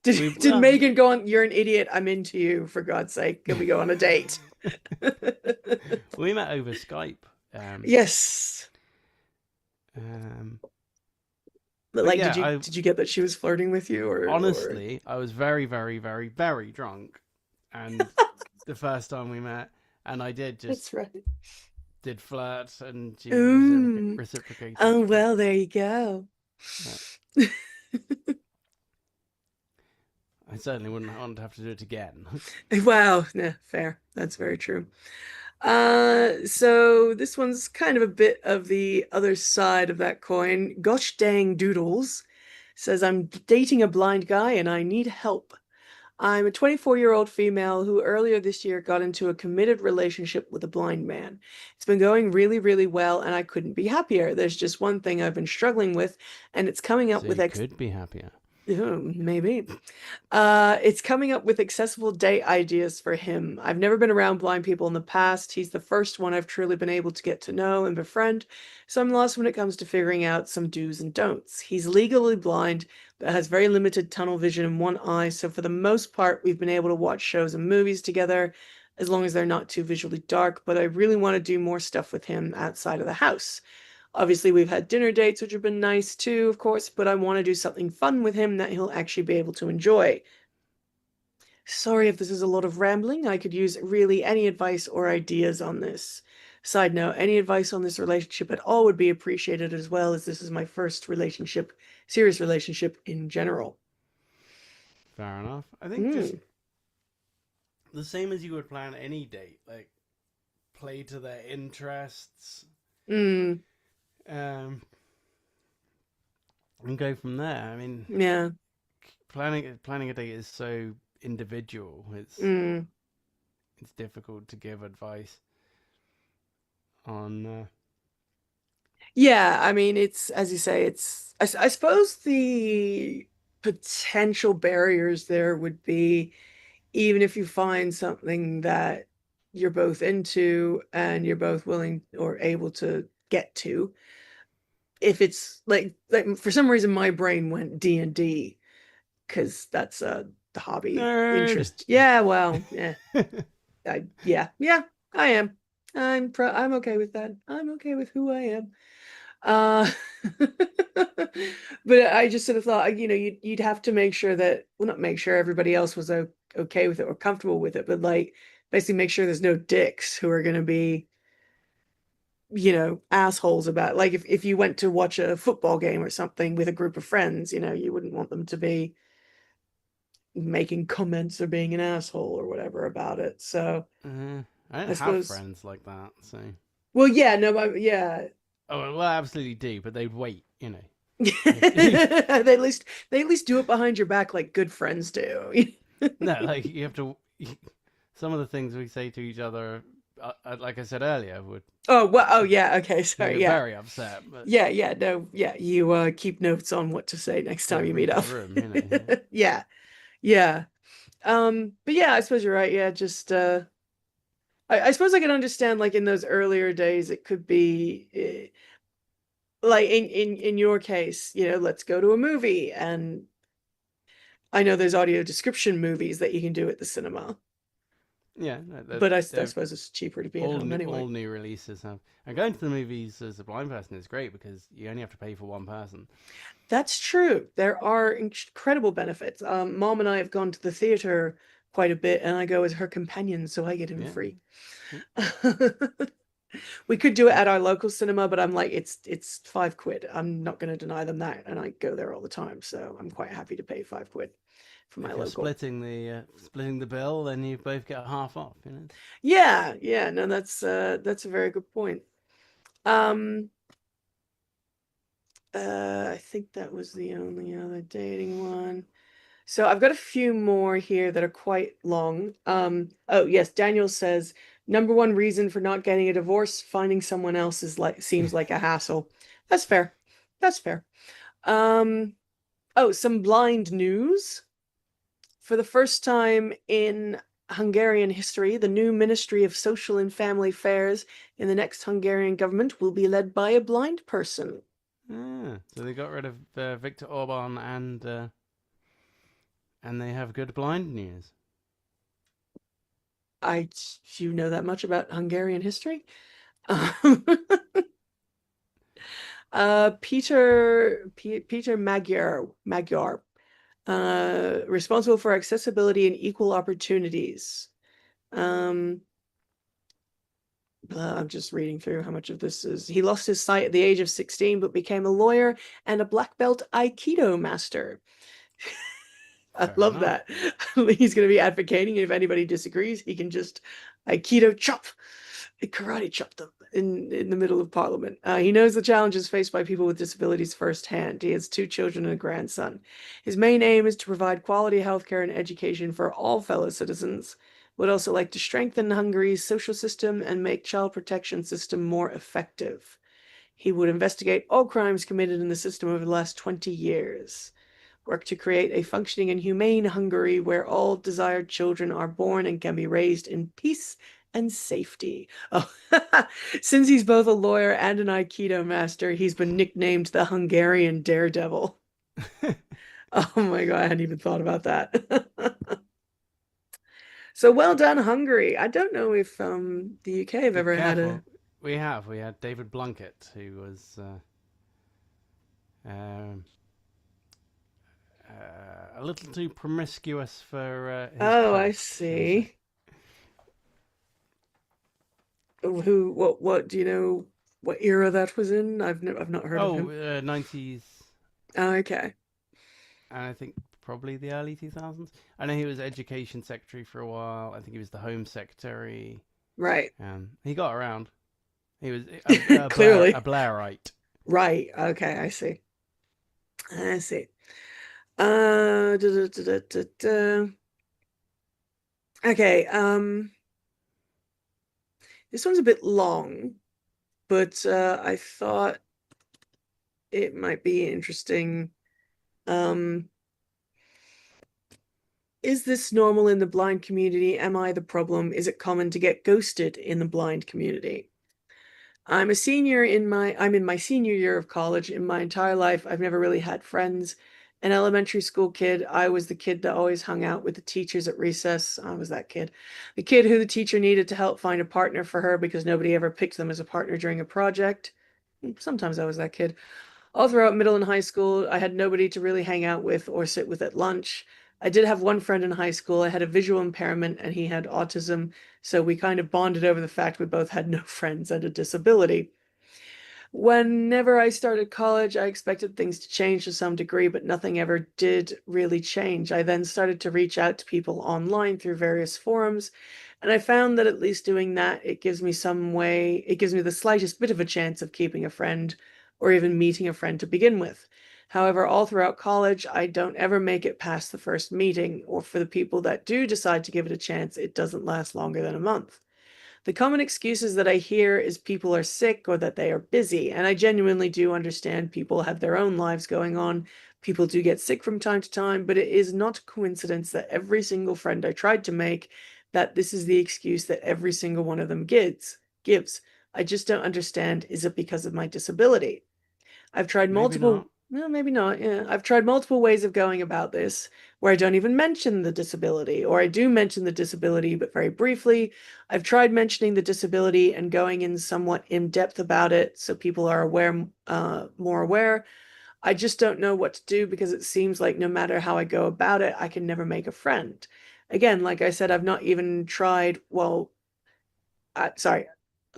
A: did
B: we
A: did
B: well,
A: Megan go on, you're an idiot, I'm into you, for God's sake. Can we go on a date?
B: we met over Skype. Um,
A: Yes.
B: um,
A: But
B: but
A: like
B: yeah, I
A: did you get that she was flirting with you or
B: honestly I was very, very, very, very drunk, and the first time we met, and I
A: That's right.
B: did flirt, and she
A: Ooh.
B: reciprocated.
A: Oh
B: But
A: well, there you go.
B: uh, I certainly wouldn't want to have to do it again.
A: Wow, yeah, fair. That's very true. So this one's kind of a bit of the other side of that coin. Gosh dang doodles says I'm dating a blind guy and I need help. I'm a 24-year-old female who earlier this year got into a committed relationship with a blind man. It's been going really, really well, and I couldn't be happier. There's just one thing I've been struggling with, and it's coming up
B: So
A: with
B: you could be happier.
A: Oh, maybe. It's coming up with accessible date ideas for him. I've never been around blind people in the past. He's the first one I've truly been able to get to know and befriend, so I'm lost when it comes to figuring out some do's and don'ts. He's legally blind, but has very limited tunnel vision in one eye, so for the most part, we've been able to watch shows and movies together, as long as they're not too visually dark, but I really want to do more stuff with him outside of the house. Obviously, we've had dinner dates, which have been nice too, of course, but I want to do something fun with him that he'll actually be able to enjoy. Sorry if this is a lot of rambling. I could use really any advice or ideas on this. Side note, any advice on this relationship at all would be appreciated, as well, as this is my first relationship, serious relationship in general.
B: Fair enough. I think just
A: Mm,
B: the same as you would plan any date, like play to their interests,
A: mm,
B: um, and go from there. I mean,
A: yeah.
B: planning a date is so individual.
A: Mm.
B: It's difficult to give advice on.
A: Yeah, I mean, it's as you say, I suppose the potential barriers there would be even if you find something that you're both into and you're both willing or able to get to. If it's like for some reason my brain went D&D because that's the hobby
B: Nerd.
A: interest. Yeah, well, yeah. Yeah, I am. I'm okay with that. I'm okay with who I am. Uh, but I just sort of thought, you'd have to make sure that, well, not make sure everybody else was okay with it or comfortable with it, but like basically make sure there's no dicks who are going to be, assholes about, like if you went to watch a football game or something with a group of friends, you wouldn't want them to be making comments or being an asshole or whatever about it. So
B: I don't
A: I
B: have
A: suppose,
B: friends like that, so.
A: well, yeah, no, but yeah.
B: Oh well, I absolutely do, but they'd wait.
A: They at least do it behind your back like good friends do.
B: No, like you have to. Some of the things we say to each other, like I said earlier, would
A: Oh, well, oh yeah, okay,
B: they
A: sorry,
B: get
A: yeah.
B: very upset. But
A: Yeah, no, yeah, you keep notes on what to say next time
B: yeah,
A: you
B: read
A: meet
B: the
A: up.
B: room.
A: Yeah, yeah. But yeah, I suppose you're right. Yeah, just I suppose I can understand like in those earlier days it could be like in your case, let's go to a movie, and I know there's audio description movies that you can do at the cinema,
B: Yeah,
A: but I
B: they're
A: suppose it's cheaper to be at
B: all
A: home
B: all
A: anyway.
B: new releases have. And going to the movies as a blind person is great because you only have to pay for one person.
A: That's true. There are incredible benefits. Mom and I have gone to the theater quite a bit, and I go as her companion, so I get in
B: Yeah.
A: free. We could do it at our local cinema, but I'm like, it's £5. I'm not going to deny them that, and I go there all the time, so I'm quite happy to pay £5. for my
B: If you're
A: local.
B: splitting the bill, then you both get half off.
A: Yeah, yeah, no, that's a very good point. Um, I think that was the only other dating one. So I've got a few more here that are quite long. Oh yes, Daniel says number one reason for not getting a divorce, finding someone else is like seems like a hassle. That's fair. That's fair. Um, oh, some blind news. For the first time in Hungarian history, the new Ministry of Social and Family Affairs in the next Hungarian government will be led by a blind person.
B: So they got rid of Viktor Orban, and they have good blind news.
A: I, do you know that much about Hungarian history? Um, Peter Magyar, responsible for accessibility and equal opportunities. Um, I'm just reading through how much of this is. He lost his sight at the age of 16, but became a lawyer and a black belt Aikido master. I
B: Fair
A: love
B: enough.
A: that. He's going to be advocating. If anybody disagrees, he can just Aikido chop, karate chop them in the middle of Parliament. He knows the challenges faced by people with disabilities firsthand. He has two children and a grandson. His main aim is to provide quality healthcare and education for all fellow citizens. Would also like to strengthen Hungary's social system and make child protection system more effective. He would investigate all crimes committed in the system over the last 20 years. Work to create a functioning and humane Hungary where all desired children are born and can be raised in peace and safety. Oh, since he's both a lawyer and an Aikido master, he's been nicknamed the Hungarian Daredevil. Oh my God, I hadn't even thought about that. So well done, Hungary. I don't know if the UK have
B: Be
A: ever had a.
B: careful. We had David Blunkett, who was um, a little too promiscuous for his
A: Oh, I
B: craft, shall we say?
A: see. Who? What? Do you know what era that was in? I've not heard of
B: Oh,
A: him.
B: 90s,
A: Oh, okay.
B: and I think probably the early 2000s. I know he was education secretary for a while. I think he was the home secretary.
A: Right.
B: He got around. He was a
A: Clearly.
B: Blairite.
A: Right. Okay, I see. I see. Da, da, da, da, da. Okay, this one's a bit long, but I thought it might be interesting. Um, is this normal in the blind community? Am I the problem? Is it common to get ghosted in the blind community? I'm in my senior year of college. In my entire life, I've never really had friends. An elementary school kid, I was the kid that always hung out with the teachers at recess. I was that kid. The kid who the teacher needed to help find a partner for her because nobody ever picked them as a partner during a project. Sometimes I was that kid. All throughout middle and high school, I had nobody to really hang out with or sit with at lunch. I did have one friend in high school. I had a visual impairment and he had autism, so we kind of bonded over the fact we both had no friends and a disability. Whenever I started college, I expected things to change to some degree, but nothing ever did really change. I then started to reach out to people online through various forums, and I found that at least doing that, it gives me the slightest bit of a chance of keeping a friend or even meeting a friend to begin with. However, all throughout college, I don't ever make it past the first meeting, or for the people that do decide to give it a chance, it doesn't last longer than a month. The common excuses that I hear is people are sick or that they are busy, and I genuinely do understand people have their own lives going on. People do get sick from time to time, but it is not a coincidence that every single friend I tried to make, that this is the excuse that every single one of them gives. I just don't understand, is it because of my disability? I've tried
B: Maybe
A: multiple,
B: not.
A: well, maybe not. Yeah, I've tried multiple ways of going about this where I don't even mention the disability, or I do mention the disability, but very briefly. I've tried mentioning the disability and going in somewhat in depth about it so people are more aware. I just don't know what to do because it seems like no matter how I go about it, I can never make a friend. Again, like I said, I've not even tried, well, sorry,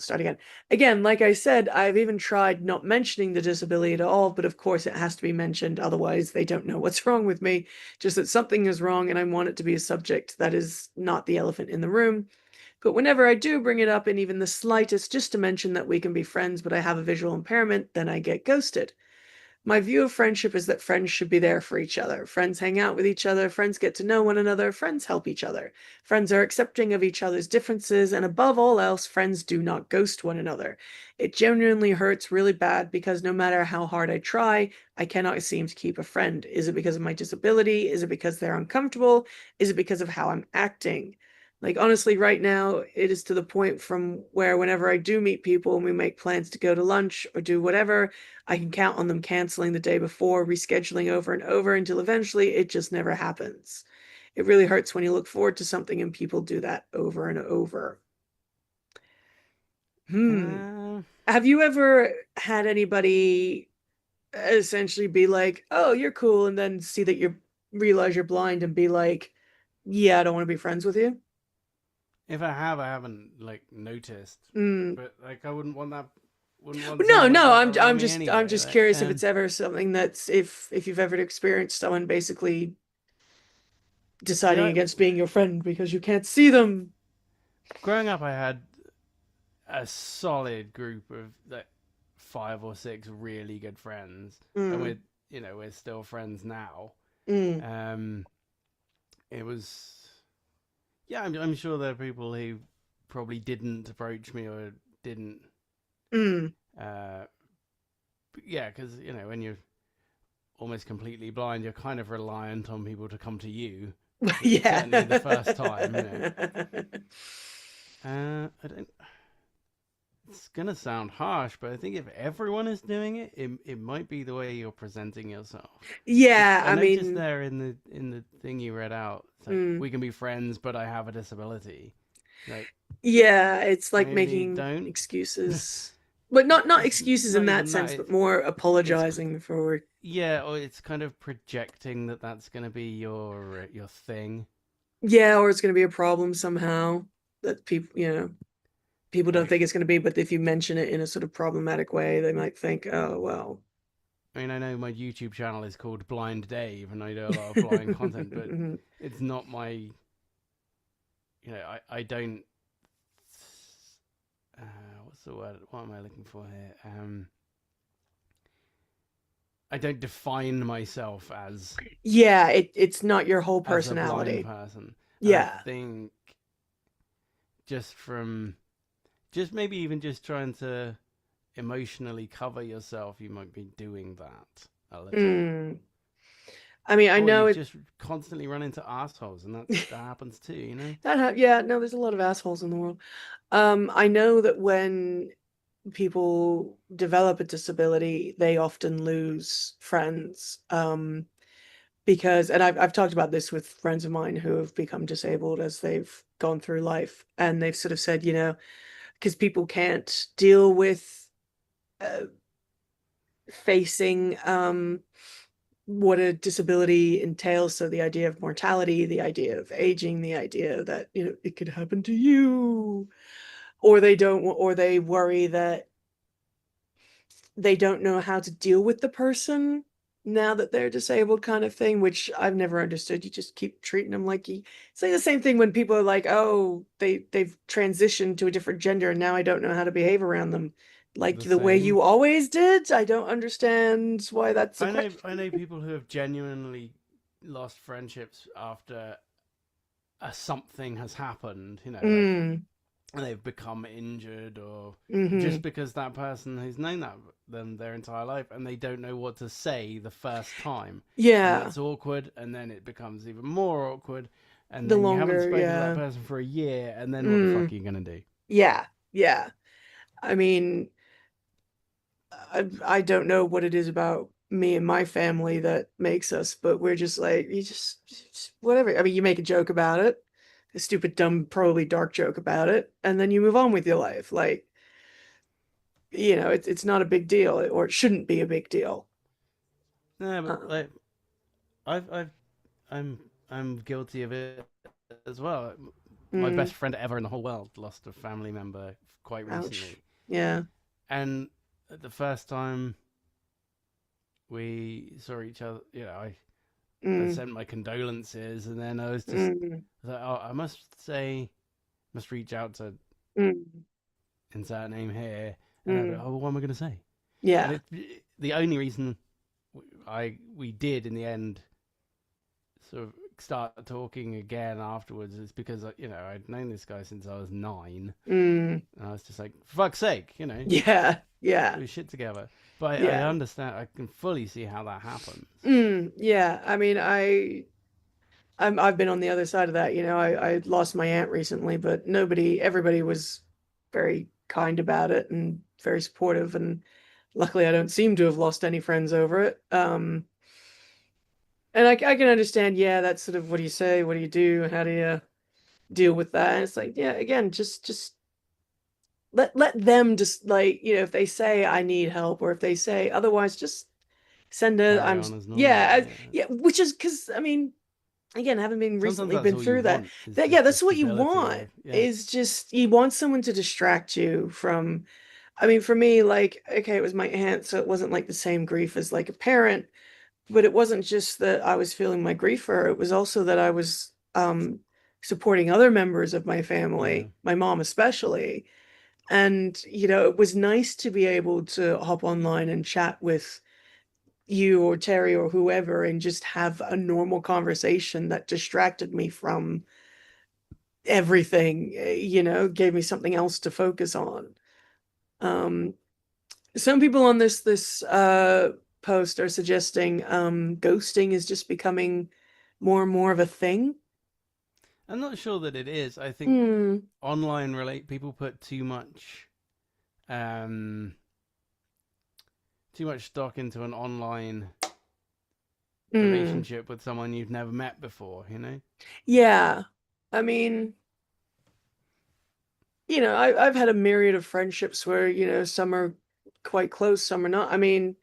A: start again. Again, like I said, I've even tried not mentioning the disability at all, but of course it has to be mentioned, otherwise they don't know what's wrong with me. Just that something is wrong, and I want it to be a subject that is not the elephant in the room. But whenever I do bring it up in even the slightest, just to mention that we can be friends, but I have a visual impairment, then I get ghosted. My view of friendship is that friends should be there for each other. Friends hang out with each other, friends get to know one another, friends help each other. Friends are accepting of each other's differences, and above all else, friends do not ghost one another. It genuinely hurts really bad because no matter how hard I try, I cannot seem to keep a friend. Is it because of my disability? Is it because they're uncomfortable? Is it because of how I'm acting? Like, honestly, right now, it is to the point from where whenever I do meet people and we make plans to go to lunch or do whatever, I can count on them canceling the day before, rescheduling over and over until eventually it just never happens. It really hurts when you look forward to something and people do that over and over. Hmm.
B: Uh,
A: Have you ever had anybody essentially be like, "Oh, you're cool," and then see that you realize you're blind and be like, "Yeah, I don't want to be friends with you"?
B: if I have, I haven't like noticed,
A: Hmm.
B: but like I wouldn't want that. Wouldn't want
A: No,
B: someone like
A: no,
B: that
A: I'm
B: around
A: I'm
B: me
A: just I'm
B: anyway.
A: just
B: Like,
A: curious if it's ever something that's if you've ever experienced someone basically
B: see,
A: deciding against being your friend because you can't see them.
B: growing up, I had a solid group of like 5 or 6 really good friends, and
A: Mm,
B: we're still friends now.
A: mm,
B: Um, it was yeah. I'm sure there are people who probably didn't approach me or didn't.
A: mm.
B: Uh, yeah, because when you're almost completely blind, you're kind of reliant on people to come to you.
A: Yeah.
B: Certainly the first time. I don't. It's gonna sound harsh, but I think if everyone is doing it, it might be the way you're presenting yourself. Because
A: Yeah,
B: I
A: I
B: noticed
A: mean,
B: there in the thing you read out, it's like
A: mm,
B: we can be friends, but I have a disability. Like
A: yeah, it's like
B: maybe
A: making
B: don't.
A: excuses. But not
B: It's
A: excuses in
B: not
A: that
B: even that.
A: sense, but more
B: It's
A: apologizing for,
B: yeah, or it's kind of projecting that that's gonna be your thing.
A: yeah, or it's going to be a problem somehow that people don't
B: Like
A: think it's going to be, but if you mention it in a sort of problematic way, they might think, oh, well.
B: I mean, I know my YouTube channel is called Blind Dave, and I do a lot of blind content, but it's not my. I don't. What's the word? What am I looking for here? I don't define myself
A: Yeah, it's not your whole
B: as a blind
A: personality.
B: person, and I
A: Yeah.
B: think just from just maybe even just trying to emotionally cover yourself, you might be doing that a little.
A: Mm. I mean, I
B: Or
A: know
B: you
A: it
B: just constantly run into assholes, and that happens too.
A: yeah, no, there's a lot of assholes in the world. I know that when people develop a disability, they often lose friends. Because, and I've talked about this with friends of mine who have become disabled as they've gone through life, and they've sort of said, because people can't deal with uh, facing what a disability entails. So the idea of mortality, the idea of aging, the idea that, it could happen to you, or they worry that they don't know how to deal with the person now that they're disabled, kind of thing, which I've never understood. You just keep treating them like it's like the same thing when people are like, oh, they've transitioned to a different gender and now I don't know how to behave around them. Like
B: The
A: the way
B: same.
A: you always did. I don't understand why that's a
B: I know
A: question.
B: people who have genuinely lost friendships after something has happened. Like
A: Mm,
B: they've become injured, or
A: mm-hmm.
B: just because that person who's known them their entire life, and they don't know what to say the first time, and
A: Yeah.
B: that's awkward, and then it becomes even more awkward, and
A: The
B: then you haven't
A: longer,
B: spoken to that
A: yeah.
B: person for a year, and then what the fuck
A: Mm,
B: are you gonna do?
A: yeah. Yeah. I mean, I don't know what it is about me and my family that makes us, but we're just like, just whatever. I mean, you make a joke about it, a stupid, dumb, probably dark joke about it, and then you move on with your life. Like, it's not a big deal, or it shouldn't be a big deal.
B: No, but
A: Um,
B: like I've I'm I'm guilty of it as well. My
A: mm,
B: best friend ever in the whole world lost a family member quite
A: Ouch.
B: recently.
A: Yeah.
B: And the first time we saw each other, I
A: Mm,
B: sent my condolences, and then I was just
A: mm,
B: like, oh, I must reach out to
A: mm,
B: insert name here, and I'd be like,
A: mm.
B: oh, what am I going to say? And
A: Yeah.
B: the only reason we did in the end sort of start talking again afterwards is because I'd known this guy since I was 9,
A: Mm.
B: and I was just like, for fuck's sake,
A: Yeah. Yeah.
B: do shit together. But I
A: Yeah.
B: understand, I can fully see how that happens.
A: Yeah. I mean, I've been on the other side of that. I lost my aunt recently, but everybody was very kind about it and very supportive. And luckily, I don't seem to have lost any friends over it. And I can understand, yeah, that's sort of what do you say, what do you do, how do you deal with that? And it's like, yeah, again, just let them just like, if they say I need help or if they say otherwise, just send a
B: Carry
A: I'm
B: on as normal.
A: yeah,
B: Yeah.
A: yeah, which is because I mean, again, having been
B: Sometimes
A: recently
B: that's
A: been
B: all you
A: through that,
B: want is
A: that yeah,
B: just the
A: that's what you
B: stability
A: want
B: of
A: is just you want someone to distract you from. I mean, for me, like, okay, it was my aunt, so it wasn't like the same grief as like a parent, but it wasn't just that I was feeling my grief for her, it was also that I was supporting other members of my
B: yeah.
A: family, my mom especially. And, it was nice to be able to hop online and chat with you or Terry or whoever and just have a normal conversation that distracted me from everything, gave me something else to focus on. Um, some people on this post are suggesting ghosting is just becoming more and more of a thing.
B: I'm not sure that it is. I think
A: Hmm.
B: online people put um too much stock into an online
A: Hmm.
B: relationship with someone you've never met before.
A: Yeah. I mean, I've had a myriad of friendships where, some are quite close, some are not. I mean,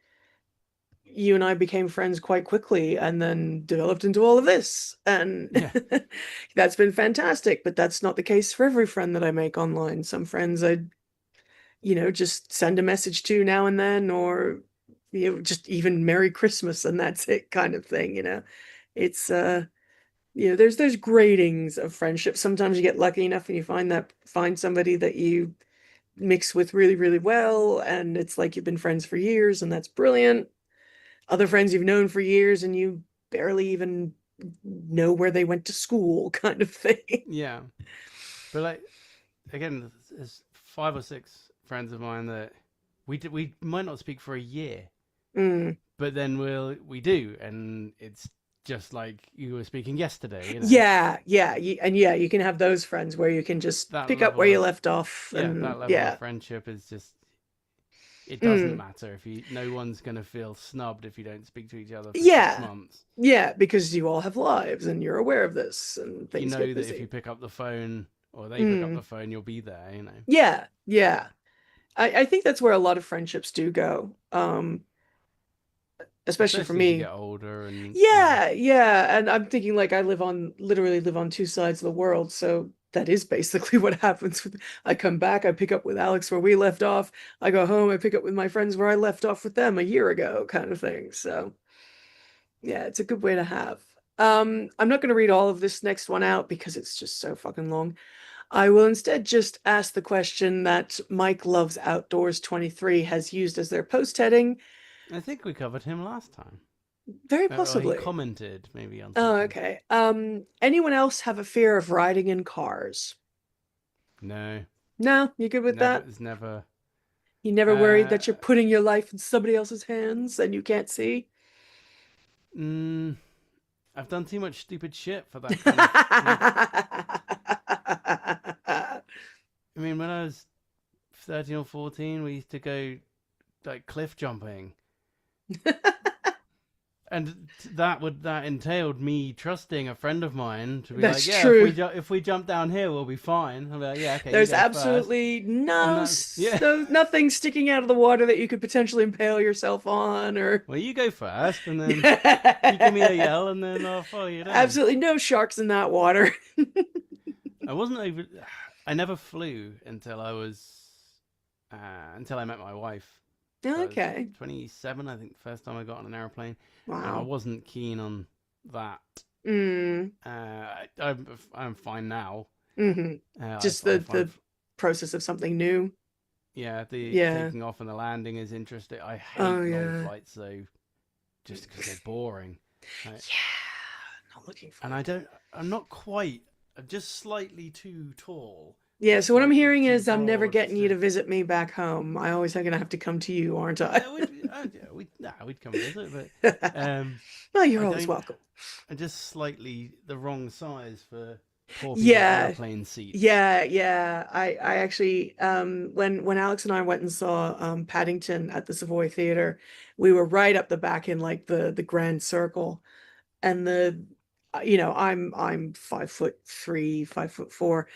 A: you and I became friends quite quickly and then developed into all of this. And
B: Yeah.
A: that's been fantastic. But that's not the case for every friend that I make online. Some friends I, just send a message to now and then, or, just even Merry Christmas and that's it kind of thing. It's, there's gradings of friendship. Sometimes you get lucky enough and you find somebody that you mix with really, really well. And it's like you've been friends for years and that's brilliant. Other friends you've known for years and you barely even know where they went to school kind of thing.
B: Yeah. But like again, there's 5 or 6 friends of mine that we might not speak for a year,
A: Mm.
B: but then we do, and it's just like you were speaking yesterday.
A: Yeah, yeah, and yeah, you can have those friends where you can just
B: That
A: pick up where
B: level
A: you
B: of
A: left off, and
B: that level of
A: yeah.
B: friendship is just, it doesn't
A: Mm.
B: matter if no one's gonna feel snubbed if you don't speak to each other for six
A: Yeah,
B: months.
A: yeah, because you all have lives and you're aware of this, and
B: You
A: things
B: know
A: get
B: that if you
A: busy.
B: pick up the phone or they pick up
A: Mm.
B: the phone, you'll be there.
A: Yeah, yeah. I think that's where a lot of friendships do go. Especially for
B: Especially as you
A: me.
B: get older and
A: Yeah, yeah. And I'm thinking like literally live on two sides of the world. So that is basically what happens with I come back, I pick up with Alex where we left off. I go home, I pick up with my friends where I left off with them a year ago, kind of thing. So yeah, it's a good way to have. I'm not going to read all of this next one out because it's just so fucking long. I will instead just ask the question that Mike Loves Outdoors 23 has used as their post heading.
B: I think we covered him last time.
A: Very
B: Or he
A: possibly.
B: commented maybe on
A: Oh,
B: something.
A: okay. Anyone else have a fear of riding in cars?
B: No,
A: No, you good with
B: never.
A: that?
B: It's never.
A: You never worried
B: Uh,
A: that you're putting your life in somebody else's hands and you can't see?
B: mm, I've done too much stupid shit for that kind of like. I mean, when I was 13 or 14, we used to go like cliff jumping, and that entailed me trusting a friend of mine to be like,
A: That's
B: yeah,
A: true.
B: if we jump down here, we'll be fine. I'll be like, yeah, okay, you
A: There's
B: go first,
A: absolutely
B: and that's yeah.
A: nothing sticking out of the water that you could potentially impale yourself on or
B: Well, you go first, and then you give me a yell, and then I'll follow you down.
A: absolutely no sharks in that water.
B: I wasn't even. I never flew until I was until I met my wife. So I was
A: Okay.
B: 27, I think, the first time I got on an airplane, and I
A: Wow.
B: wasn't keen on that.
A: Mm.
B: I'm fine now.
A: Hmm. Just
B: I
A: the
B: find,
A: process of something new.
B: yeah, the
A: Yeah.
B: taking off and the landing is interesting. I
A: Oh
B: hate long
A: yeah.
B: flights though, just because they're boring. Like,
A: Yeah. Not looking
B: and
A: forward to it.
B: I'm not quite. I'm just slightly too tall,
A: Yeah, so what I'm
B: slightly
A: hearing
B: too
A: is I'm never
B: broad
A: getting you
B: to.
A: to visit me back home. I always are gonna have to come to you, aren't I?
B: We'd come visit, but
A: Well, you're
B: I
A: always
B: don't.
A: welcome.
B: I'm just slightly the wrong size for poor people
A: Yeah,
B: airplane seats.
A: yeah. I actually when Alex and I went and saw Paddington at the Savoy Theater, we were right up the back in like the grand circle. And the I'm 5'3", 5'4",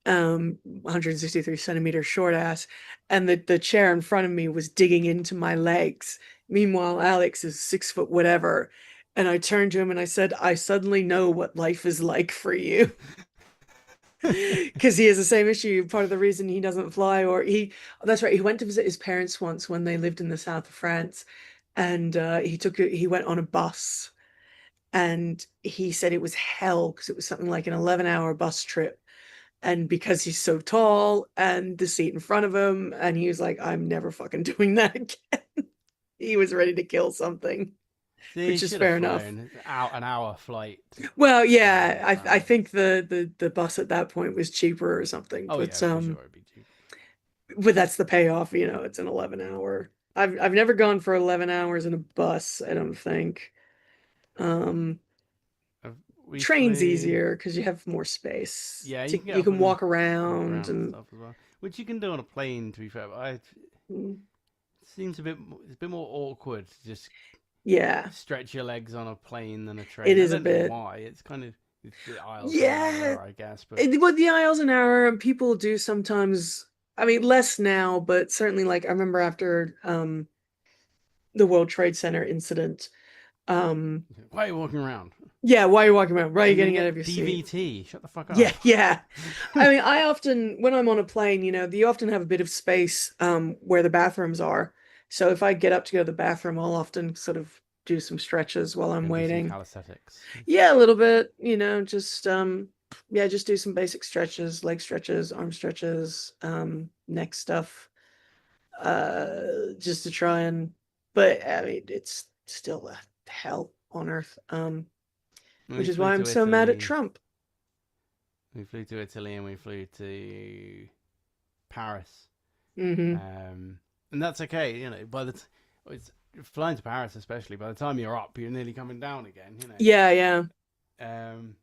A: 163 centimeter short ass, and the chair in front of me was digging into my legs. Meanwhile, Alex is 6 foot whatever. And I turned to him and I said, I suddenly know what life is like for you. Because he has the same issue. Part of the reason he doesn't fly, or that's right, he went to visit his parents once when they lived in the south of France. And he went on a bus, and he said it was hell because it was something like an 11-hour bus trip. And because he's so tall and the seat in front of him, and he was like, I'm never fucking doing that again. He was ready to kill something,
B: See, you
A: which is
B: should have
A: fair enough.
B: flown out an hour flight
A: Well,
B: to
A: yeah, I
B: France.
A: think the bus at that point was cheaper or something,
B: Oh yeah, for sure, it'd be cheap.
A: but that's the payoff, it's an 11-hour. I've never gone for 11 hours in a bus, I don't think. Um,
B: We
A: Train's
B: flew.
A: easier because you have more space.
B: Yeah, you can get
A: You
B: up
A: can
B: and
A: walk
B: walk
A: around
B: around and
A: and
B: stuff as well, which you can do on a plane. To be fair, but it seems it's a bit more awkward to just
A: yeah,
B: stretch your legs on a plane than a
A: it
B: train. I
A: is a
B: don't know
A: bit.
B: why. It's kind of the aisles are
A: Yeah,
B: narrower, I guess, but
A: well, the aisle's an hour, and people do sometimes. I mean, less now, but certainly, like I remember after the World Trade Center incident. Um,
B: why are you walking around?
A: yeah, while you're walking around, why are
B: Are
A: you
B: you gonna
A: getting out of
B: get
A: your seat?
B: DVT? Shut the fuck
A: Yeah,
B: up.
A: yeah. I mean, I often, when I'm on a plane, you often have a bit of space where the bathrooms are. So if I get up to go to the bathroom, I'll often sort of do some stretches while I'm
B: Gonna do some
A: waiting.
B: calisthenics.
A: Yeah, a little bit, just yeah, just do some basic stretches, leg stretches, arm stretches, neck stuff, just to try and, but I mean, it's still a hell on earth.
B: We
A: Which is
B: flew
A: why I'm
B: to
A: so mad at
B: Italy.
A: Trump.
B: We flew to Italy and we flew to Paris.
A: Hmm.
B: Um, and that's okay, By it's flying to Paris, especially by the time you're up, you're nearly coming down again.
A: Yeah, yeah.
B: Um,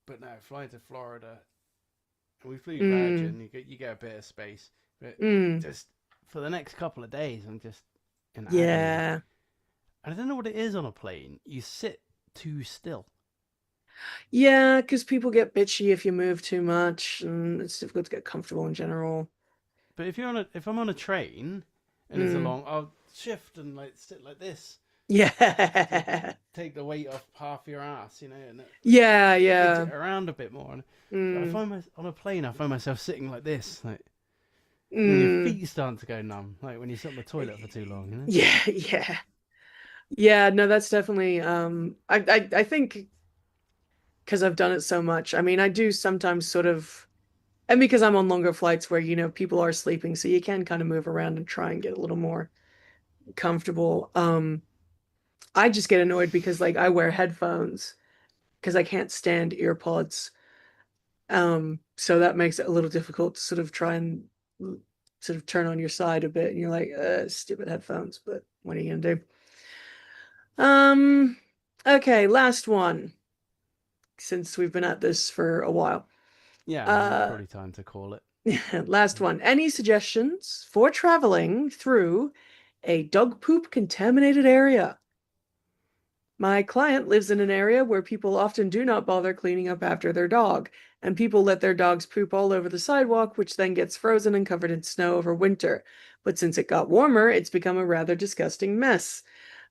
B: but no, flying to Florida, we flew
A: Mm,
B: Virgin. You get a bit of space, but
A: mm,
B: just for the next couple of days, I'm just in agony.
A: yeah.
B: I don't know what it is on a plane. You sit too still.
A: Yeah, because people get bitchy if you move too much, and it's difficult to get comfortable in general.
B: But if I'm on a train and it's a
A: Mm,
B: long, I'll shift and like sit like this to
A: yeah.
B: take the weight off half your ass, and
A: Yeah,
B: edge
A: yeah.
B: it around a bit more. But
A: Mm,
B: on a plane, I find myself sitting like this, like, and then your
A: mm.
B: feet start to go numb, like when you sit on the toilet for too long.
A: Yeah, yeah. Yeah, no, that's definitely I think because I've done it so much. I mean, I do sometimes sort of, and because I'm on longer flights where, people are sleeping, so you can kind of move around and try and get a little more comfortable. I just get annoyed because like I wear headphones because I can't stand earpods. So that makes it a little difficult to sort of try and sort of turn on your side a bit, and you're like, stupid headphones, but what are you gonna do? Um, okay, last one, since we've been at this for a while.
B: Yeah, it's
A: Uh,
B: probably time to call it.
A: last one. Any suggestions for traveling through a dog poop contaminated area? My client lives in an area where people often do not bother cleaning up after their dog, and people let their dogs poop all over the sidewalk, which then gets frozen and covered in snow over winter. But since it got warmer, it's become a rather disgusting mess.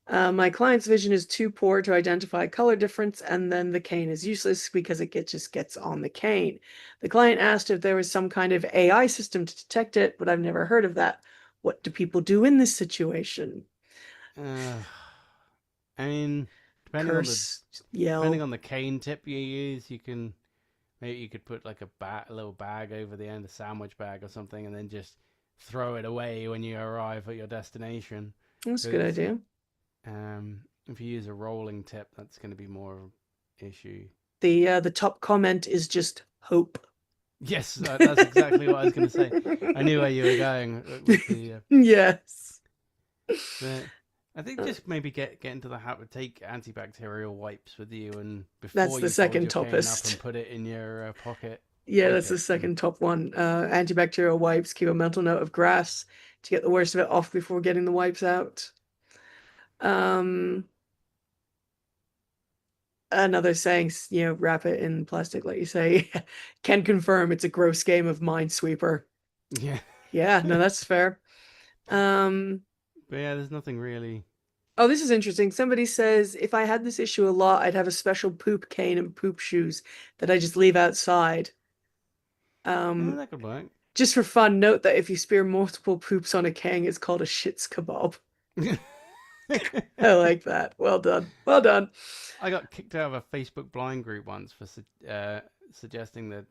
A: My client's vision is too poor to identify color difference, and then the cane is useless because just gets on the cane. The client asked if there was some kind of AI system to detect it, but I've never heard of that. What do people do in this situation?
B: Uh, I mean, depending on the
A: Curse,
B: depending
A: yell.
B: on the cane tip you use, maybe you could put like a little bag over the end, a sandwich bag or something, and then just throw it away when you arrive at your destination.
A: That's a good
B: Because
A: idea.
B: if you use a rolling tip, that's going to be more of an issue.
A: The top comment is just hope.
B: Yes, that's exactly what I was going to say. I knew where you were going with the.
A: Yes.
B: But I think
A: Uh,
B: just maybe get into the habit, take antibacterial wipes with you, and
A: That's
B: before
A: the
B: you fold
A: second
B: your cane up and
A: toppest.
B: put it in your pocket,
A: Yeah,
B: wipe
A: that's the
B: it.
A: second top one. Antibacterial wipes, keep a mental note of grass to get the worst of it off before getting the wipes out. Um, Another saying, wrap it in plastic, like you say. Can confirm it's a gross game of Minesweeper.
B: Yeah.
A: Yeah, no, that's fair. Um,
B: But yeah, there's nothing really.
A: oh, this is interesting. Somebody says if I had this issue a lot, I'd have a special poop cane and poop shoes that I just leave outside.
B: Oh,
A: Um,
B: that could work.
A: just for fun, note that if you spear multiple poops on a cane, it's called a shits kebab. I like that. Well done. Well done.
B: I got kicked out of a Facebook blind group once for suggesting that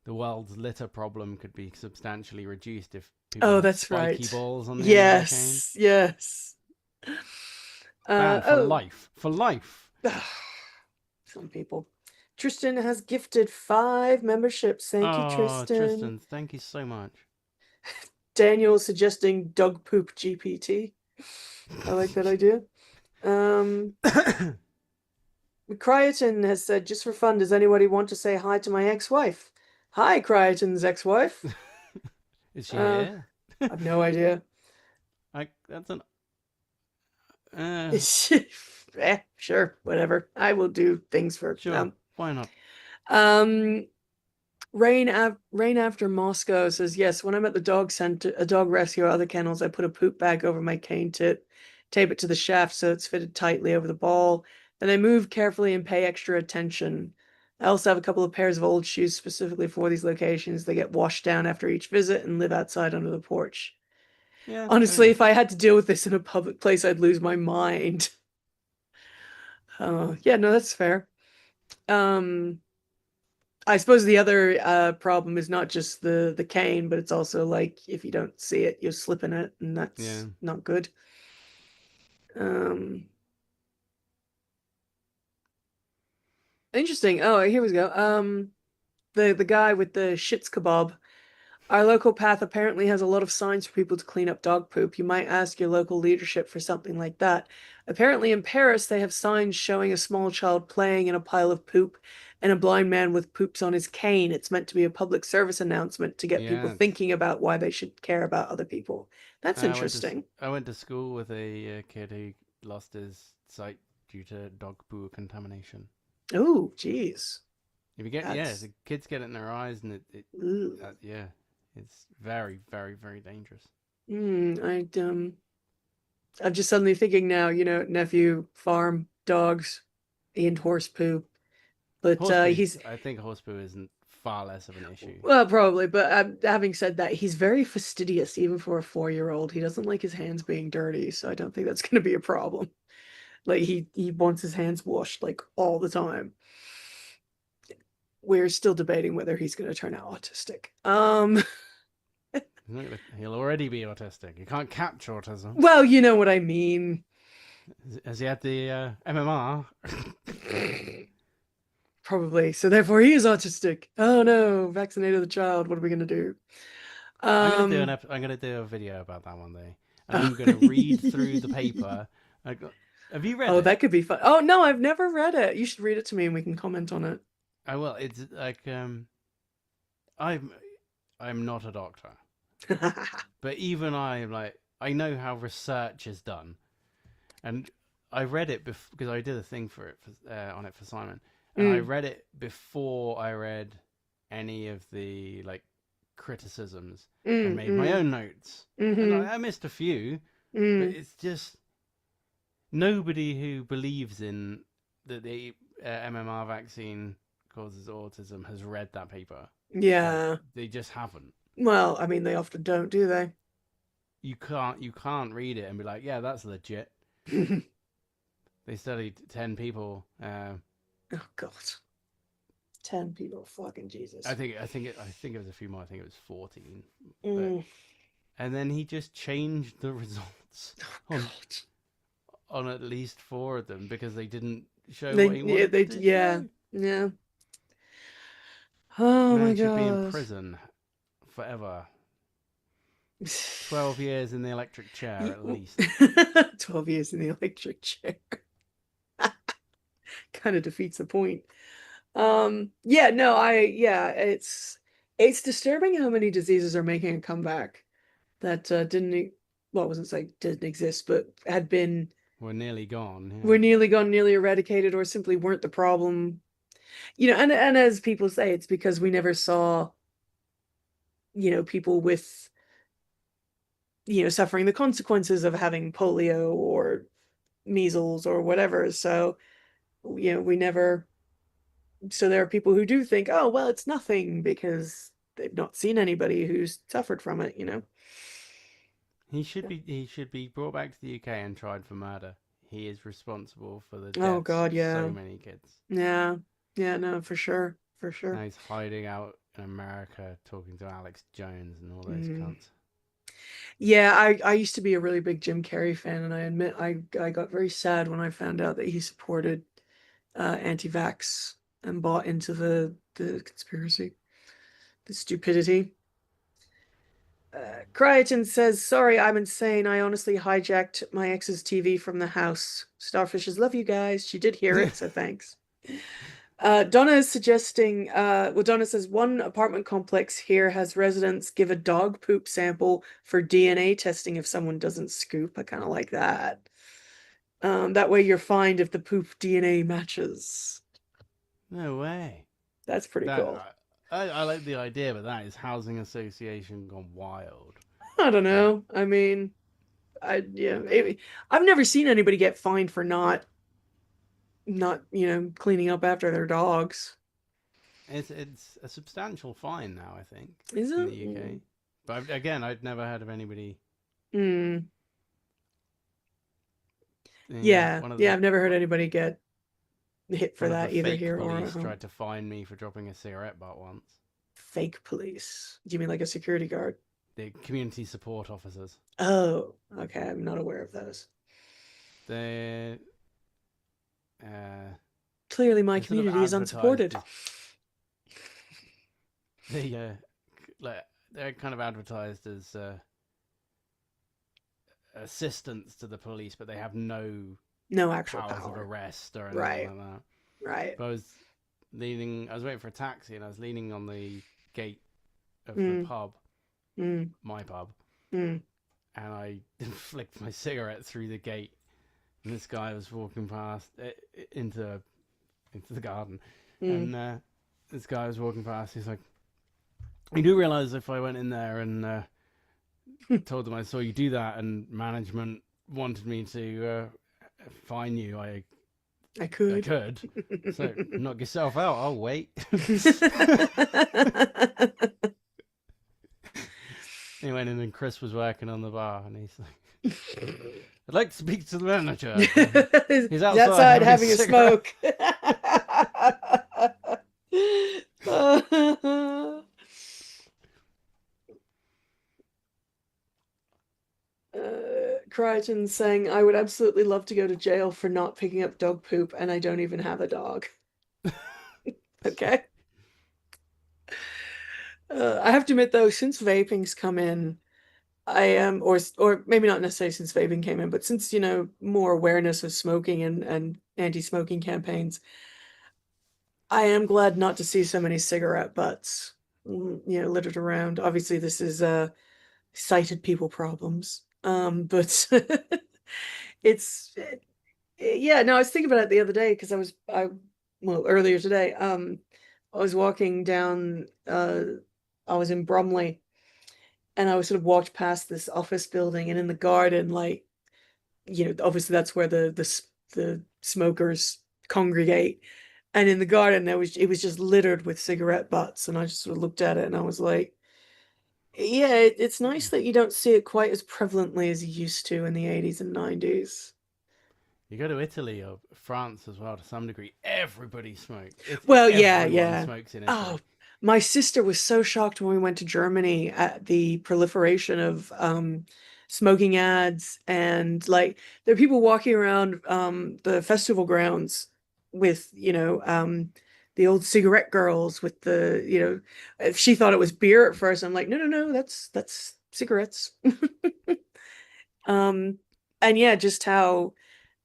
B: the world's litter problem could be substantially reduced if people
A: Oh,
B: had
A: that's
B: spiky
A: right.
B: balls on the end of their canes.
A: Yes, yes.
B: Banned for
A: Oh,
B: life. For life.
A: some people. Tristan has gifted 5 memberships. Thank you,
B: Oh,
A: Tristan.
B: Tristan, thank you so much.
A: Daniel suggesting dog poop GPT. I like that idea. Um, Cryoton has said, just for fun, does anybody want to say hi to my ex-wife? Hi, Cryoton's ex-wife.
B: Is she
A: Uh,
B: here?
A: I've no idea.
B: That's an.
A: Sure, whatever. I will do things for
B: Sure. Why not?
A: um Rain after Moscow says, yes, when I'm at the dog center, a dog rescue or other kennels, I put a poop bag over my cane tip, tape it to the shaft so it's fitted tightly over the ball. Then I move carefully and pay extra attention. I also have a couple of pairs of old shoes specifically for these locations. They get washed down after each visit and live outside under the porch.
B: Yeah, fair
A: Honestly,
B: enough.
A: if I had to deal with this in a public place, I'd lose my mind. Yeah, no, that's fair. Um, I suppose the other problem is not just the cane, but it's also like if you don't see it, you're slipping it, and
B: Yeah.
A: that's not good. Um, Interesting. Oh, here we go. The guy with the shits kebab. Our local path apparently has a lot of signs for people to clean up dog poop. You might ask your local leadership for something like that. Apparently, in Paris, they have signs showing a small child playing in a pile of poop and a blind man with poops on his cane. It's meant to be a public service announcement to get people
B: Yeah, it's.
A: thinking about why they should care about other people. That's interesting.
B: I went to school with a kid who lost his sight due to dog poo contamination.
A: Oh, geez.
B: If you get
A: That's
B: the kids get it in their eyes, and
A: ooh.
B: yeah, it's very very very dangerous.
A: I'm just suddenly thinking now, nephew, farm, dogs, and horse poo. But
B: Horse poo,
A: he's
B: I think horse poo isn't far less of an issue.
A: well, probably. But having said that, he's very fastidious, even for a 4-year-old. He doesn't like his hands being dirty, so I don't think that's going to be a problem. Like he wants his hands washed like all the time. We're still debating whether he's going to turn out autistic.
B: He'll already be autistic. You can't catch autism.
A: Well, you know what I mean.
B: Has he had the MMR?
A: Probably. So therefore, he is autistic. Oh no, vaccinated the child. What are we going to do? Um.
B: I'm gonna do a video about that one day, and
A: Oh.
B: I'm gonna read through the paper. Have you read
A: Oh,
B: it?
A: that could be fun. Oh no, I've never read it. You should read it to me and we can comment on it.
B: I will. It's like I'm I'm not a doctor, but even I know how research is done, and I read it because I did a thing for it on it for Simon, and I
A: Mm,
B: read it before I read any of the criticisms and
A: mm,
B: made my
A: mm,
B: own notes, and
A: mm-hmm,
B: I missed a few, but
A: mm.
B: it's just nobody who believes in that the MMR vaccine causes autism has read that paper. Like,
A: Yeah.
B: they just haven't.
A: Well, I mean, they often don't, do they?
B: You can't read it and be like, yeah, that's legit. They studied 10 people.
A: Oh God. 10 people, fucking Jesus.
B: I think it was a few more. I think it was 14. But
A: Mm.
B: and then he just changed the results
A: Oh
B: on
A: God.
B: on at least 4 of them because they didn't show
A: They,
B: what he
A: yeah,
B: wanted
A: they,
B: to
A: yeah,
B: show.
A: yeah. Oh my
B: Man should be in
A: God.
B: prison forever. 12 years in the electric chair at least.
A: 12 years in the electric chair. Kind of defeats the point. Yeah, no, yeah, it's disturbing how many diseases are making a comeback that well, I wasn't saying didn't exist, but had been
B: We're nearly gone. Yeah.
A: were nearly gone, nearly eradicated, or simply weren't the problem. And as people say, it's because we never saw, people with, suffering the consequences of having polio or measles or whatever. So, we never. So there are people who do think, oh, well, it's nothing because they've not seen anybody who's suffered from it.
B: He should be brought back to the UK and tried for murder. He is responsible for the
A: Oh
B: deaths
A: God,
B: of
A: yeah.
B: so many kids.
A: Yeah. Yeah, no, for sure. For
B: Now
A: sure.
B: he's hiding out in America talking to Alex Jones and all those
A: Mm.
B: cunts.
A: Yeah, I used to be a really big Jim Carrey fan, and I admit I got very sad when I found out that he supported anti-vax and bought into the conspiracy, the stupidity. Cryogen says, "Sorry, I'm insane. I honestly hijacked my ex's TV from the house. Starfishes love you guys. She did hear it, so thanks." Donna is suggesting, well, Donna says one apartment complex here has residents give a dog poop sample for DNA testing if someone doesn't scoop. I kind of like that. That way you're fined if the poop DNA matches.
B: No way.
A: That's pretty cool.
B: I like the idea, but that is housing association gone wild.
A: I don't
B: Like,
A: know. I mean, yeah, I've never seen anybody get fined for not cleaning up after their dogs.
B: it's a substantial fine now, I think,
A: Is
B: in
A: it?
B: the UK. But again, I'd never heard of anybody.
A: Mm.
B: Yeah,
A: Yeah, yeah, I've never heard anybody get hit for
B: one of the
A: that either
B: fake
A: here or at
B: police
A: home.
B: tried to fine me for dropping a cigarette butt once.
A: Fake police. Do you mean like a security guard?
B: The community support officers.
A: Oh, okay. I'm not aware of those.
B: They uh,
A: Clearly, my
B: they sort of
A: community is
B: advertised
A: unsupported.
B: as they like they're kind of advertised as assistants to the police, but they have no
A: No actual
B: powers of
A: power.
B: arrest or anything
A: Right,
B: like that.
A: right.
B: But I was waiting for a taxi and I was leaning on the gate of the
A: Mm,
B: pub,
A: mm,
B: my pub,
A: mm,
B: and I flicked my cigarette through the gate. And this guy was walking past into the garden,
A: mm.
B: and this guy was walking past. He's like, "You do realize if I went in there and told them I saw you do that, and management wanted me to fine you, I
A: I
B: could. So knock yourself out. I'll wait." He went in and Chris was working on the bar, and he's like, "I'd like to speak to the manager. He's outside
A: having a
B: cigarette."
A: smoke. Crichton saying, I would absolutely love to go to jail for not picking up dog poop, and I don't even have a dog. Okay. I have to admit, though, since vaping's come in, I am, or maybe not necessarily since vaping came in, but since, more awareness of smoking and anti-smoking campaigns, I am glad not to see so many cigarette butts, littered around. Obviously, this is sighted people problems. But it's yeah, no, I was thinking about it the other day because well, earlier today, I was walking down, I was in Bromley, and I was sort of walked past this office building, and in the garden, like obviously that's where the smokers congregate. And in the garden, it was just littered with cigarette butts, and I just sort of looked at it and I was like, yeah, it's nice that you don't see it quite as prevalently as you used to in the 80s and 90s.
B: You go to Italy or France as well to some degree. Everybody smokes.
A: Well, yeah,
B: Everyone
A: yeah.
B: smokes in
A: Oh,
B: Italy.
A: my sister was so shocked when we went to Germany at the proliferation of smoking ads, and like there are people walking around the festival grounds with, the old cigarette girls with if she thought it was beer at first. I'm like, no, no, no, that's cigarettes. Um, and yeah, just how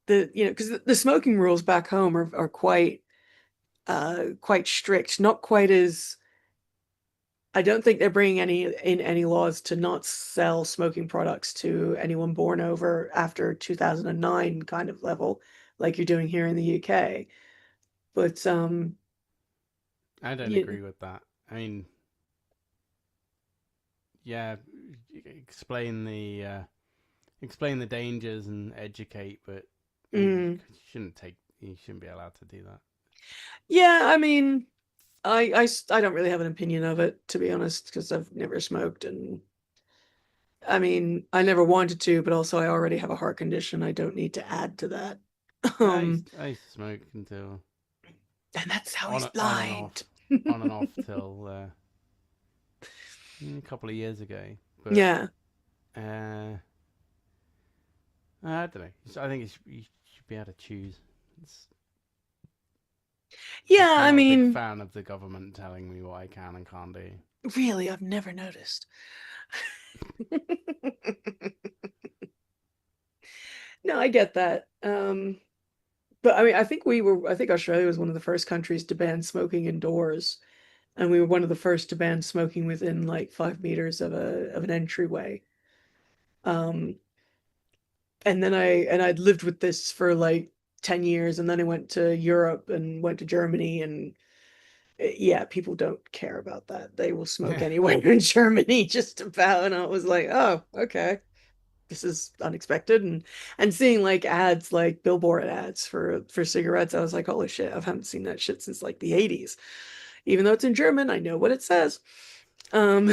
A: because the smoking rules back home are quite strict, not quite as I don't think they're bringing any laws to not sell smoking products to anyone born over after 2009 kind of level, like you're doing here in the UK. But
B: I don't
A: you,
B: agree with that. I mean, yeah, explain the dangers and educate, but you
A: mm,
B: you shouldn't be allowed to do that.
A: yeah, I mean, I don't really have an opinion of it, to be honest, because I've never smoked, and I mean, I never wanted to, but also I already have a heart condition. I don't need to add to that. Um,
B: I used to smoke until
A: and that's how he's blind.
B: on and off till a couple of years ago. But
A: Yeah.
B: uh, I don't know. I think you should be able to choose. It's,
A: Yeah,
B: I'm
A: I
B: not a big
A: mean,
B: fan of the government telling me what I can and can't do.
A: really, I've never noticed. No, I get that. But I mean, I think Australia was one of the first countries to ban smoking indoors, and we were one of the first to ban smoking within like 5 meters of an entryway. Um, and I'd lived with this for like 10 years, and then I went to Europe and went to Germany, and yeah, people don't care about that. They will smoke
B: Yeah.
A: anywhere in Germany, just about. And I was like, oh, okay. This is unexpected. And seeing like ads, like billboard ads for cigarettes, I was like, holy shit, I haven't seen that shit since like the 80s. Even though it's in German, I know what it says. Um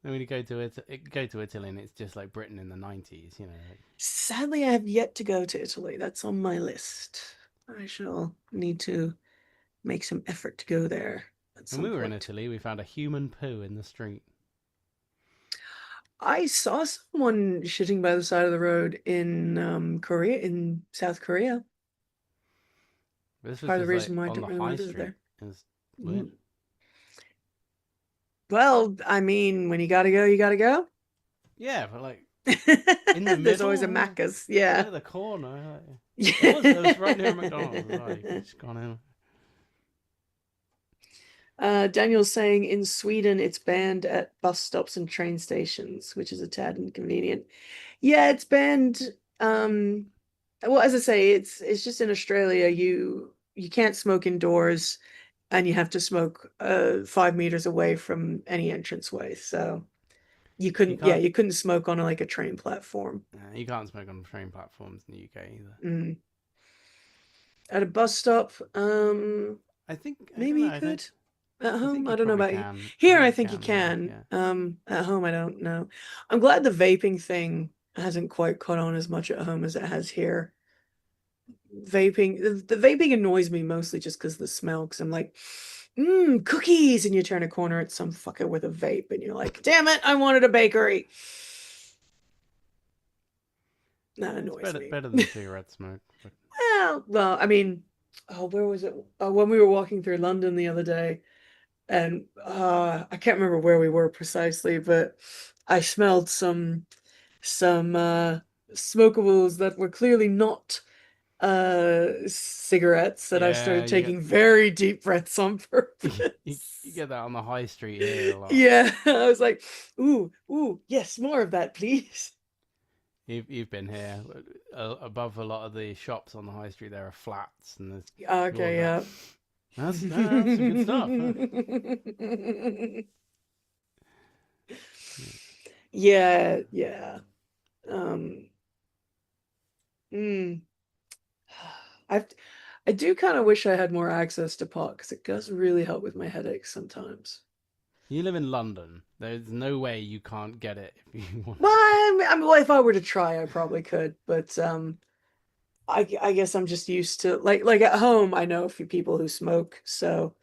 B: I mean, you go to Italy, and it's just like Britain in the '90s. You know, like,
A: Sadly, I have yet to go to Italy. That's on my list. I shall need to make some effort to go there at
B: when
A: some
B: we were in
A: point.
B: Italy, we found a human poo in the street.
A: I saw someone shitting by the side of the road in in South Korea.
B: This was
A: Part of the
B: just like
A: reason why I
B: on
A: don't
B: the
A: really want
B: high
A: to visit
B: street.
A: there.
B: It was weird.
A: Mm. Well, I mean, when you gotta go, you gotta go.
B: Yeah, but like in the
A: There's always a
B: middle,
A: Macca's. Yeah.
B: near the corner. Like, it was right near a
A: Yeah.
B: McDonald's. Like, just gone in.
A: Daniel's saying in Sweden it's banned at bus stops and train stations, which is a tad inconvenient. Yeah, it's banned. Um, well, as I say, it's just in Australia you can't smoke indoors, and you have to smoke 5 meters away from any entranceway. So
B: You can't.
A: you couldn't smoke on like a train platform.
B: You can't smoke on train platforms in the UK either.
A: Mm. At a bus stop,
B: I don't
A: maybe
B: know.
A: you could. At
B: I
A: home,
B: think
A: I
B: you
A: don't know
B: probably
A: about you.
B: can. I
A: Here,
B: think
A: I
B: you
A: think you
B: can. Yeah,
A: can.
B: yeah.
A: At home, I don't know. I'm glad the vaping thing hasn't quite caught on as much at home as it has here. The vaping annoys me mostly just because the smell, because I'm like, cookies, and you turn a corner, it's some fucker with a vape, and you're like, damn it, I wanted a bakery. That
B: It's
A: annoys me.
B: better than cigarette smoke. But
A: Well, I mean, oh, where was it? When we were walking through London the other day, and I can't remember where we were precisely, but I smelled some smokables that were clearly not cigarettes, that I
B: yeah,
A: started taking very deep breaths on
B: you
A: purpose.
B: get that on the high street here a lot.
A: Yeah, I was like, ooh, yes, more of that, please.
B: You've been here above a lot of the shops on the high street. There are flats, and there's you walk
A: Okay,
B: about.
A: yeah.
B: That's some good stuff. Huh?
A: Yeah, yeah. Um, Mm. I I do kind of wish I had more access to pot because it does really help with my headaches sometimes.
B: You live in London. There's no way you can't get it if you want.
A: Well, well, if I were to try, I probably could, but I guess I'm just used to like at home. I know a few people who smoke, so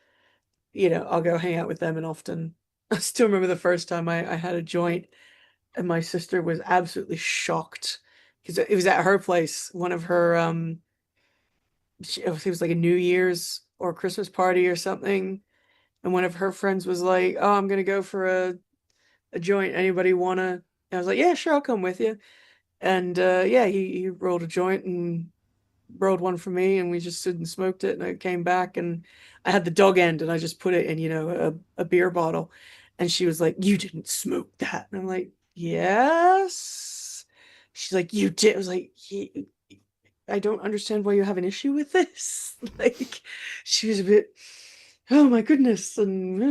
A: I'll go hang out with them, and often I still remember the first time I had a joint, and my sister was absolutely shocked because it was at her place. One of her it was like a New Year's or Christmas party or something, and one of her friends was like, "Oh, I'm gonna go for a joint. Anybody wanna?" And I was like, "Yeah, sure, I'll come with you." And yeah, he rolled a joint and rolled one for me, and we just stood and smoked it. And I came back, and I had the dog end, and I just put it in, a beer bottle. And she was like, "You didn't smoke that." And I'm like, "Yes." She's like, "You did." I was like, I don't understand why you have an issue with this. Like, she was a bit, "Oh my goodness." And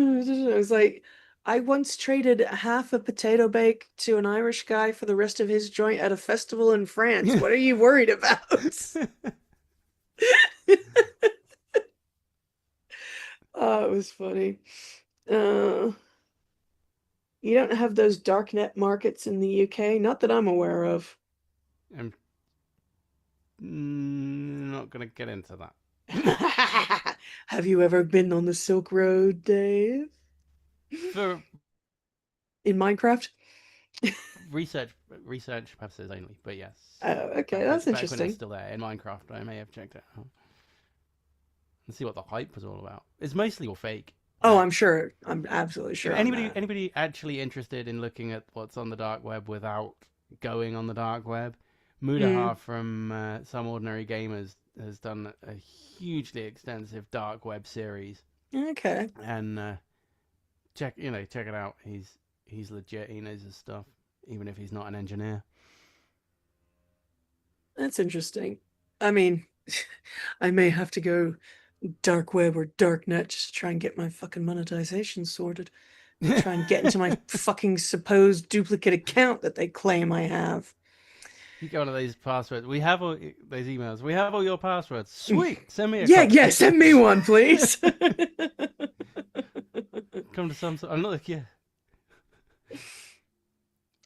A: I was like, I once traded half a potato bake to an Irish guy for the rest of his joint at a festival in France. What are you worried about? Oh, it was funny. Uh, you don't have those darknet markets in the UK? Not that I'm aware of.
B: I'm not gonna get into that.
A: Have you ever been on the Silk Road, Dave?
B: For
A: In Minecraft?
B: research research purposes only, but yes.
A: Oh, okay, that's
B: Back when it's
A: interesting.
B: still there in Minecraft, I may have checked it out and see what the hype was all about. It's mostly all fake.
A: Oh,
B: Like,
A: I'm sure. I'm absolutely
B: if
A: sure on
B: anybody
A: that.
B: anybody actually interested in looking at what's on the dark web without going on the dark web,
A: Mm,
B: Mudaha from Some Ordinary Gamers has done a hugely extensive dark web series,
A: okay,
B: and check it out. He's legit. He knows his stuff, even if he's not an engineer.
A: that's interesting. I mean, I may have to go dark web or dark net just to try and get my fucking monetization sorted. Try and get into my fucking supposed duplicate account that they claim I have.
B: You get one of these passwords. We have all those emails. We have all your passwords. Sweet. Send me a
A: Yeah,
B: copy.
A: yeah, send me one, please.
B: Come to some. I'm not like, yeah.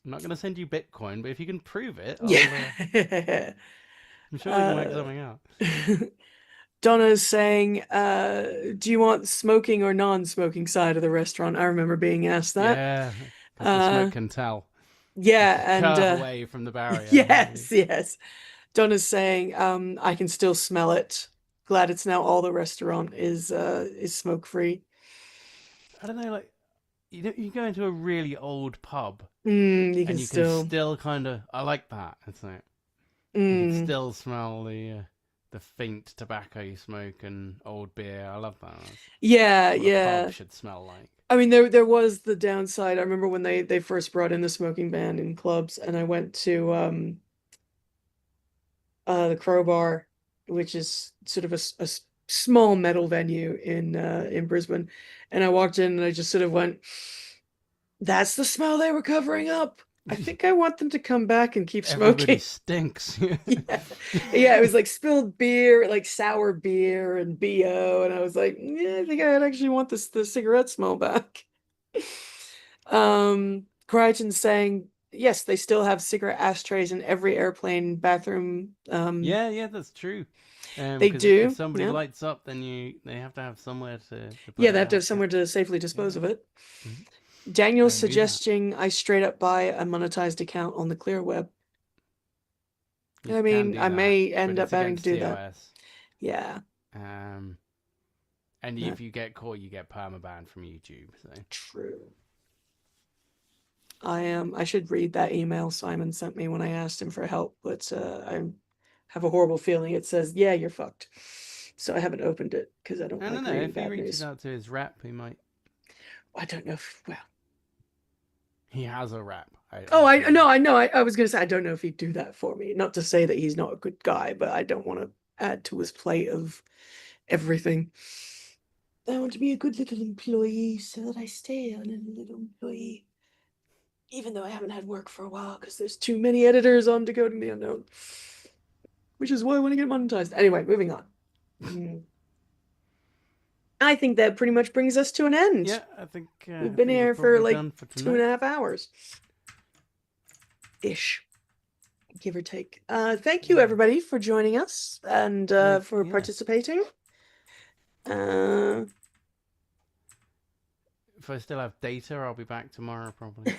B: I'm not going to send you Bitcoin, but if you can prove it,
A: Yeah.
B: I'm sure we can work
A: Uh,
B: something out.
A: Donna's saying, do you want smoking or non-smoking side of the restaurant? I remember being asked that.
B: Yeah, because the smoke
A: Uh,
B: can tell. You
A: yeah,
B: can
A: and
B: curve away from the barrier.
A: yes, yes. Donna's saying, I can still smell it. Glad it's now all the restaurant is smoke free.
B: I don't know, like you go into a really old pub
A: You can
B: and you can
A: still.
B: still kind of. I like that. It's like you can
A: Mm,
B: still smell the faint tobacco smoke and old beer. I love that.
A: yeah,
B: That's what a pub
A: yeah.
B: should smell like.
A: I mean, there was the downside. I remember when they first brought in the smoking ban in clubs, and I went to the Crowbar, which is sort of a small metal venue in Brisbane, and I walked in and I just sort of went, "That's the smell they were covering up." I think I want them to come back and keep
B: Everybody
A: smoking.
B: stinks.
A: Yeah. Yeah, it was like spilled beer, like sour beer and BO, and I was like, yeah, I think I'd actually want the cigarette smell back. Crichton's saying, yes, they still have cigarette ashtrays in every airplane bathroom.
B: Yeah, that's true.
A: They
B: Because if
A: do.
B: somebody
A: Yeah.
B: lights up, then they have to have somewhere to put
A: Yeah,
B: it
A: they have to
B: out.
A: have
B: Yeah,
A: somewhere to safely
B: yeah.
A: dispose of it.
B: Mhm.
A: Daniel's
B: I knew that.
A: suggesting I straight up buy a monetized account on the clear web.
B: You
A: I
B: can
A: mean,
B: do
A: I
B: that,
A: may
B: but
A: end up
B: it's
A: having to
B: against
A: do that.
B: TOS.
A: Yeah.
B: Um, and
A: Yeah.
B: if you get caught, you get permaban from YouTube. So
A: True. I should read that email Simon sent me when I asked him for help, but I have a horrible feeling it says, "Yeah, you're fucked." So I haven't opened it because I don't
B: I don't
A: like
B: know.
A: reading
B: If he
A: bad
B: reaches
A: news.
B: out to his rep, he might.
A: I don't know if, well,
B: He has a rep.
A: oh,
B: I'm sure.
A: I know. I was gonna say I don't know if he'd do that for me. Not to say that he's not a good guy, but I don't want to add to his plate of everything. I want to be a good little employee so that I stay on a little employee. Even though I haven't had work for a while because there's too many editors on Decoding the Unknown. which is why I want to get monetized. Anyway, moving on. I think that pretty much brings us to an end.
B: Yeah, I think
A: we've been here for like
B: done for
A: 2.5 hours ish, give or take. Thank you everybody for joining us and for participating.
B: If I still have data, I'll be back tomorrow probably.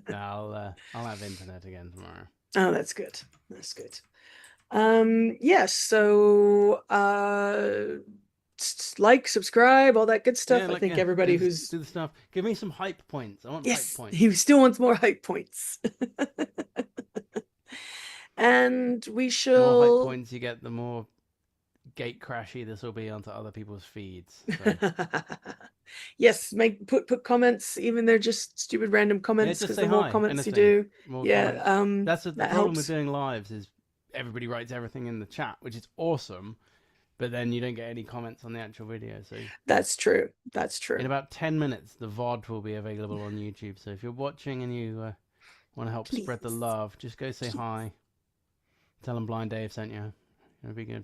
B: I'll have internet again tomorrow.
A: Oh, that's good. That's good. Yes, so like, subscribe, all that good stuff. I think everybody who's
B: do the stuff. Give me some hype points. I want hype points.
A: He still wants more hype points. And we shall.
B: The more hype points you get, the more gate crashy this will be onto other people's feeds. So.
A: Yes, put comments, even they're just stupid random comments, because the more comments you do,
B: that's the problem
A: helps.
B: with doing lives is everybody writes everything in the chat, which is awesome, but then you don't get any comments on the actual video. So
A: that's true. In
B: about 10 minutes, the VOD will be available on YouTube. So if you're watching and you want to help spread the love, just go say hi. Tell them Blind Dave sent you. It'll be good.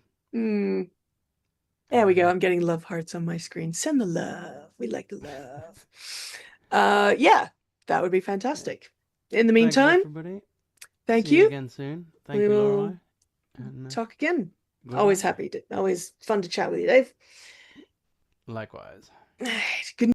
A: There we go. I'm getting love hearts on my screen. Send the love. We like the love. Yeah, that would be fantastic. In the meantime, thank you.
B: See you again soon. Thank you, Lorelei.
A: And, talk again. Always fun to chat with you, Dave.
B: Likewise.
A: Good